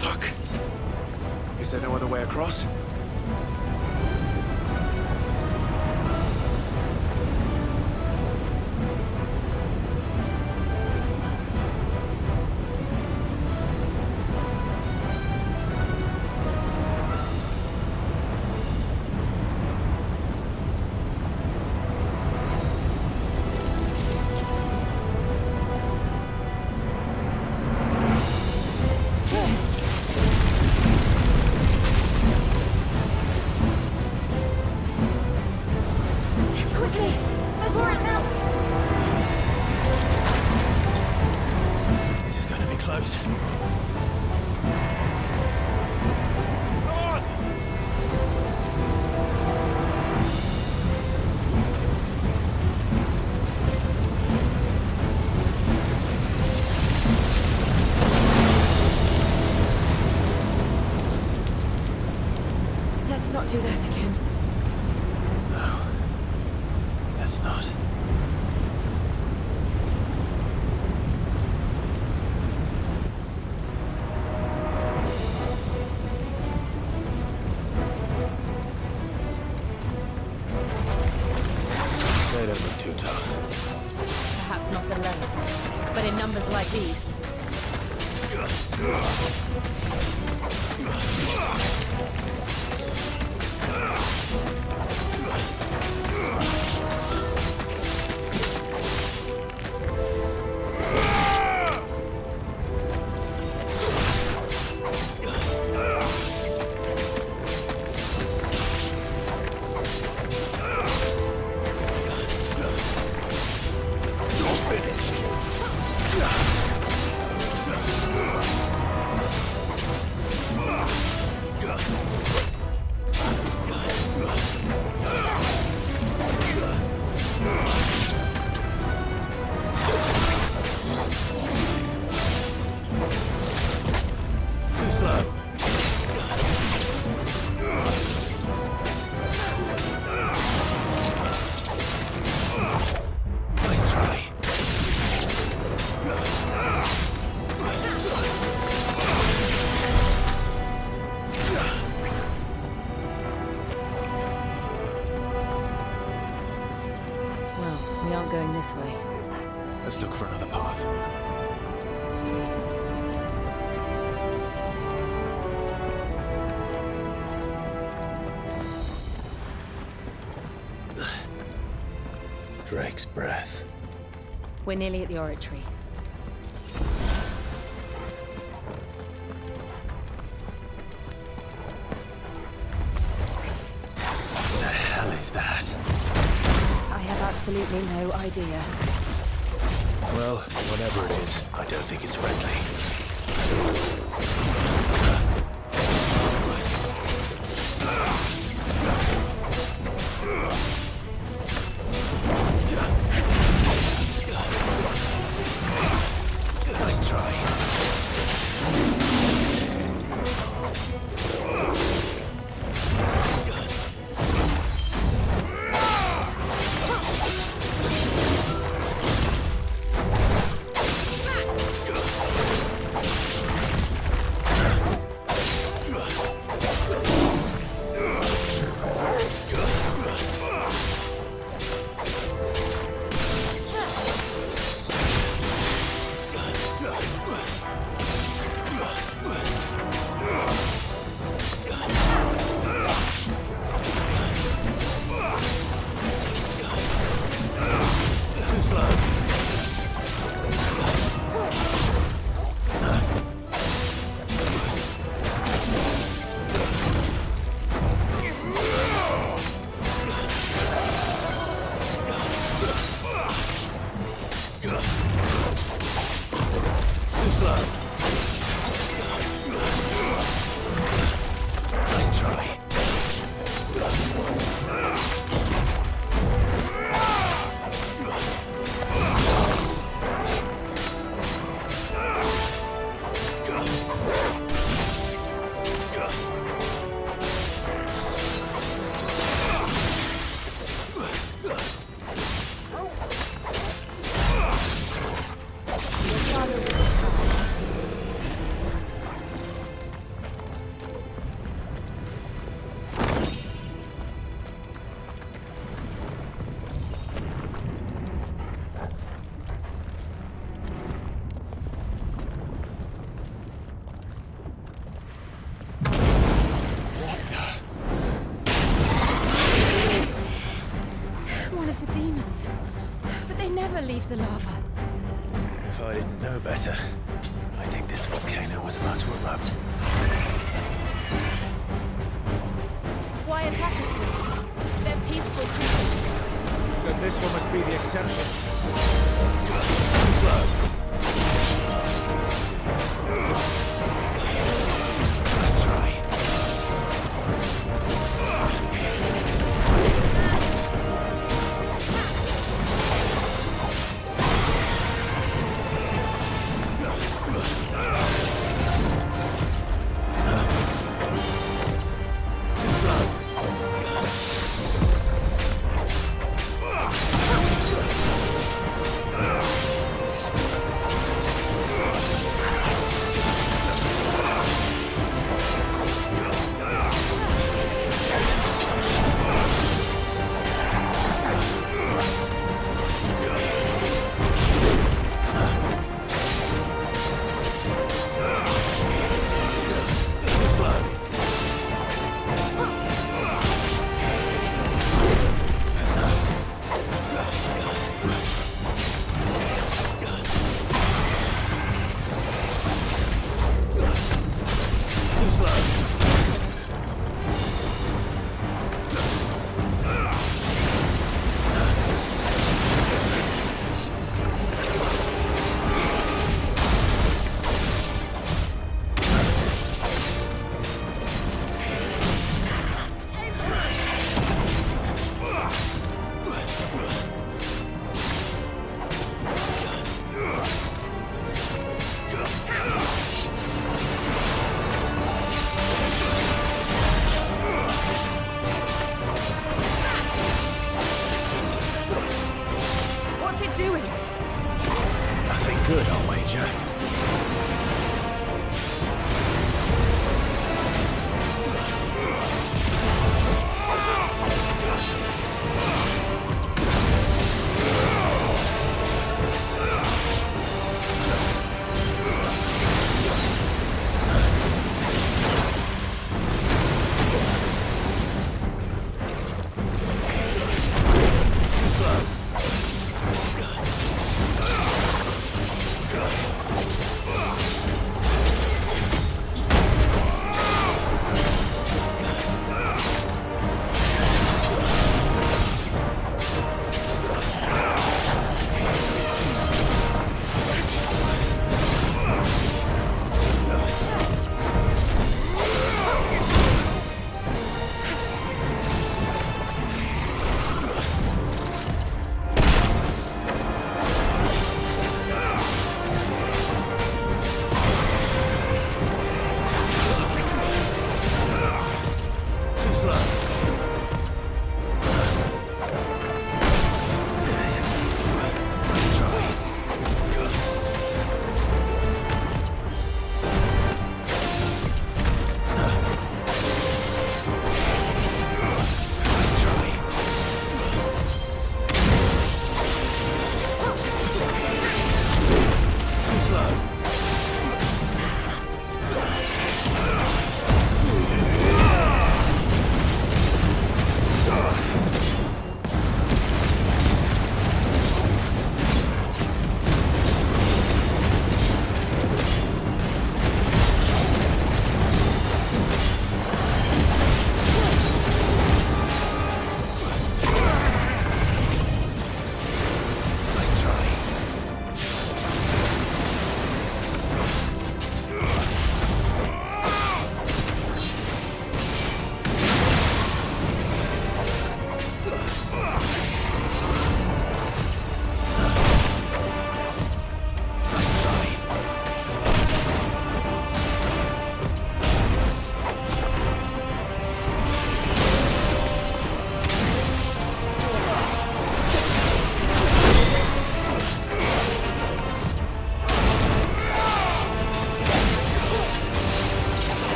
Fuck. Is there no other way across? Quickly, before it melts! This is going to be close. Go on! Let's not do that again. No. Let's not. They don't look too tough. Perhaps not alone, but in numbers like these. Too slow. Nice try. Well, we aren't going this way. Let's look for another path. Drake's breath. We're nearly at the oratory. What the hell is that? I have absolutely no idea. Well, whatever it is, I don't think it's friendly. Nice try. the lava. If I didn't know better, I think this volcano was about to erupt. Why attack us then? They're peaceful creatures. Then this one must be the exception. Slow. Let's try.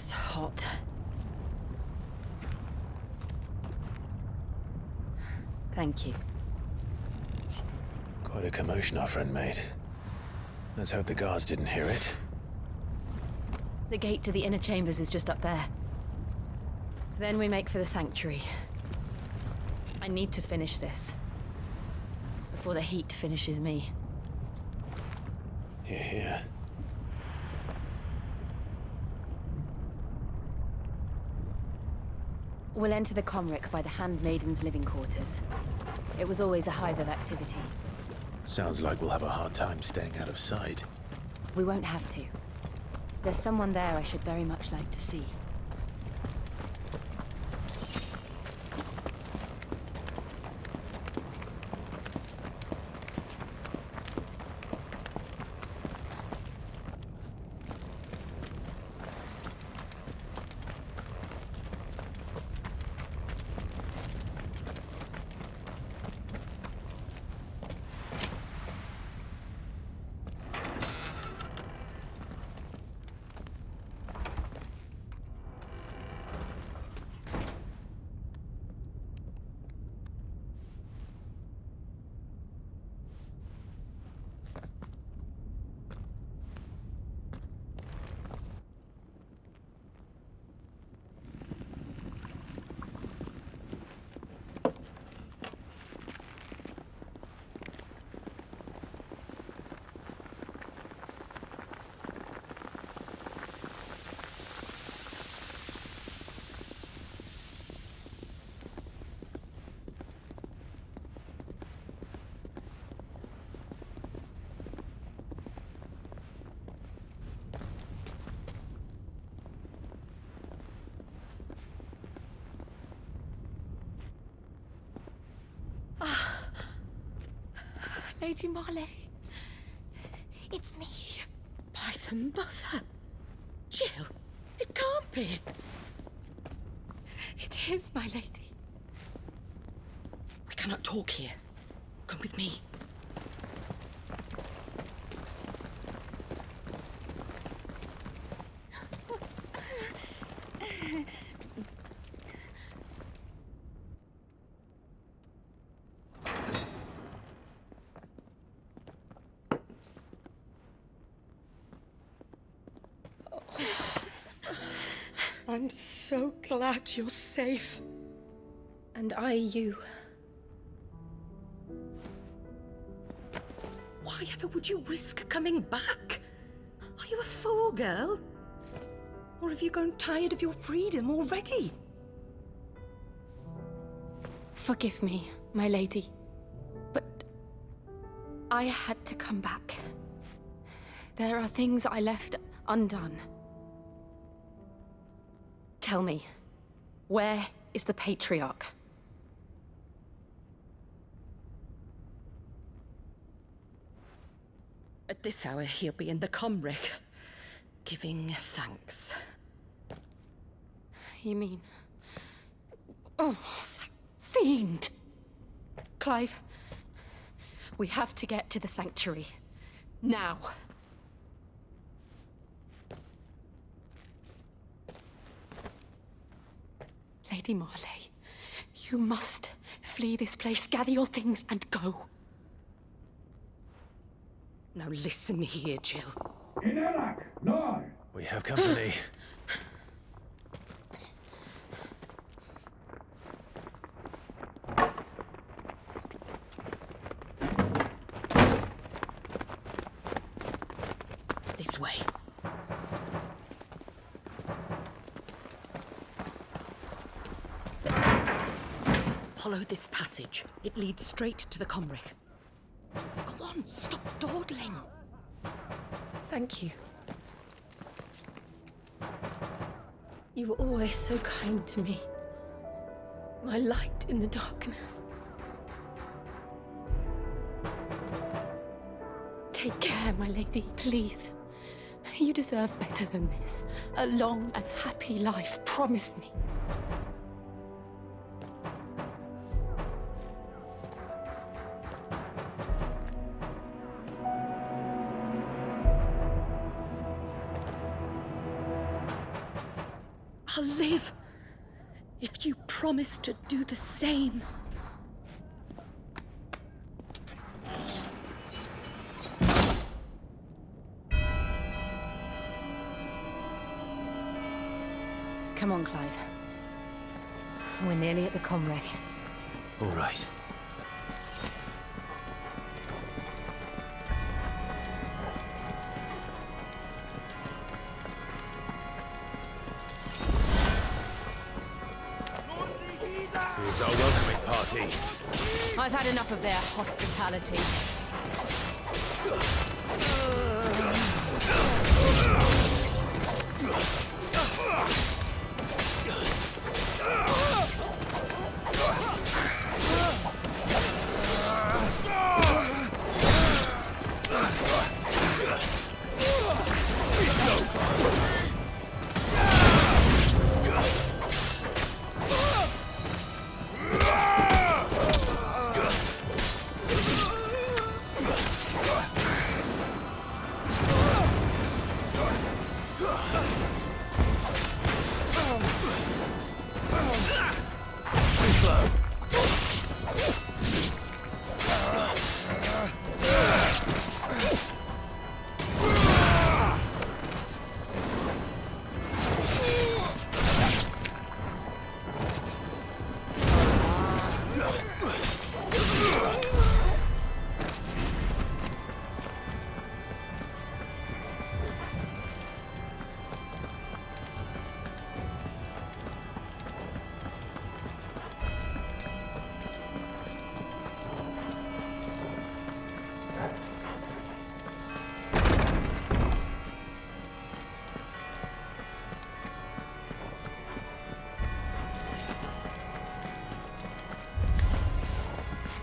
just hot. Thank you. Quite a commotion our friend made. Let's hope the guards didn't hear it. The gate to the inner chambers is just up there. Then we make for the sanctuary. I need to finish this. Before the heat finishes me. Here, here. We'll enter the Comric by the Handmaiden's living quarters. It was always a hive of activity. Sounds like we'll have a hard time staying out of sight. We won't have to. There's someone there I should very much like to see. Lady Marley. It's me. By the mother. Jill, it can't be. It is, my lady. We cannot talk here. Come with me. I'm so glad you're safe. And you. Why ever would you risk coming back? Are you a fool, girl? Or have you grown tired of your freedom already? Forgive me, my lady. But I had to come back. There are things I left undone. Tell me, where is the Patriarch? At this hour, he'll be in the Comric, giving thanks. You mean... Oh, that fiend! Clive, we have to get to the sanctuary. Now. Lady Marley, you must flee this place, gather your things, and go. Now listen here, Jill. We have company. This way. Follow this passage. It leads straight to the Comric. Go on, stop dawdling. Thank you. You were always so kind to me. My light in the darkness. Take care, my lady, please. You deserve better than this. A long and happy life, promise me. I'll live if you promise to do the same. Come on, Clive. We're nearly at the comwreck. All right. Here's our welcoming party. I've had enough of their hospitality.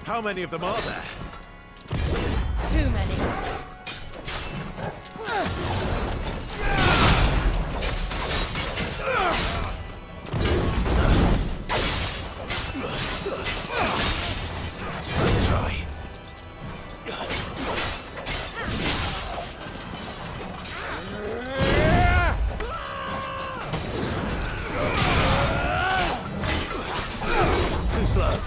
How many of them are there? Too many. Let's try. Too slow.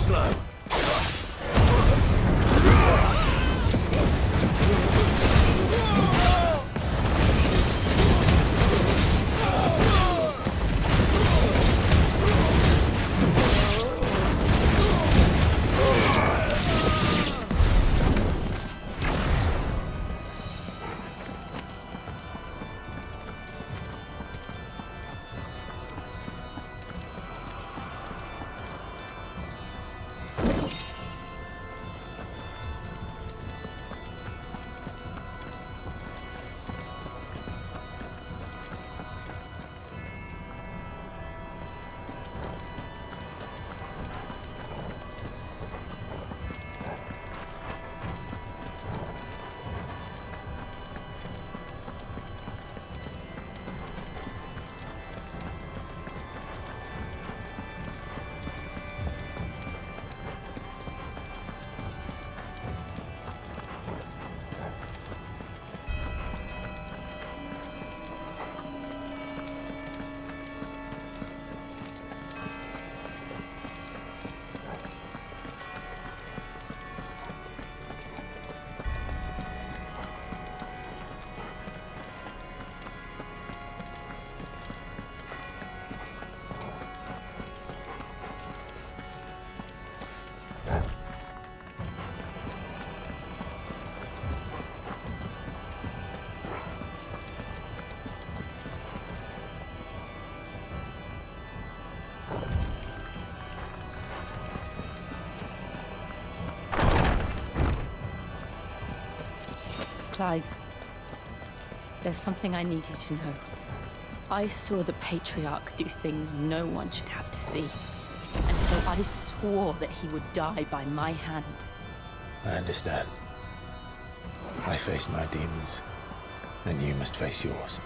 slow. Clive, there's something I need you to know. I saw the Patriarch do things no one should have to see. And so I swore that he would die by my hand. I understand. I face my demons, and you must face yours.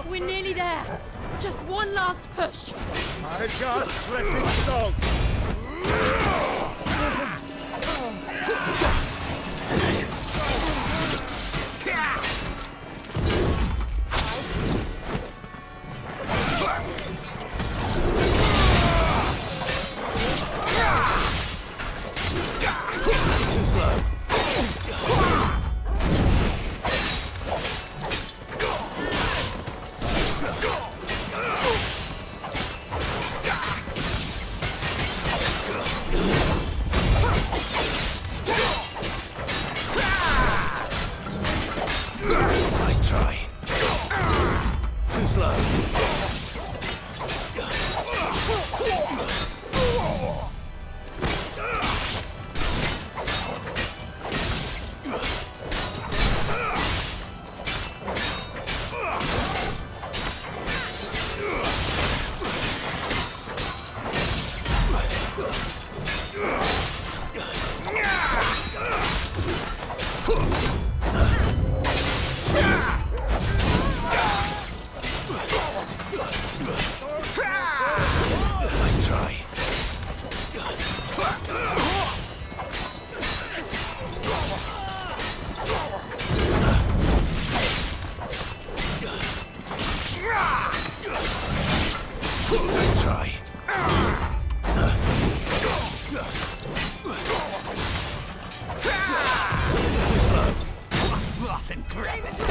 We're nearly there. Just one last push. My God, flipping dog! Too slow. Nice try. Too slow. Nice try. Nice try. Too slow. Nothing crazy.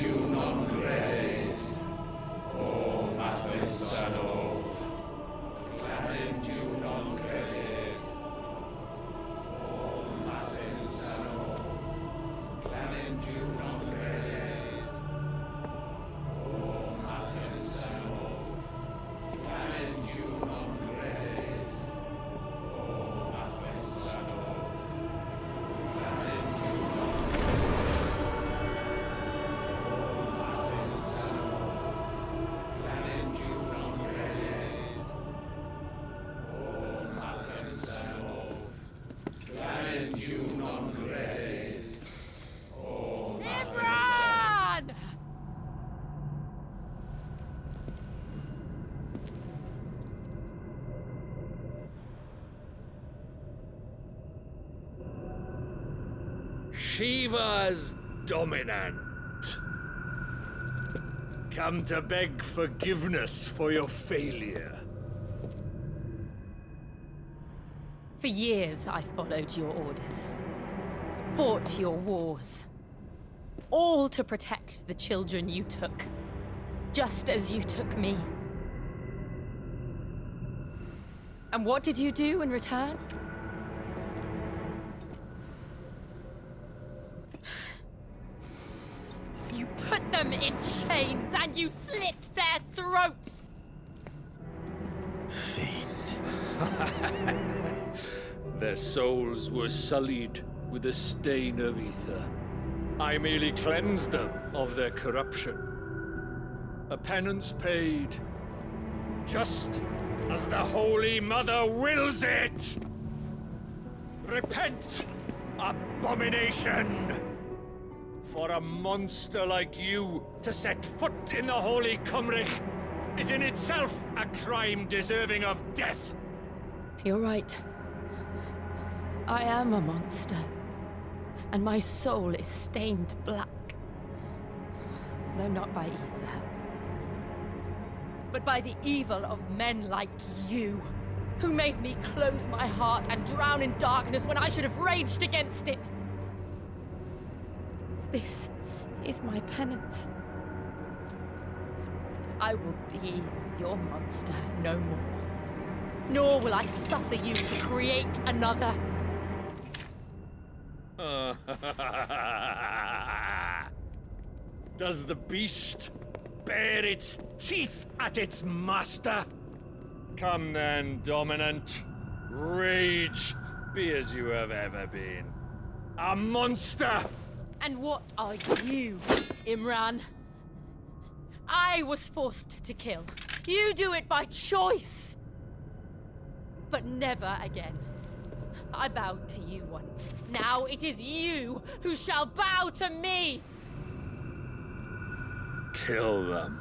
you non credith, O Mathen Sanov. Clanend you non credith, O Mathen Sanov. Clanend you non credith, O Mathen Sanov. Clanend you non credith, O Mathen Sanov. Clanend you non Shiva's dominant. Come to beg forgiveness for your failure. For years, I followed your orders, fought your wars, all to protect the children you took, just as you took me. And what did you do in return? You put them in chains and you slit their throats! Their souls were sullied with the stain of ether. I merely cleansed them of their corruption. A penance paid, just as the Holy Mother wills it! Repent, abomination! For a monster like you to set foot in the Holy Cymric is in itself a crime deserving of death! You're right. I am a monster. And my soul is stained black. Though not by ether. But by the evil of men like you, who made me close my heart and drown in darkness when I should have raged against it. This is my penance. I will be your monster no more. Nor will I suffer you to create another. Does the beast bare its teeth at its master? Come then, dominant. Rage, be as you have ever been. A monster! And what are you, Imran? I was forced to kill. You do it by choice. But never again. I bowed to you once. Now it is you who shall bow to me! Kill them.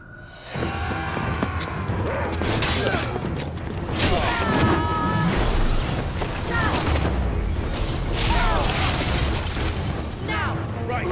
Now! Right!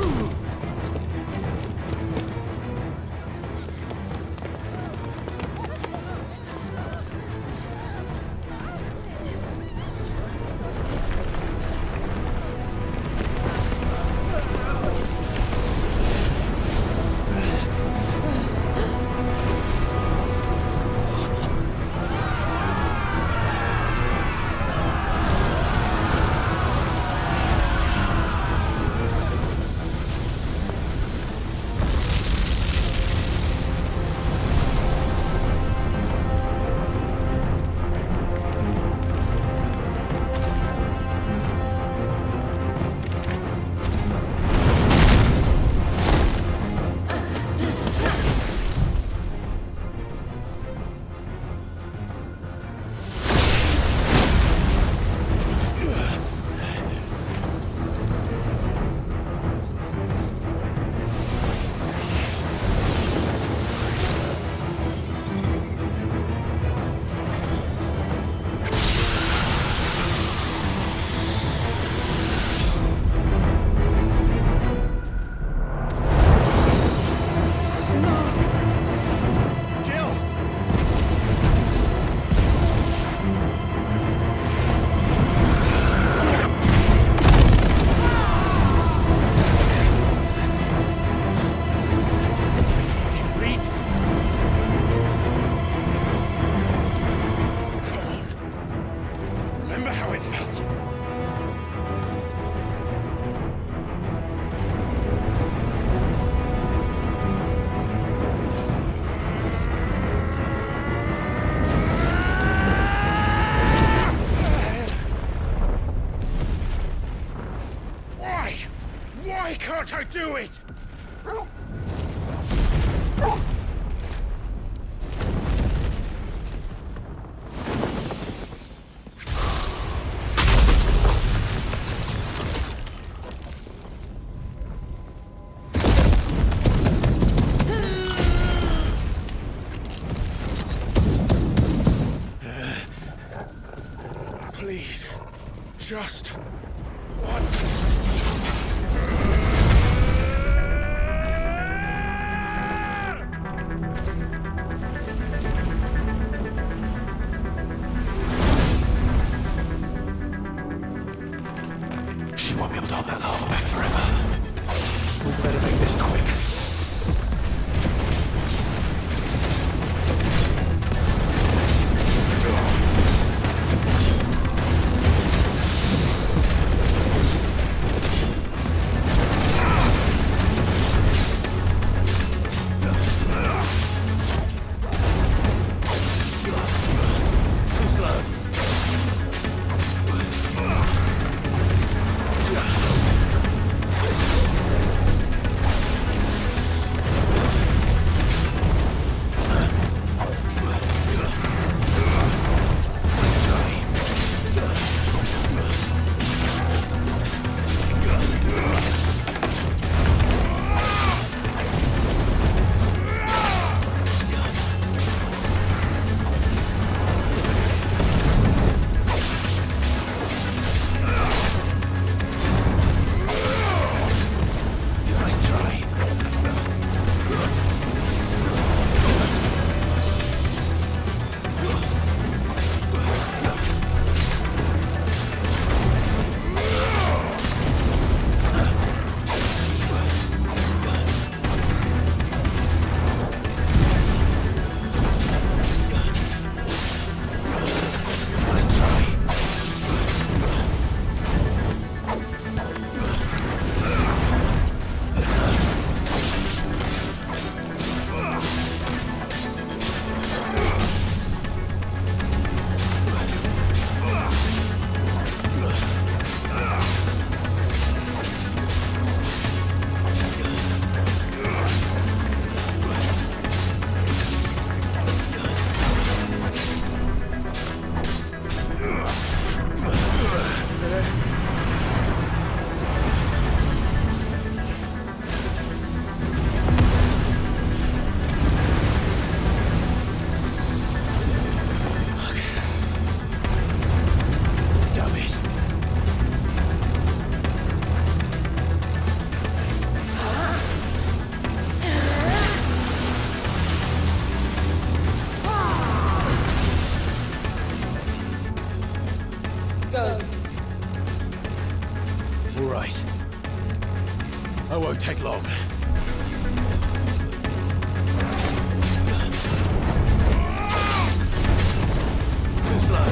Why can't I do it? Please, just once. She won't be able to hold that lava back forever. We better make this quick. Won't take long. Too slow.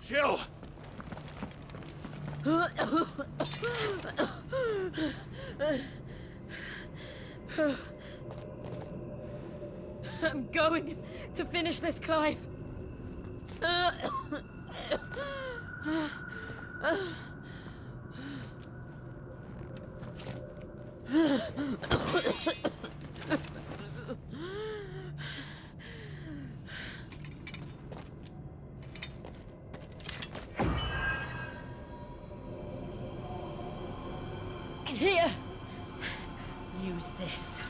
Jill! I'm going to finish this, Clive. Here! Use this.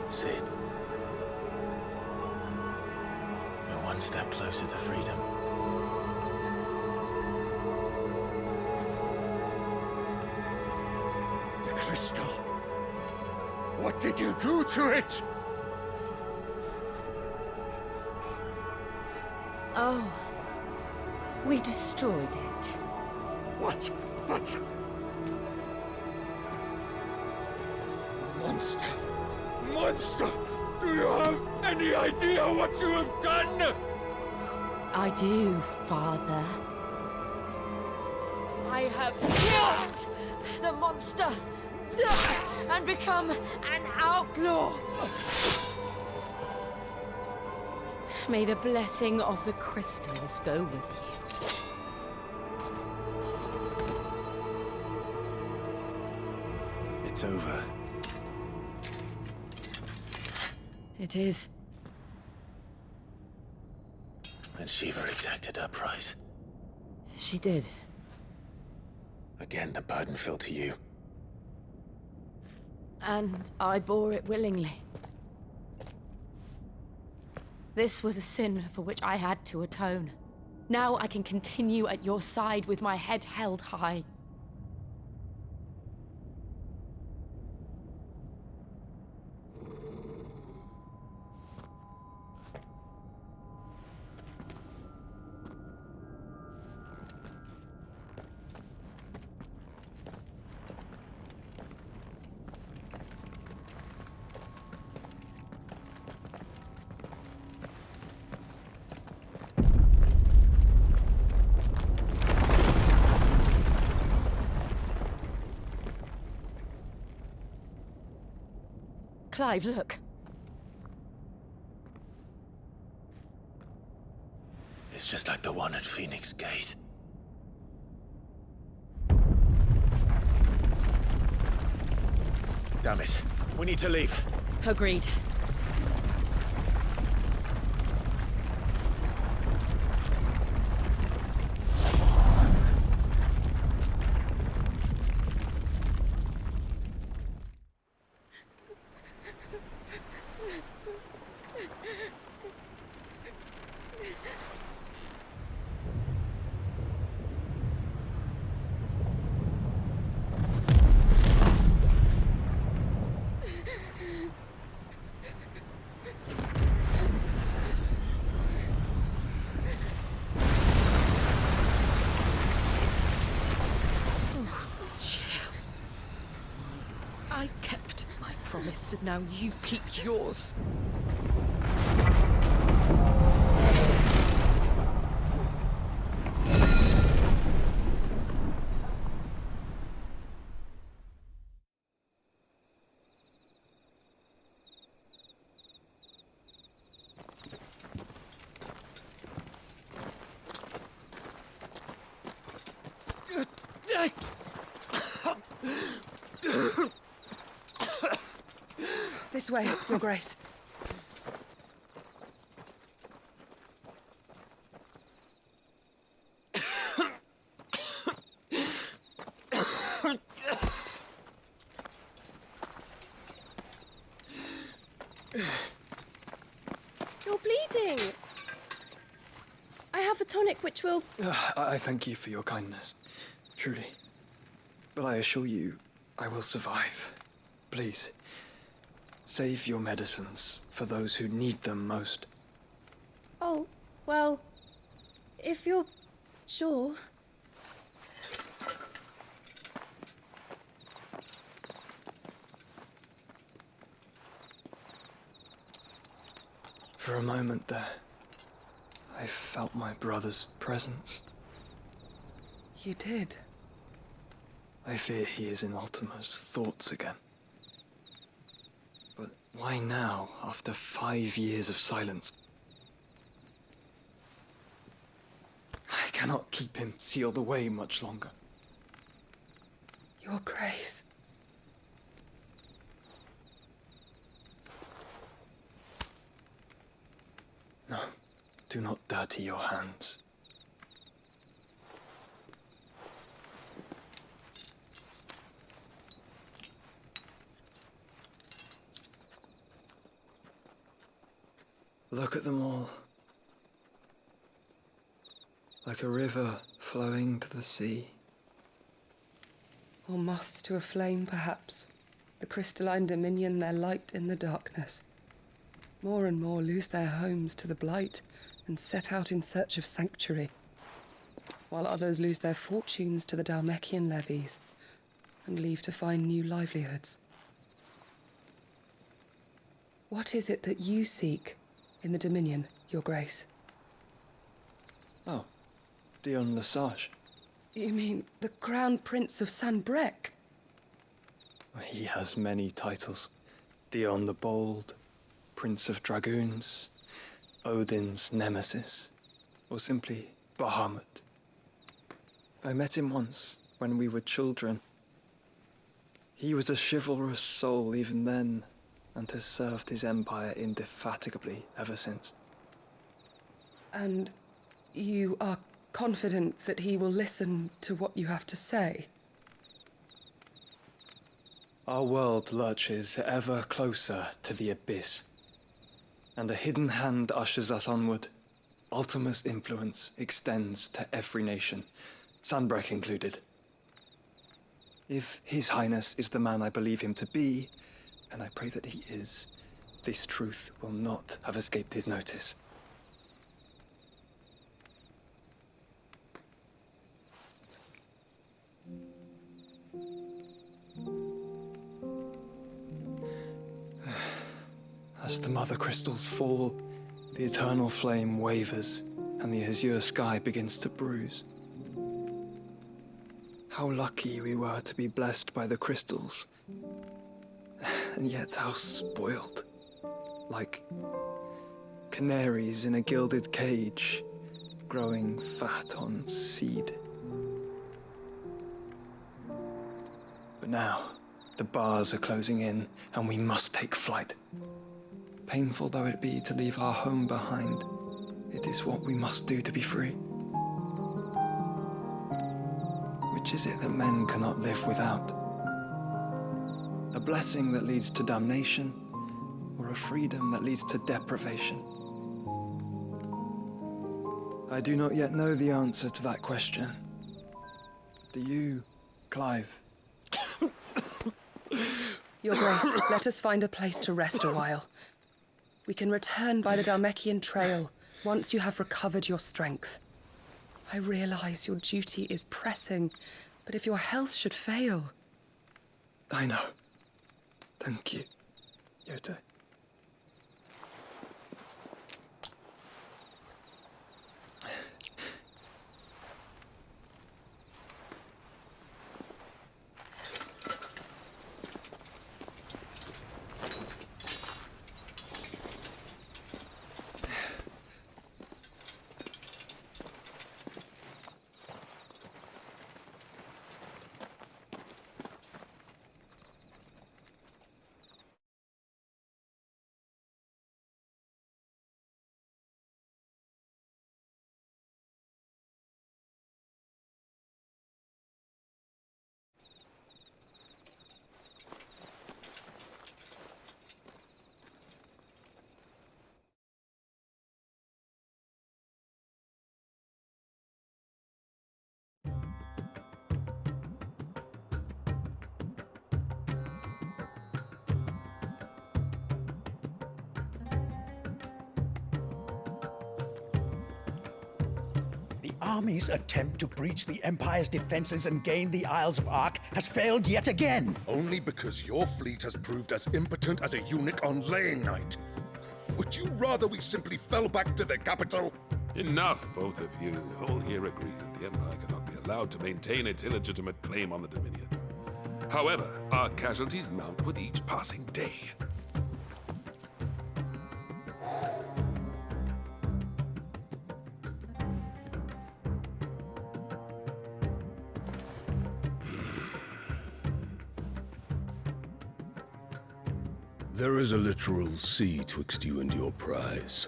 Sid. We're one step closer to freedom. The crystal. What did you do to it? Oh. We destroyed it. What? But... Monster! Monster! Do you have any idea what you have done? I do, Father. I have killed the monster and become an outlaw. May the blessing of the crystals go with you. It's over. It is. And Shiva exacted her price. She did. Again, the burden fell to you. And I bore it willingly. This was a sin for which I had to atone. Now I can continue at your side with my head held high. Clive, look. It's just like the one at Phoenix Gate. Damn it. We need to leave. Agreed. I kept my promise, and now you keep yours. This way, Your Grace. You're bleeding. I have a tonic which will... I thank you for your kindness, truly. But I assure you, I will survive. Please, save your medicines for those who need them most. Oh, well, if you're sure. For a moment there, I felt my brother's presence. You did? I fear he is in Ultima's thoughts again. But why now, after 5 years of silence? I cannot keep him sealed away much longer. Your Grace. No, do not dirty your hands. Look at them all. Like a river flowing to the sea. Or moths to a flame, perhaps. The crystalline dominion, their light in the darkness. More and more lose their homes to the blight and set out in search of sanctuary, while others lose their fortunes to the Dhalmekian levies and leave to find new livelihoods. What is it that you seek in the Dominion, Your Grace? Oh, Dion Lesage. You mean the Crown Prince of Sanbreque? He has many titles. Dion the Bold, Prince of Dragoons, Odin's Nemesis, or simply Bahamut. I met him once, when we were children. He was a chivalrous soul even then, and has served his empire indefatigably ever since. And you are confident that he will listen to what you have to say? Our world lurches ever closer to the abyss, and a hidden hand ushers us onward. Ultima's influence extends to every nation, Sanbreque included. If His Highness is the man I believe him to be, and I pray that he is, this truth will not have escaped his notice. As the mother crystals fall, the eternal flame wavers, and the azure sky begins to bruise. How lucky we were to be blessed by the crystals, and yet how spoiled. Like canaries in a gilded cage, growing fat on seed. But now, the bars are closing in, and we must take flight. Painful though it be to leave our home behind, it is what we must do to be free. Which is it that men cannot live without? A blessing that leads to damnation, or a freedom that leads to deprivation? I do not yet know the answer to that question. Do you, Clive? Your Grace, let us find a place to rest a while. We can return by the Dhalmekian trail once you have recovered your strength. I realize your duty is pressing, but if your health should fail... I know. Thank you, Yote. army's attempt to breach the Empire's defenses and gain the Isles of Ark has failed yet again. Only because your fleet has proved as impotent as a eunuch on laying night. Would you rather we simply fell back to the capital? Enough, both of you. All here agree that the Empire cannot be allowed to maintain its illegitimate claim on the Dominion. However, our casualties mount with each passing day. There is a literal sea twixt you and your prize.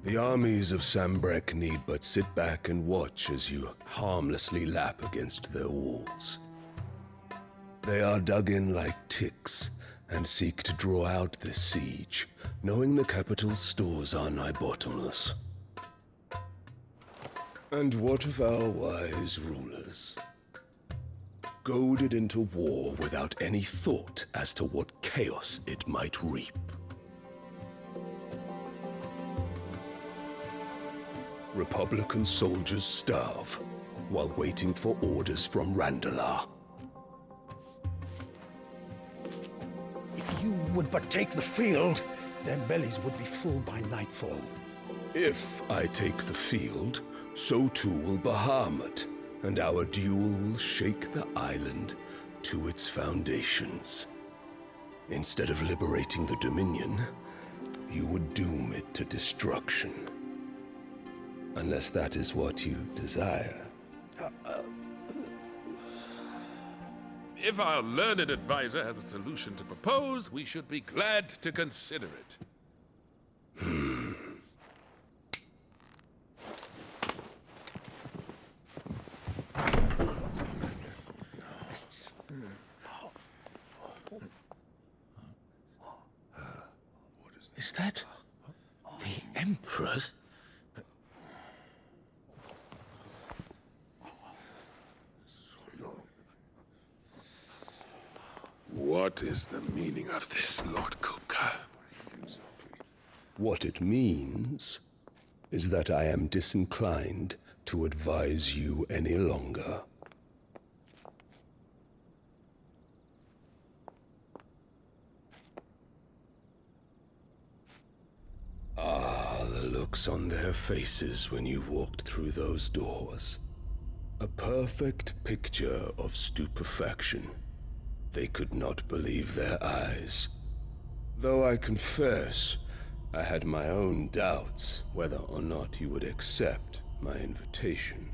The armies of Sambrek need but sit back and watch as you harmlessly lap against their walls. They are dug in like ticks and seek to draw out this siege, knowing the capital's stores are nigh bottomless. And what of our wise rulers? Goaded into war without any thought as to what chaos it might reap. Republican soldiers starve while waiting for orders from Randalar. If you would but take the field, their bellies would be full by nightfall. If I take the field, so too will Bahamut, and our duel will shake the island to its foundations. Instead of liberating the Dominion, you would doom it to destruction. Unless that is what you desire. If our learned advisor has a solution to propose, we should be glad to consider it. Is that the Emperor's? What is the meaning of this, Lord Kupka? What it means is that I am disinclined to advise you any longer. Ah, the looks on their faces when you walked through those doors. A perfect picture of stupefaction. They could not believe their eyes. Though I confess, I had my own doubts whether or not you would accept my invitation.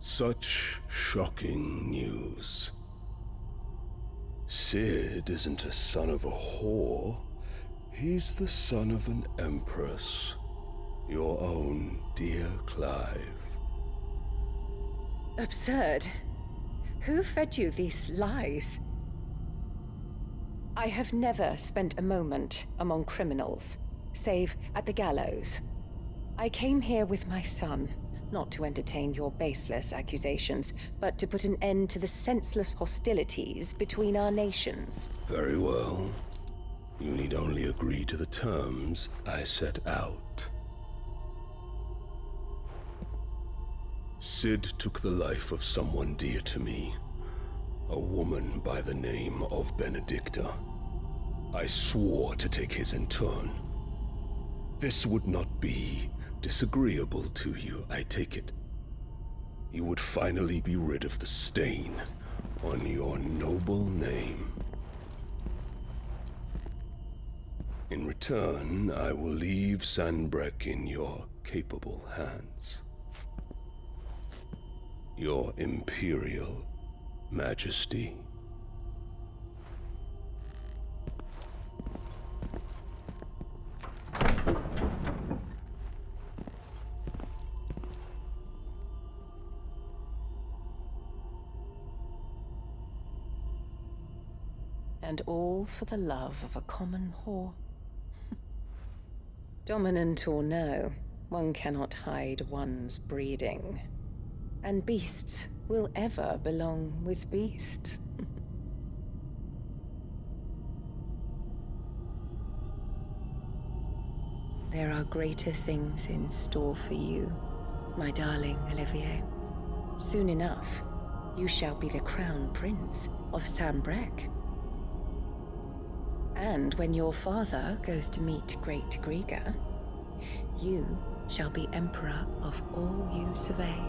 Such shocking news. Sid isn't a son of a whore. He's the son of an empress. Your own dear Clive. Absurd. Who fed you these lies? I have never spent a moment among criminals, save at the gallows. I came here with my son, not to entertain your baseless accusations, but to put an end to the senseless hostilities between our nations. Very well. You need only agree to the terms I set out. Sid took the life of someone dear to me, a woman by the name of Benedicta. I swore to take his in turn. This would not be disagreeable to you, I take it. You would finally be rid of the stain on your noble name. In return, I will leave Sanbrek in your capable hands. Your Imperial Majesty. And all for the love of a common whore. Dominant or no, one cannot hide one's breeding. And beasts will ever belong with beasts. There are greater things in store for you, my darling Olivier. Soon enough, you shall be the crown prince of Sambrec. And when your father goes to meet Great Grieger, you shall be emperor of all you survey.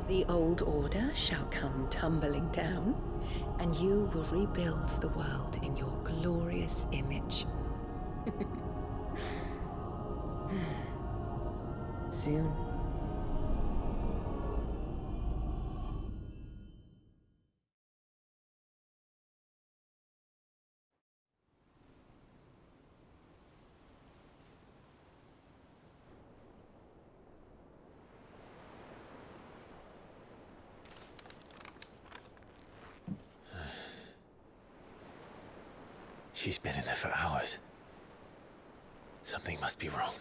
The old order shall come tumbling down, and you will rebuild the world in your glorious image. Soon. She's been in there for hours. Something must be wrong.